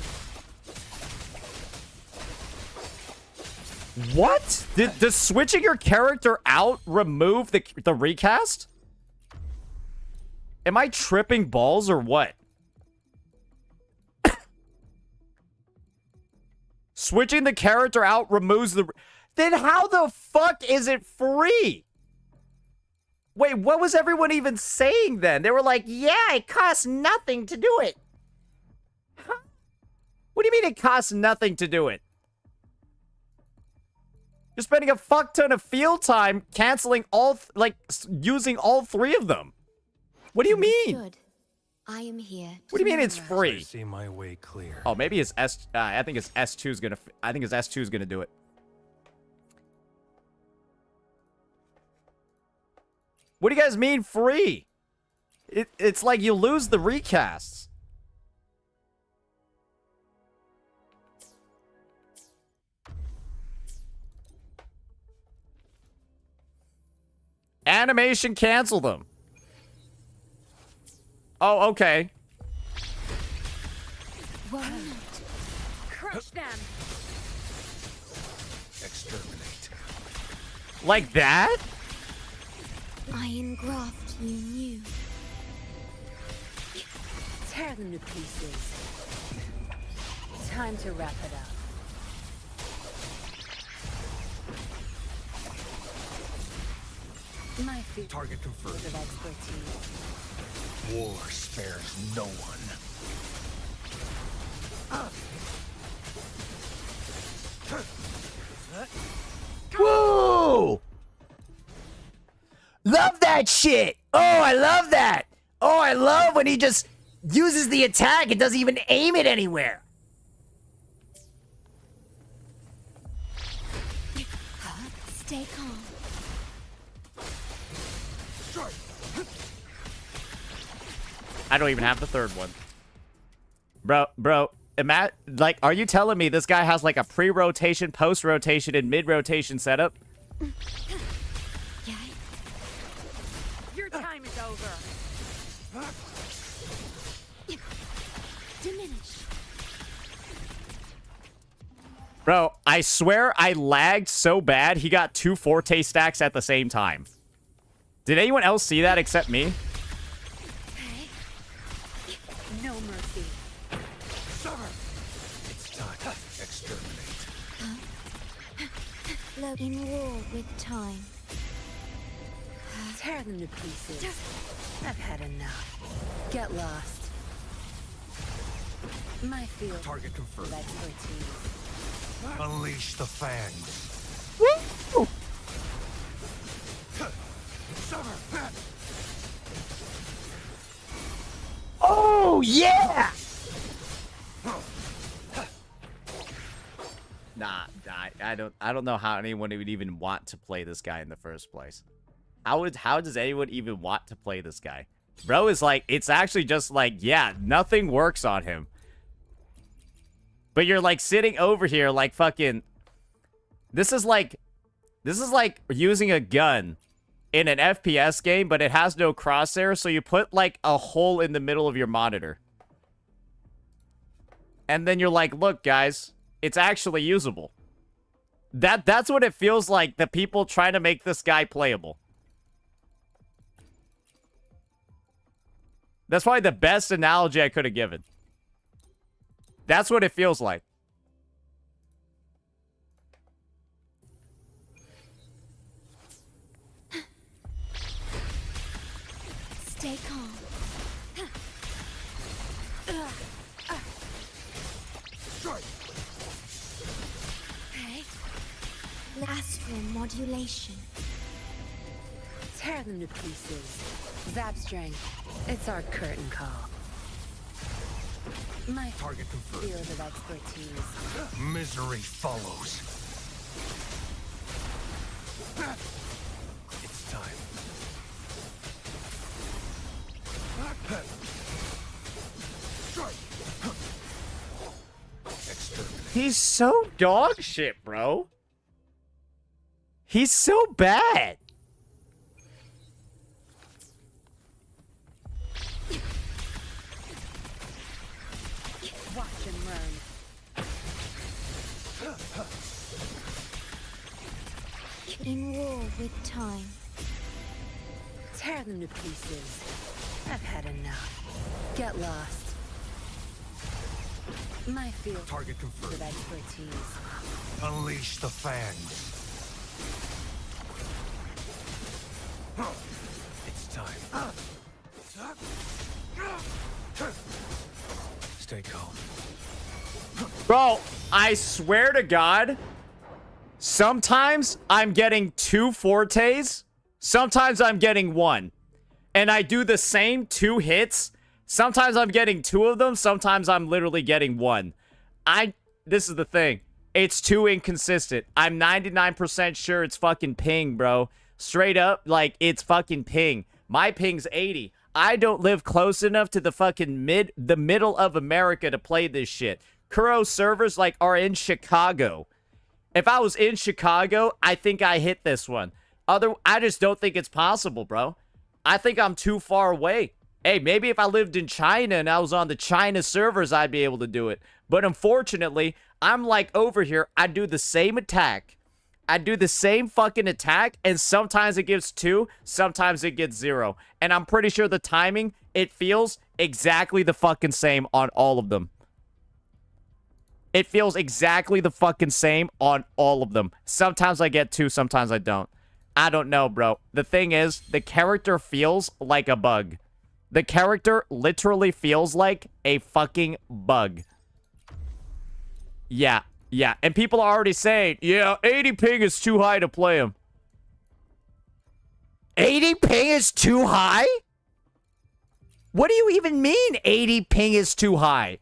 What? Does switching your character out remove the recast? Am I tripping balls or what? Switching the character out removes the... Then how the fuck is it free? Wait, what was everyone even saying then? They were like, yeah, it costs nothing to do it. Huh? What do you mean it costs nothing to do it? You're spending a fuck ton of field time canceling all, using all three of them. What do you mean?
Understood. I am here.
What do you mean it's
tomorrow.
I
free?
see my way clear.
Oh, maybe his I think his S2's gonna. I think his S2's gonna do it. What do you guys mean free? It's like you lose the recasts. Animation cancel them. Oh, okay.
Why not?
Crush them!
Exterminate.
Like that?
I engraft you new.
Tear them to pieces. Time to wrap it up. My field
Target confirmed.
of expertise.
War spares no one.
Whoa! Love that shit! Oh, I love that! Oh, I love when he just uses the attack and doesn't even aim it anywhere.
Stay calm.
I don't even have the third one. Bro, like, are you telling me this guy has like a pre-rotation, post-rotation, and mid-rotation setup?
Yeah.
Your time is over.
Diminish.
Bro, I swear I lagged so bad he got 2 Forte stacks at the same time. Did anyone else see that except me?
No mercy.
It's time. Exterminate.
Look, in war with time.
Tear them to pieces. I've had enough. Get lost. My field
Target
of
confirmed.
expertise.
Unleash the fangs.
Woo! Oh yeah! Nah, I don't know how anyone would even want to play this guy in the first place. How does anyone even want to play this guy? Bro is like, it's actually just like, yeah, nothing works on him. But you're like sitting over here like fucking, this is like using a gun in an FPS game, but it has no crosshair, so you put like a hole in the middle of your monitor. And then you're like, look guys, it's actually usable. That's what it feels like, the people trying to make this guy playable. That's probably the best analogy I could have given. That's what it feels like.
Stay calm. Okay. Astral modulation.
Tear them to pieces. Zap strength. It's our curtain call. My
Target confirmed.
field of expertise.
Misery follows. It's time. Exterminate.
He's so dog shit, bro. He's so bad.
Watch and learn.
In war with time.
Tear them to pieces. I've had enough. Get lost. My field
Target
of
confirmed.
expertise.
Unleash the fangs. It's time. Stay calm.
Bro, I swear to God, sometimes I'm getting 2 Fortes, sometimes I'm getting 1. and I do the same 2 hits, sometimes I'm getting 2 of them, sometimes I'm literally getting 1. This is the thing. It's too inconsistent. I'm 99% sure it's fucking ping, bro. Straight up, like, it's fucking ping. My ping's 80. I don't live close enough to the fucking middle of America to play this shit. Kuro servers, like, are in Chicago. If I was in Chicago, I think I hit this one. I just don't think it's possible, bro. I think I'm too far away. Hey, maybe if I lived in China and I was on the China servers, I'd be able to do it. But unfortunately, I'm like over here. I do the same attack. I do the same fucking attack, and sometimes it gives 2, sometimes it gets 0. And I'm pretty sure the timing, it feels exactly the fucking same on all of them. It feels exactly the fucking same on all of them. Sometimes I get 2, sometimes I don't. I don't know, bro. The thing is, the character feels like a bug. The character literally feels like a fucking bug. Yeah. And people are already saying, yeah, 80 ping is too high to play him. 80 ping is too high? What do you even mean 80 ping is too high?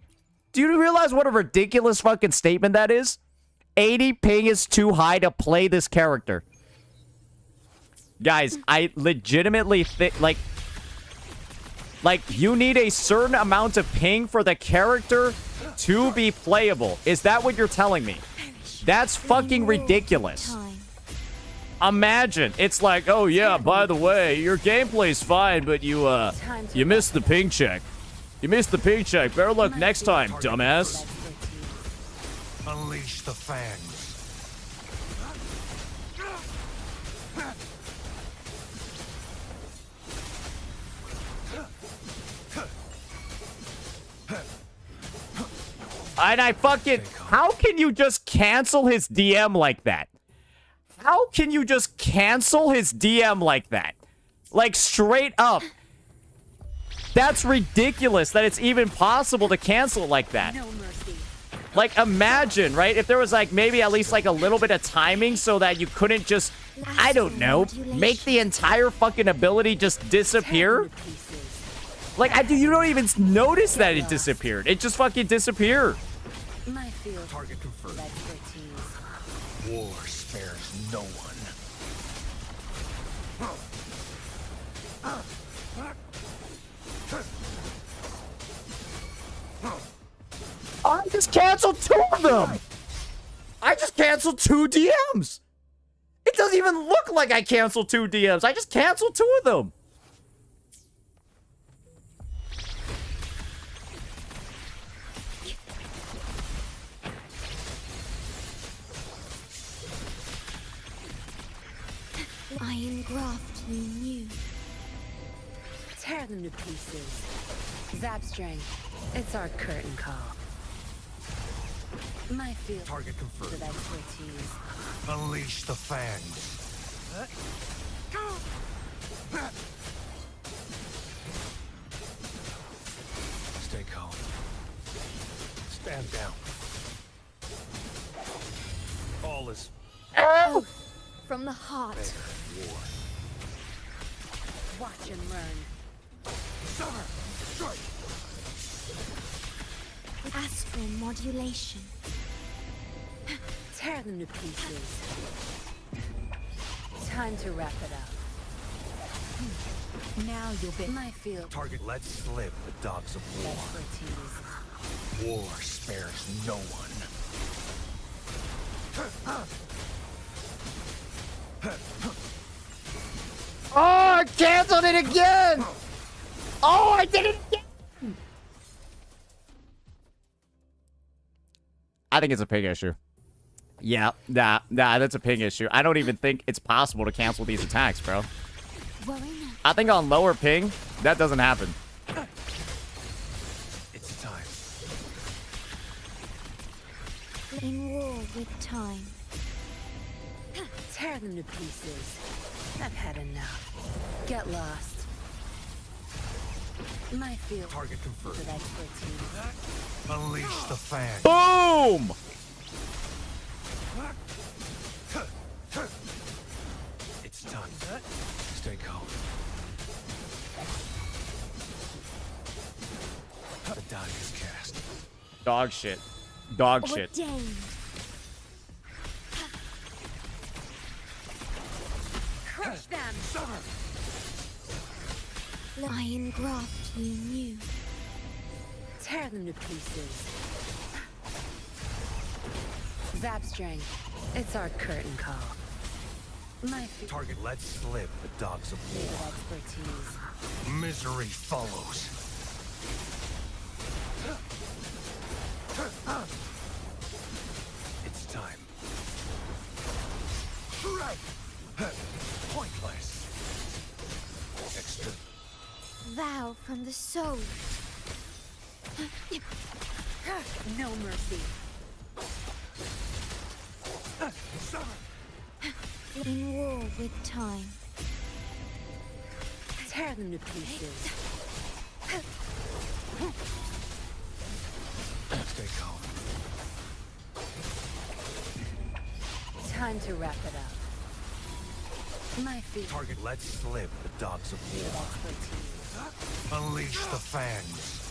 Do you realize what a ridiculous fucking statement that is? 80 ping is too high to play this character. Guys, I legitimately think, like, you need a certain amount of ping for the character to be playable. Is that what you're telling me? That's fucking ridiculous. Imagine, it's like, oh yeah, by the way, your gameplay's fine, but you missed the ping check. You missed the ping check. Better luck next time, dumbass.
Unleash the fangs.
And I fucking... How can you just cancel his DM like that? How can you just cancel his DM like that? Like, straight up. That's ridiculous that it's even possible to cancel it like that.
No mercy.
Like, imagine, right? If there was, like, maybe at least, like, a little bit of timing so that you couldn't just, I don't know, make the entire fucking ability just disappear. Like, you don't even notice that it disappeared. It just fucking disappeared.
My field.
Target confirmed.
Expertise.
War spares no one.
I just canceled 2 of them. I just canceled 2 DMs. It doesn't even look like I canceled 2 DMs. I just canceled 2 of them.
Iron graft you knew.
Tear them to pieces. Zap string. It's our curtain call. My field.
Target confirmed.
With expertise.
Unleash the fangs. Stay calm. Stand down. All is
Oath from the heart.
war.
Watch and learn.
Summer, strike.
Astral modulation.
Tear them to pieces. Time to wrap it up. Now you'll be my field.
Target. Let slip the dogs of war.
Expertise.
War spares no one.
Oh, I canceled it again. Oh, I did it again. I think it's a ping issue. Yeah, nah, that's a ping issue. I don't even think it's possible to cancel these attacks, bro.
Worry not.
I think on lower ping, that doesn't happen.
It's time.
In war with time.
Tear them to pieces. I've had enough. Get lost. My field.
Target confirmed.
With expertise.
Unleash the fangs.
Boom!
It's time. Stay calm. Die is cast.
Dog shit. Dog shit.
Ordained.
Crush them!
Lion graft you knew.
Tear them to pieces. Zap string. It's our curtain call. My feet
Target let slip the dogs of
with
war.
expertise.
Misery follows. It's time. Pointless. Extra.
Vow from the soul.
No mercy.
In war with time.
Tear them to pieces.
Stay calm.
Time to wrap it up. My feet
Target let slip the dogs of
with
war.
expertise.
Unleash the fangs.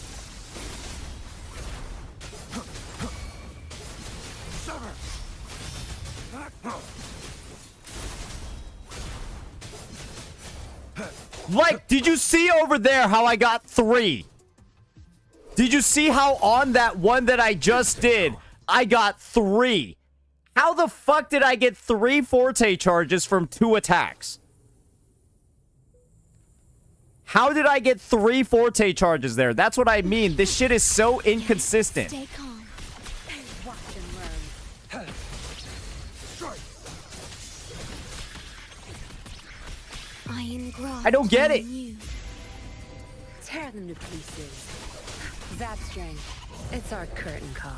Like, did you see over there how I got 3? Did you see how on that one that I just did, I got 3? How the fuck did I get 3 Forte charges from 2 attacks? How did I get 3 Forte charges there? That's what I mean. This shit is so inconsistent.
Stay calm.
Watch and learn.
Iron graft
I don't get it.
you knew.
Tear them to pieces. Zap string. It's our curtain call.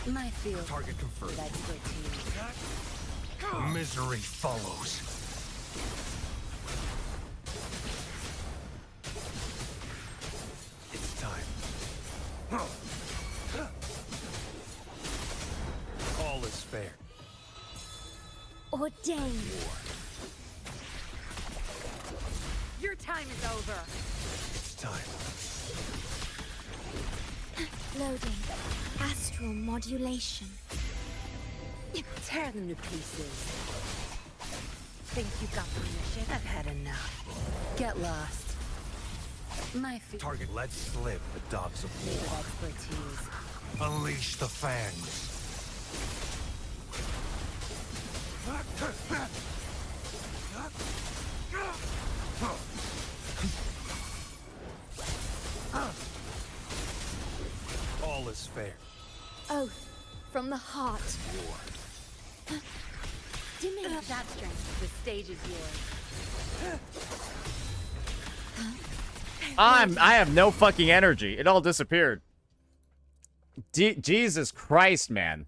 My field
Target confirmed.
with expertise.
Misery follows. It's time. All is fair.
Ordained.
Your time is over.
It's time.
Loading. Astral modulation.
Tear them to pieces. Think you got permission? I've had enough. Get lost. My feet
Target let slip the dogs of
with
war.
expertise.
Unleash the fangs. All is fair.
Oath from the heart. Diminish.
Zap string. The stage is yours.
I have no fucking energy. It all disappeared. Jesus Christ, man.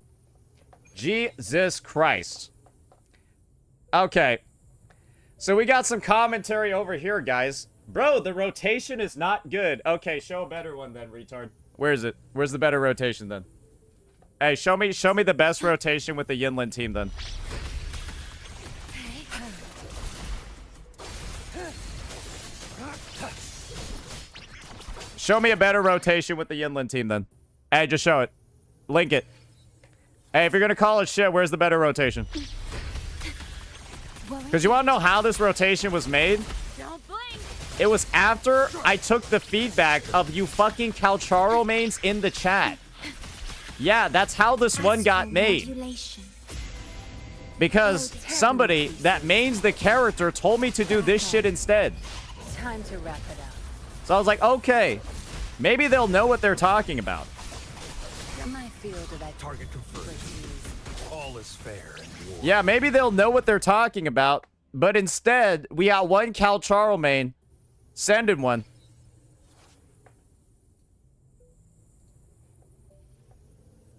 Jesus Christ. Okay. So we got some commentary over here, guys. Bro, the rotation is not good. Okay, show a better one then, retard. Where is it? Where's the better rotation then? Hey, show me the best rotation with the Yinlin team then. Show me a better rotation with the Yinlin team then. Hey, just show it. Link it. Hey, if you're gonna call it shit, where's the better rotation? Because you want to know how this rotation was made?
Don't blink.
It was after I took the feedback of you fucking Calcharo mains in the chat. Yeah, that's how this one got made.
Modulation.
Because somebody that mains the character told me to do this shit instead.
Time to wrap it up.
So I was like, okay, maybe they'll know what they're talking about.
My field of
Target confirmed.
expertise.
All is fair in war.
Yeah, maybe they'll know what they're talking about. But instead, we got one Calcharo main sending one.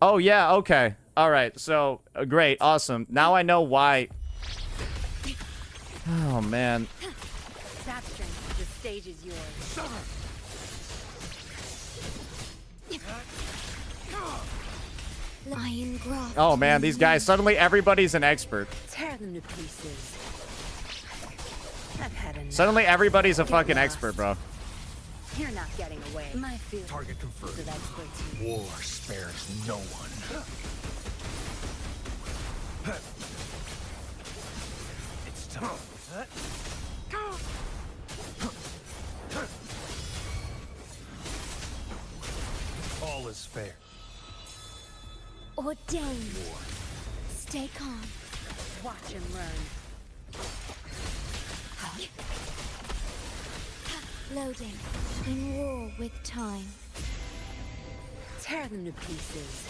Oh, yeah, okay. All right, so, great, awesome. Now I know why. Oh, man.
Zap string. The stage is yours.
Lion graft.
Oh, man, these guys, suddenly everybody's an expert.
Tear them to pieces. I've had enough.
Suddenly everybody's a fucking expert, bro.
You're not getting away. My field
Target confirmed.
of expertise.
War spares no one. It's time. All is fair.
Ordained. Stay calm.
Watch and learn.
Loading. In war with time.
Tear them to pieces.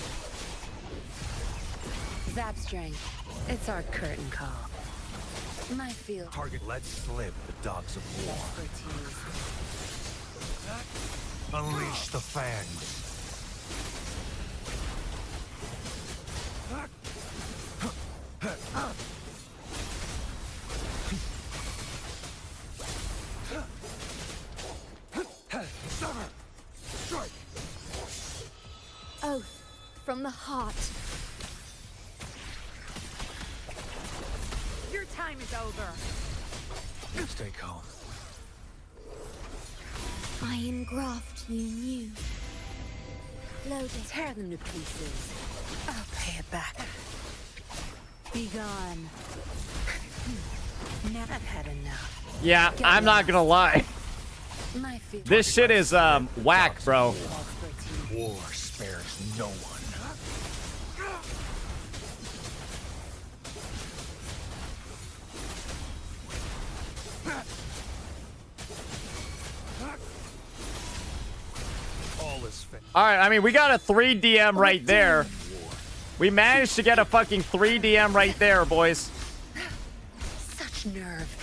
Zap strength. It's our curtain call. My field
Target. Let's slip the dogs of war.
expertise.
Unleash the fangs. Strike.
Oath from the heart.
Your time is over.
Stay calm.
I engraft you new. Loading.
Tear them to pieces. I'll pay it back. Be gone. Now I've had enough.
Yeah, I'm not gonna lie.
My field
This shit is whack, bro.
expertise.
War spares no one. All is fair.
All right, I mean, we got a 3 DM right there. We managed to get a fucking 3 DM right there, boys.
Such nerve.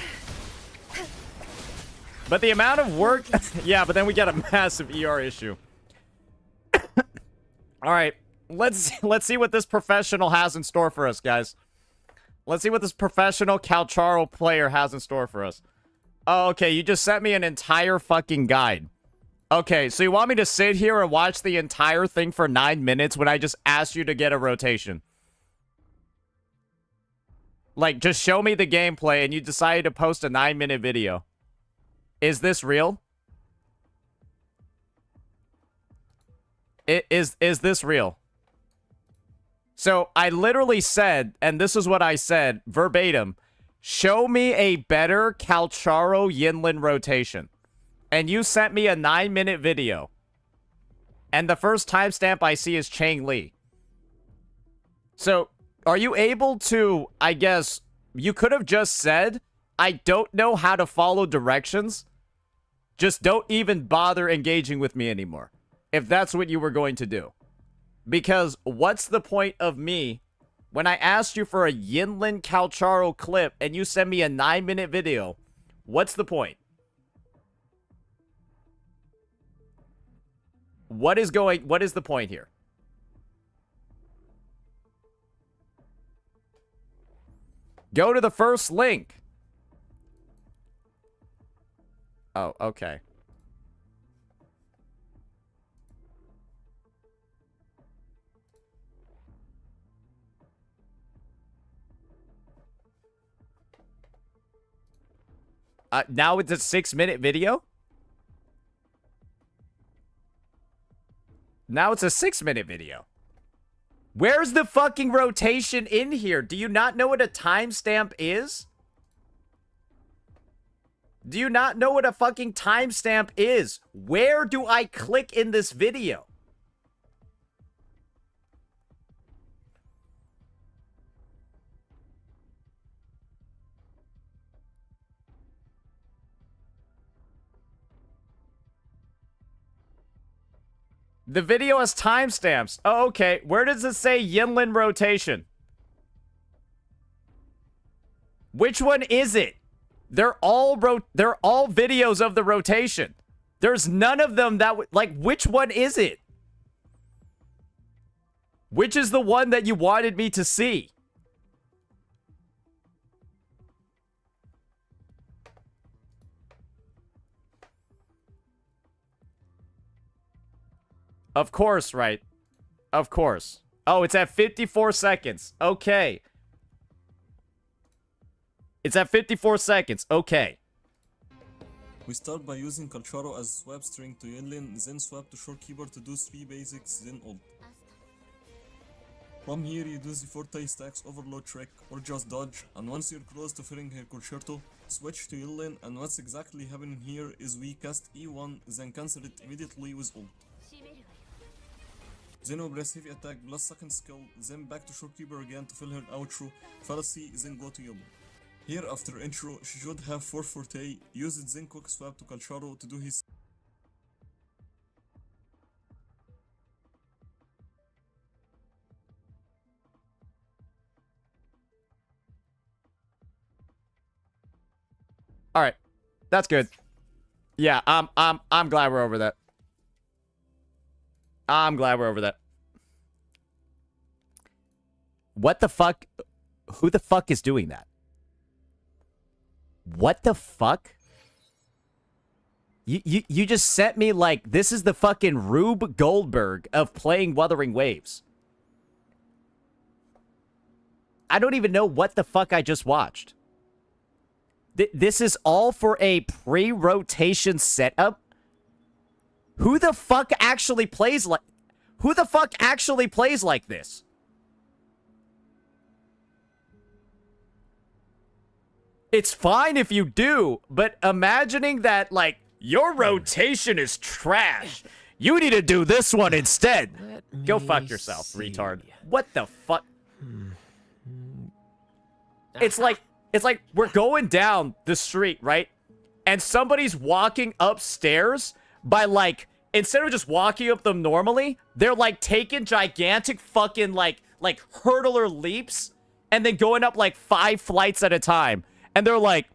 But the amount of work... yeah, but then we get a massive ER issue. All right, let's see what this professional has in store for us, guys. Let's see what this professional Calcharo player has in store for us. Oh, okay, you just sent me an entire fucking guide. Okay, so you want me to sit here and watch the entire thing for 9 minutes when I just asked you to get a rotation? Like, just show me the gameplay and you decided to post a 9-minute video. Is this real? Is this real? So, I literally said, and this is what I said, verbatim, show me a better Calcharo Yinlin rotation. And you sent me a 9-minute video. And the first timestamp I see is Chang Li. So, are you able to, I guess, you could have just said, I don't know how to follow directions. Just don't even bother engaging with me anymore. If that's what you were going to do. Because what's the point of me when I asked you for a Yinlin Calcharo clip and you send me a 9-minute video? What's the point? What is the point here? Go to the first link. Oh, okay. Now it's a 6-minute video? Now it's a 6-minute video. Where's the fucking rotation in here? Do you not know what a timestamp is? Do you not know what a fucking timestamp is? Where do I click in this video? The video has timestamps. Oh, okay. Where does it say Yinlin rotation? Which one is it? They're all videos of the rotation. There's none of them that like, which one is it? Which is the one that you wanted me to see? Of course, right? Of course. Oh, it's at 54 seconds. Okay. It's at 54 seconds. Okay.
We start by using Kalcharo as swap string to Yinlin, then swap to Shorekeeper to do 3 basics, then ult. From here you do the 4 tie stacks overload trick or just dodge, and once you're close to filling her concerto, switch to Yinlin, and what's exactly happening here is we cast E1, then cancel it immediately with ult. Then we press heavy attack plus second skill, then back to Shorekeeper again to fill her outro, fallacy, then go to yellow. Here after intro, she should have 4 forte, use it then quick swap to Kalcharo to do his.
All right, that's good. Yeah, I'm glad we're over that. I'm glad we're over that. What the fuck? Who the fuck is doing that? What the fuck? You just sent me like this is the fucking Rube Goldberg of playing Wuthering Waves. I don't even know what the fuck I just watched. This is all for a pre-rotation setup? Who the fuck actually plays like... Who the fuck actually plays like this? It's fine if you do, but imagining that, like, your rotation is trash. You need to do this one instead. Go fuck yourself, retard. What the fuck? It's like we're going down the street, right? And somebody's walking upstairs by, like, instead of just walking up them normally, they're, like, taking gigantic fucking, like hurdler leaps and then going up, like, 5 flights at a time. And they're like,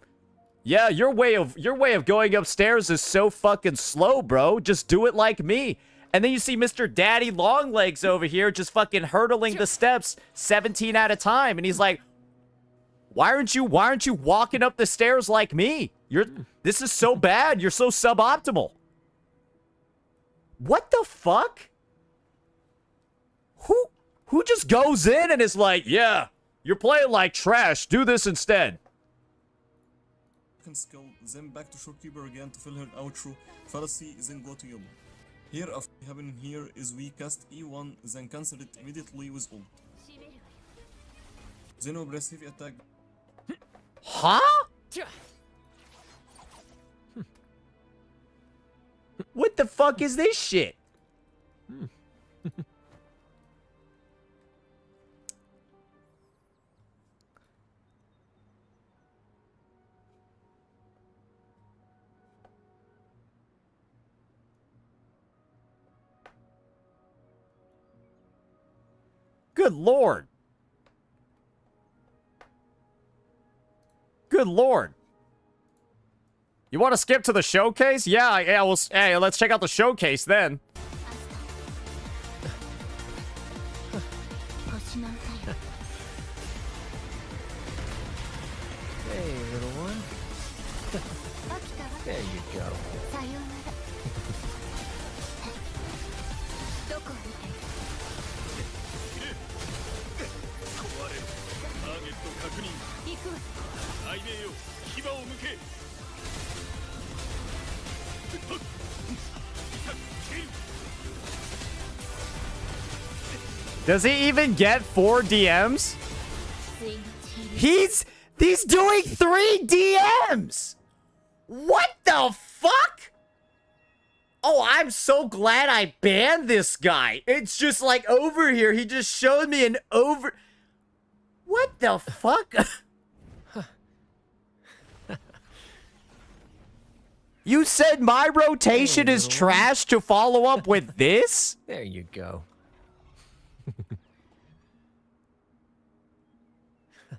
yeah, your way of going upstairs is so fucking slow, bro. Just do it like me. And then you see Mr. Daddy Longlegs over here just fucking hurdling the steps 17 at a time. And he's like, why aren't you walking up the stairs like me? This is so bad. You're so suboptimal. What the fuck? Who just goes in and is like, yeah, you're playing like trash. Do this instead.
Skill, then back to Shorekeeper again to fill her outro, fallacy, then go to yellow. Here after happening here is we cast E1, then cancel it immediately with ult. Then we press heavy attack.
Huh? What the fuck is this shit? Good lord. Good lord. You want to skip to the showcase? Yeah, hey, let's check out the showcase then.
Hey, little one. There you go.
Does he even get 4 DMs? He's doing 3 DMs! What the fuck? Oh, I'm so glad I banned this guy. It's just like over here, he just showed me an over... What the fuck? You said my rotation is trash to follow up with this?
There you go.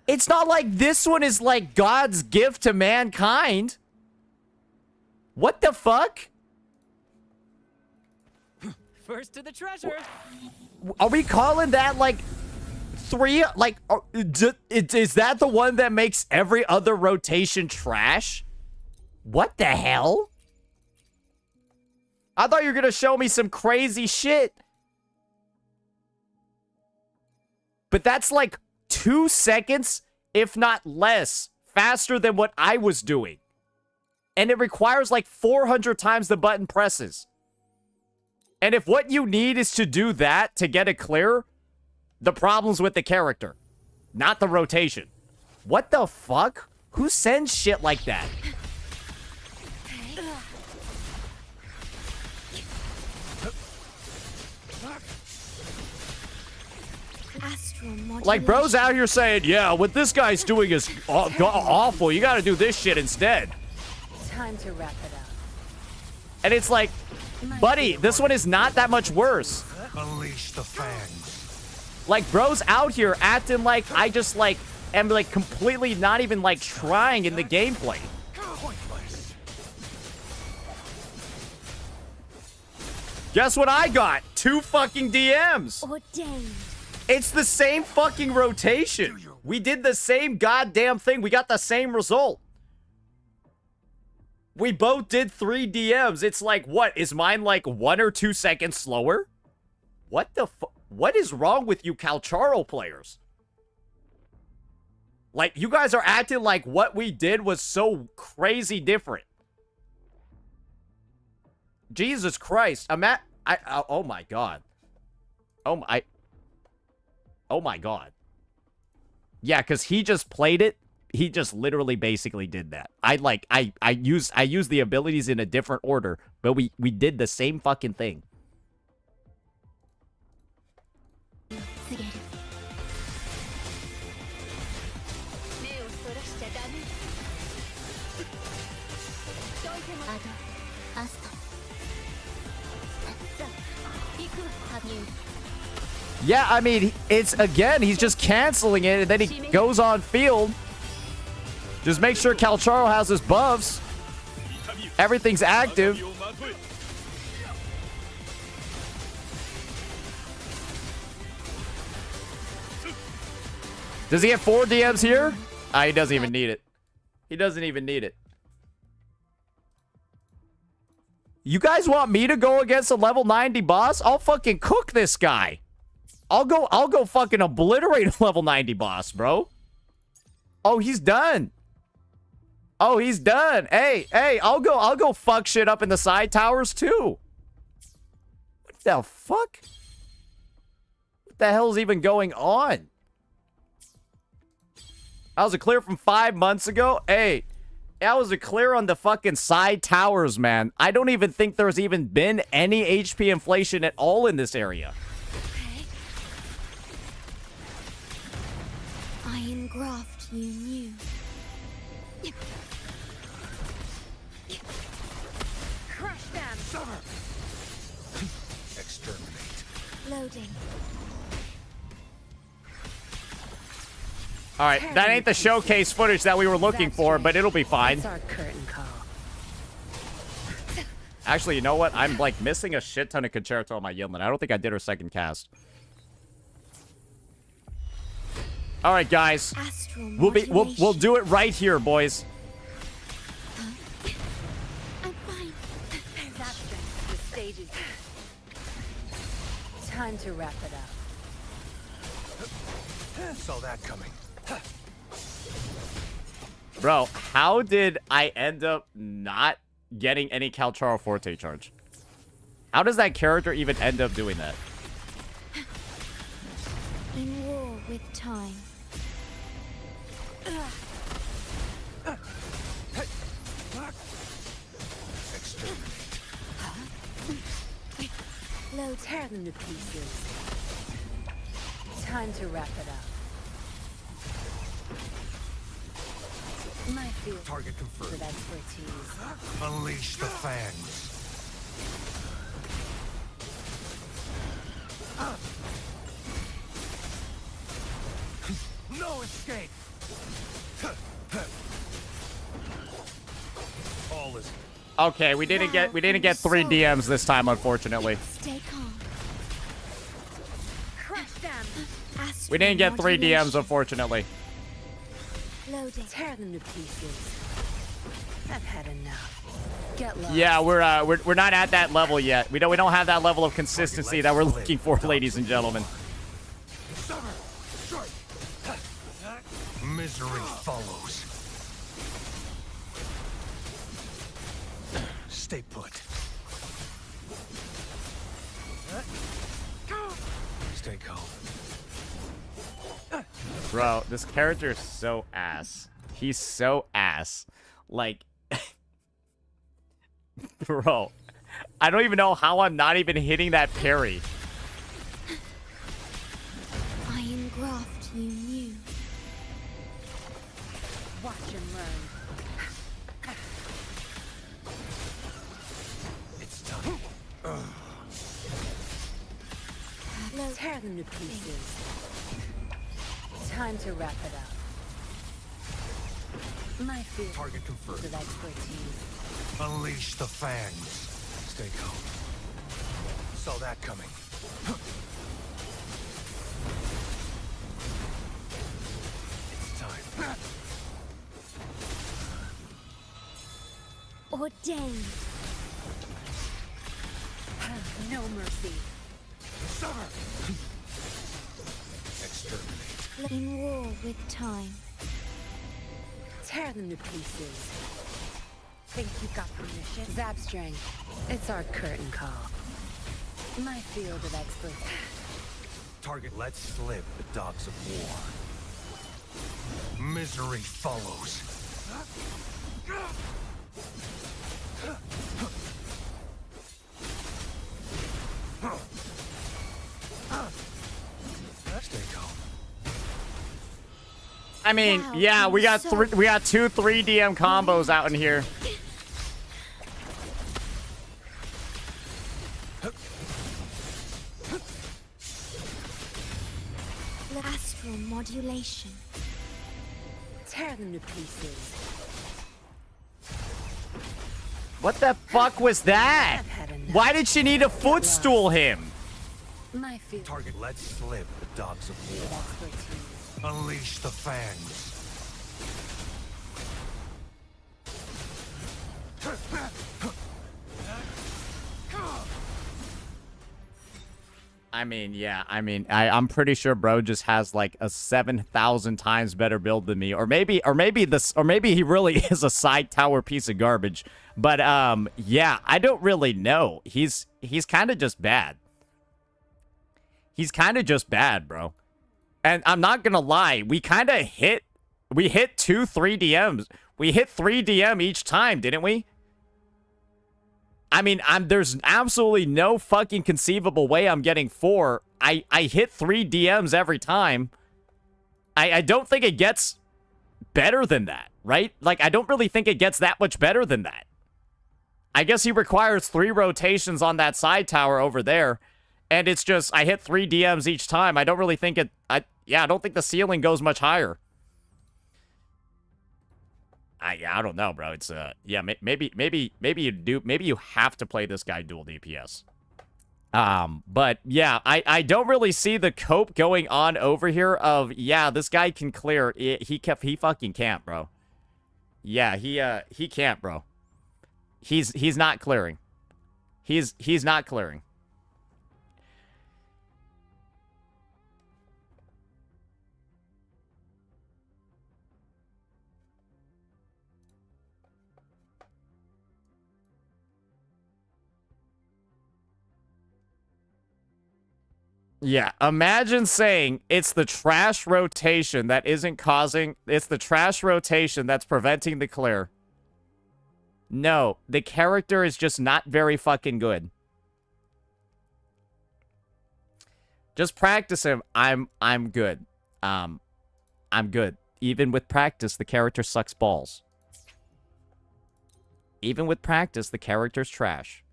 It's not like this one is like God's gift to mankind. What the fuck?
First to the treasure.
Are we calling that like 3? Like, is that the one that makes every other rotation trash? What the hell? I thought you were gonna show me some crazy shit. But that's like 2 seconds, if not less, faster than what I was doing. And it requires like 400 times the button presses. And if what you need is to do that to get it clear, the problem's with the character, not the rotation. What the fuck? Who sends shit like that? Like, bro's out here saying, yeah, what this guy's doing is awful. You gotta do this shit instead.
Time to wrap it up.
And it's like, buddy, this one is not that much worse.
Unleash the fangs.
Like, bro's out here acting like I just, like, am, like, completely not even, like, trying in the gameplay.
Pointless.
Guess what I got? 2 fucking DMs.
Ordained.
It's the same fucking rotation. We did the same goddamn thing. We got the same result. We both did 3 DMs. It's like, what? Is mine like 1 or 2 seconds slower? What the fuck? What is wrong with you Calcharo players? Like, you guys are acting like what we did was so crazy different. Jesus Christ. Oh my God. Oh my God. Yeah, because he just played it. He just literally basically did that. I used the abilities in a different order, but we did the same fucking thing. Yeah, I mean, it's, again, he's just canceling it, and then he goes on field. Just make sure Calcharo has his buffs. Everything's active. Does he have 4 DMs here? He doesn't even need it. He doesn't even need it. You guys want me to go against a level 90 boss? I'll fucking cook this guy. I'll go fucking obliterate a level 90 boss, bro. Oh, he's done. Oh, he's done. Hey, I'll go fuck shit up in the side towers too. What the fuck? What the hell's even going on? That was a clear from 5 months ago. Hey, that was a clear on the fucking side towers, man. I don't even think there's even been any HP inflation at all in this area.
Graft you knew.
Crush them!
Summer! Exterminate.
Loading.
Alright, that ain't the showcase footage that we were looking for, but it'll be fine.
It's our curtain call.
Actually, you know what? I'm, like, missing a shit ton of Concerto on my Yinlin. I don't think I did her second cast. All right, guys. We'll do it right here, boys.
I'm fine.
That's the stages. Time to wrap it up.
Saw that coming.
Bro, how did I end up not getting any Calcharo Forte charge? How does that character even end up doing that?
In war with time.
Load, tear them to pieces. Time to wrap it up. My field
Target confirmed.
with expertise.
Unleash the fangs. No escape. All is
Okay, we didn't get 3 DMs this time, unfortunately.
Stay calm.
Crush them.
We didn't get 3 DMs, unfortunately.
Loading.
Tear them to pieces. I've had enough. Get lost.
Yeah, we're not at that level yet. We don't have that level of consistency that we're looking for, ladies and gentlemen.
Summer. Strike. Misery follows. Stay put. Stay calm.
Bro, this character is so ass. He's so ass. Like, bro, I don't even know how I'm not even hitting that parry.
I engraft you new.
Watch and learn.
It's time.
Tear them to pieces. Time to wrap it up. My field
Target confirmed.
of expertise.
Unleash the fangs. Stay calm. Saw that coming. It's time.
Ordained.
No mercy.
Summer. Exterminate.
In war with time.
Tear them to pieces. Think you got permission? Zapstring. It's our curtain call. My field of expertise.
Target. Let slip the dogs of war. Misery follows. Stay calm.
I mean,
Wow,
yeah, we got
so-
we got 2 3DM combos out in here.
Astral modulation.
Tear them to pieces.
What the fuck was that?
I've had enough.
Why did she need to footstool him?
My field
Target. Let slip the dogs of
of
war.
expertise.
Unleash the fangs.
I mean, yeah, I'm pretty sure bro just has like a 7,000 times better build than me, or maybe he really is a side tower piece of garbage. But yeah, I don't really know. He's kind of just bad. He's kind of just bad, bro. And I'm not gonna lie, we hit 2 3DMs. We hit 3DM each time, didn't we? I mean, there's absolutely no fucking conceivable way I'm getting 4. I hit 3 DMs every time. I don't think it gets better than that, right? Like, I don't really think it gets that much better than that. I guess he requires 3 rotations on that side tower over there. And it's just, I hit 3 DMs each time. I don't really think it, I don't think the ceiling goes much higher. I don't know, bro. It's yeah, maybe you do. Maybe you have to play this guy dual DPS. But yeah, I don't really see the cope going on over here. Of yeah, this guy can clear. He fucking can't, bro. Yeah, he can't, bro. He's not clearing. He's not clearing. Yeah, imagine saying it's the trash rotation that isn't causing... It's the trash rotation that's preventing the clear. No, the character is just not very fucking good. Just practice him. I'm good. I'm good. Even with practice, the character sucks balls. Even with practice, the character's trash.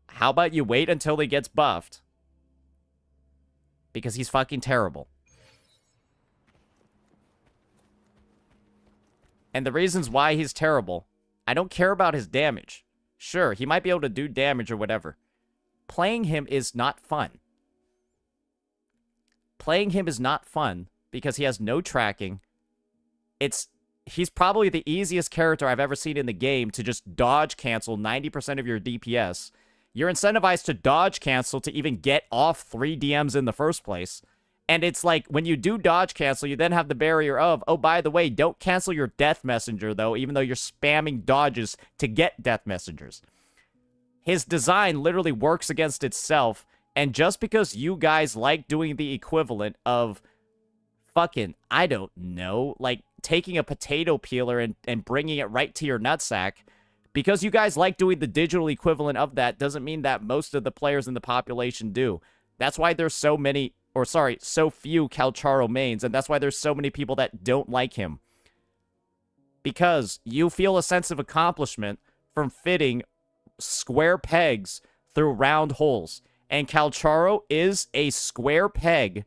How about you wait until he gets buffed? Because he's fucking terrible. And the reasons why he's terrible, I don't care about his damage. Sure, he might be able to do damage or whatever. Playing him is not fun. Playing him is not fun because he has no tracking. He's probably the easiest character I've ever seen in the game to just dodge cancel 90% of your DPS. You're incentivized to dodge cancel to even get off 3 DMs in the first place. And it's like, when you do dodge cancel, you then have the barrier of, oh, by the way, don't cancel your death messenger, though, even though you're spamming dodges to get death messengers. His design literally works against itself, and just because you guys like doing the equivalent of fucking, I don't know, like taking a potato peeler and bringing it right to your nutsack, because you guys like doing the digital equivalent of that doesn't mean that most of the players in the population do. That's why there's so many, or sorry, so few Calcharo mains, and that's why there's so many people that don't like him. Because you feel a sense of accomplishment from fitting square pegs through round holes. And Calcharo is a square peg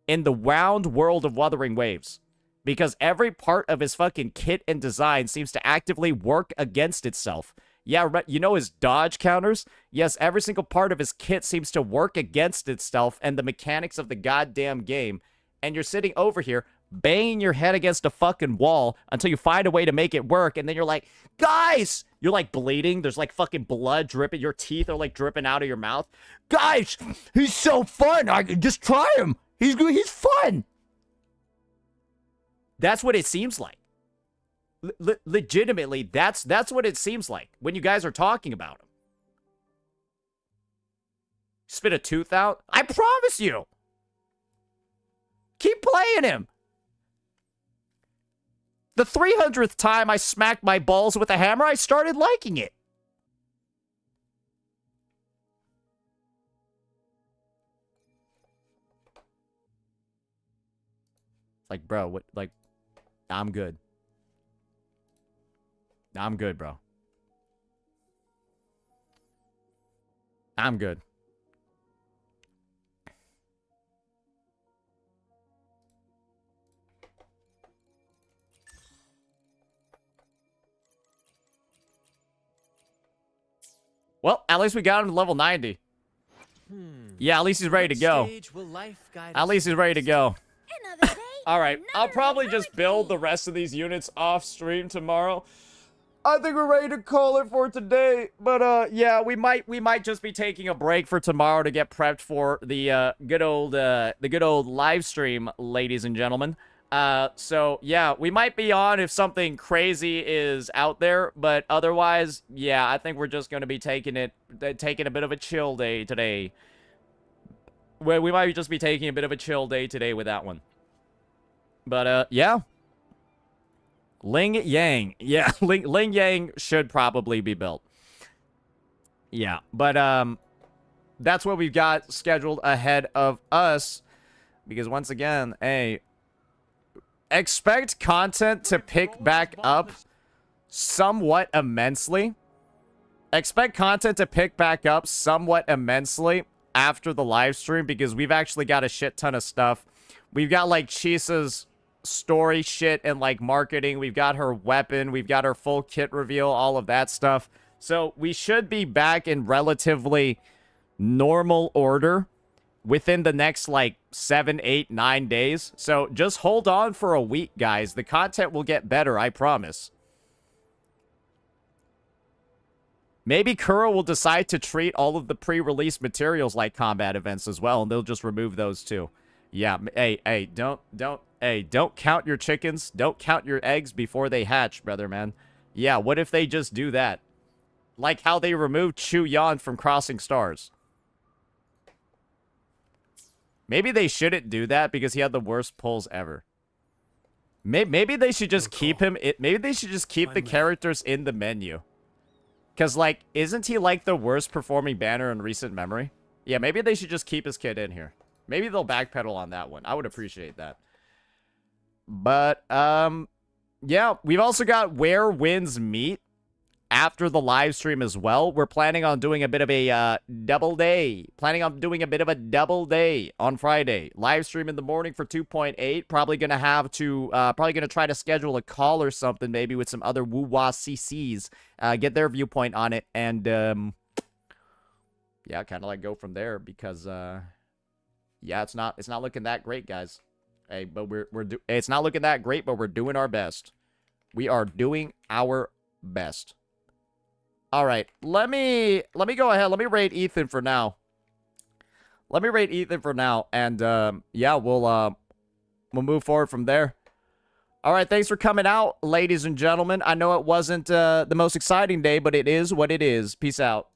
in the round world of Wuthering Waves. Because every part of his fucking kit and design seems to actively work against itself. Yeah, you know his dodge counters? Yes, every single part of his kit seems to work against itself and the mechanics of the goddamn game. And you're sitting over here banging your head against a fucking wall until you find a way to make it work, and then you're like, guys! You're like bleeding, there's like fucking blood dripping, your teeth are like dripping out of your mouth. Guys, he's so fun, I can just try him! He's fun! That's what it seems like. Legitimately, that's what it seems like when you guys are talking about him. Spit a tooth out? I promise you! Keep playing him! The 300th time I smacked my balls with a hammer, I started liking it. Like, bro, what, like, I'm good. I'm good, bro. I'm good. Well, at least we got him to level 90. Yeah, at least he's ready to go. At least he's ready to go. Alright, I'll probably just build the rest of these units off stream tomorrow. I think we're ready to call it for today. But yeah, we might just be taking a break for tomorrow to get prepped for the good old live stream, ladies and gentlemen. So yeah, we might be on if something crazy is out there, but otherwise, yeah, I think we're just going to be taking a bit of a chill day today. Well, we might just be taking a bit of a chill day today with that one. But yeah. Ling Yang. Yeah, Ling Yang should probably be built. Yeah, but that's what we've got scheduled ahead of us, because once again, hey, expect content to pick back up somewhat immensely. Expect content to pick back up somewhat immensely after the live stream, because we've actually got a shit ton of stuff. We've got, like, Chisa's story shit and, like, marketing. We've got her weapon. We've got her full kit reveal, all of that stuff. So we should be back in relatively normal order within the next, like, 7, 8, 9 days. So just hold on for a week, guys. The content will get better, I promise. Maybe Kuro will decide to treat all of the pre-release materials like combat events as well, and they'll just remove those too. Yeah, hey, don't count your chickens. Don't count your eggs before they hatch, brother, man. Yeah, what if they just do that? Like how they removed Chu Yan from Crossing Stars. Maybe they shouldn't do that because he had the worst pulls ever. Maybe they should just keep him. Maybe they should just keep the characters in the menu. Because, like, isn't he, like, the worst performing banner in recent memory? Yeah, maybe they should just keep his kid in here. Maybe they'll backpedal on that one. I would appreciate that. But, yeah, we've also got Where Winds Meet after the live stream as well. We're planning on doing a bit of a double day. Planning on doing a bit of a double day on Friday. Live stream in the morning for 2.8. Probably going to try to schedule a call or something, maybe with some other Wuwa CCs. Get their viewpoint on it. And, yeah, kind of like go from there because, yeah, it's not looking that great, guys. Hey, but it's not looking that great, but we're doing our best. We are doing our best. All right, let me go ahead. Let me raid Ethan for now. Let me rate Ethan for now, and yeah, we'll move forward from there. All right, thanks for coming out, ladies and gentlemen. I know it wasn't the most exciting day, but it is what it is. Peace out.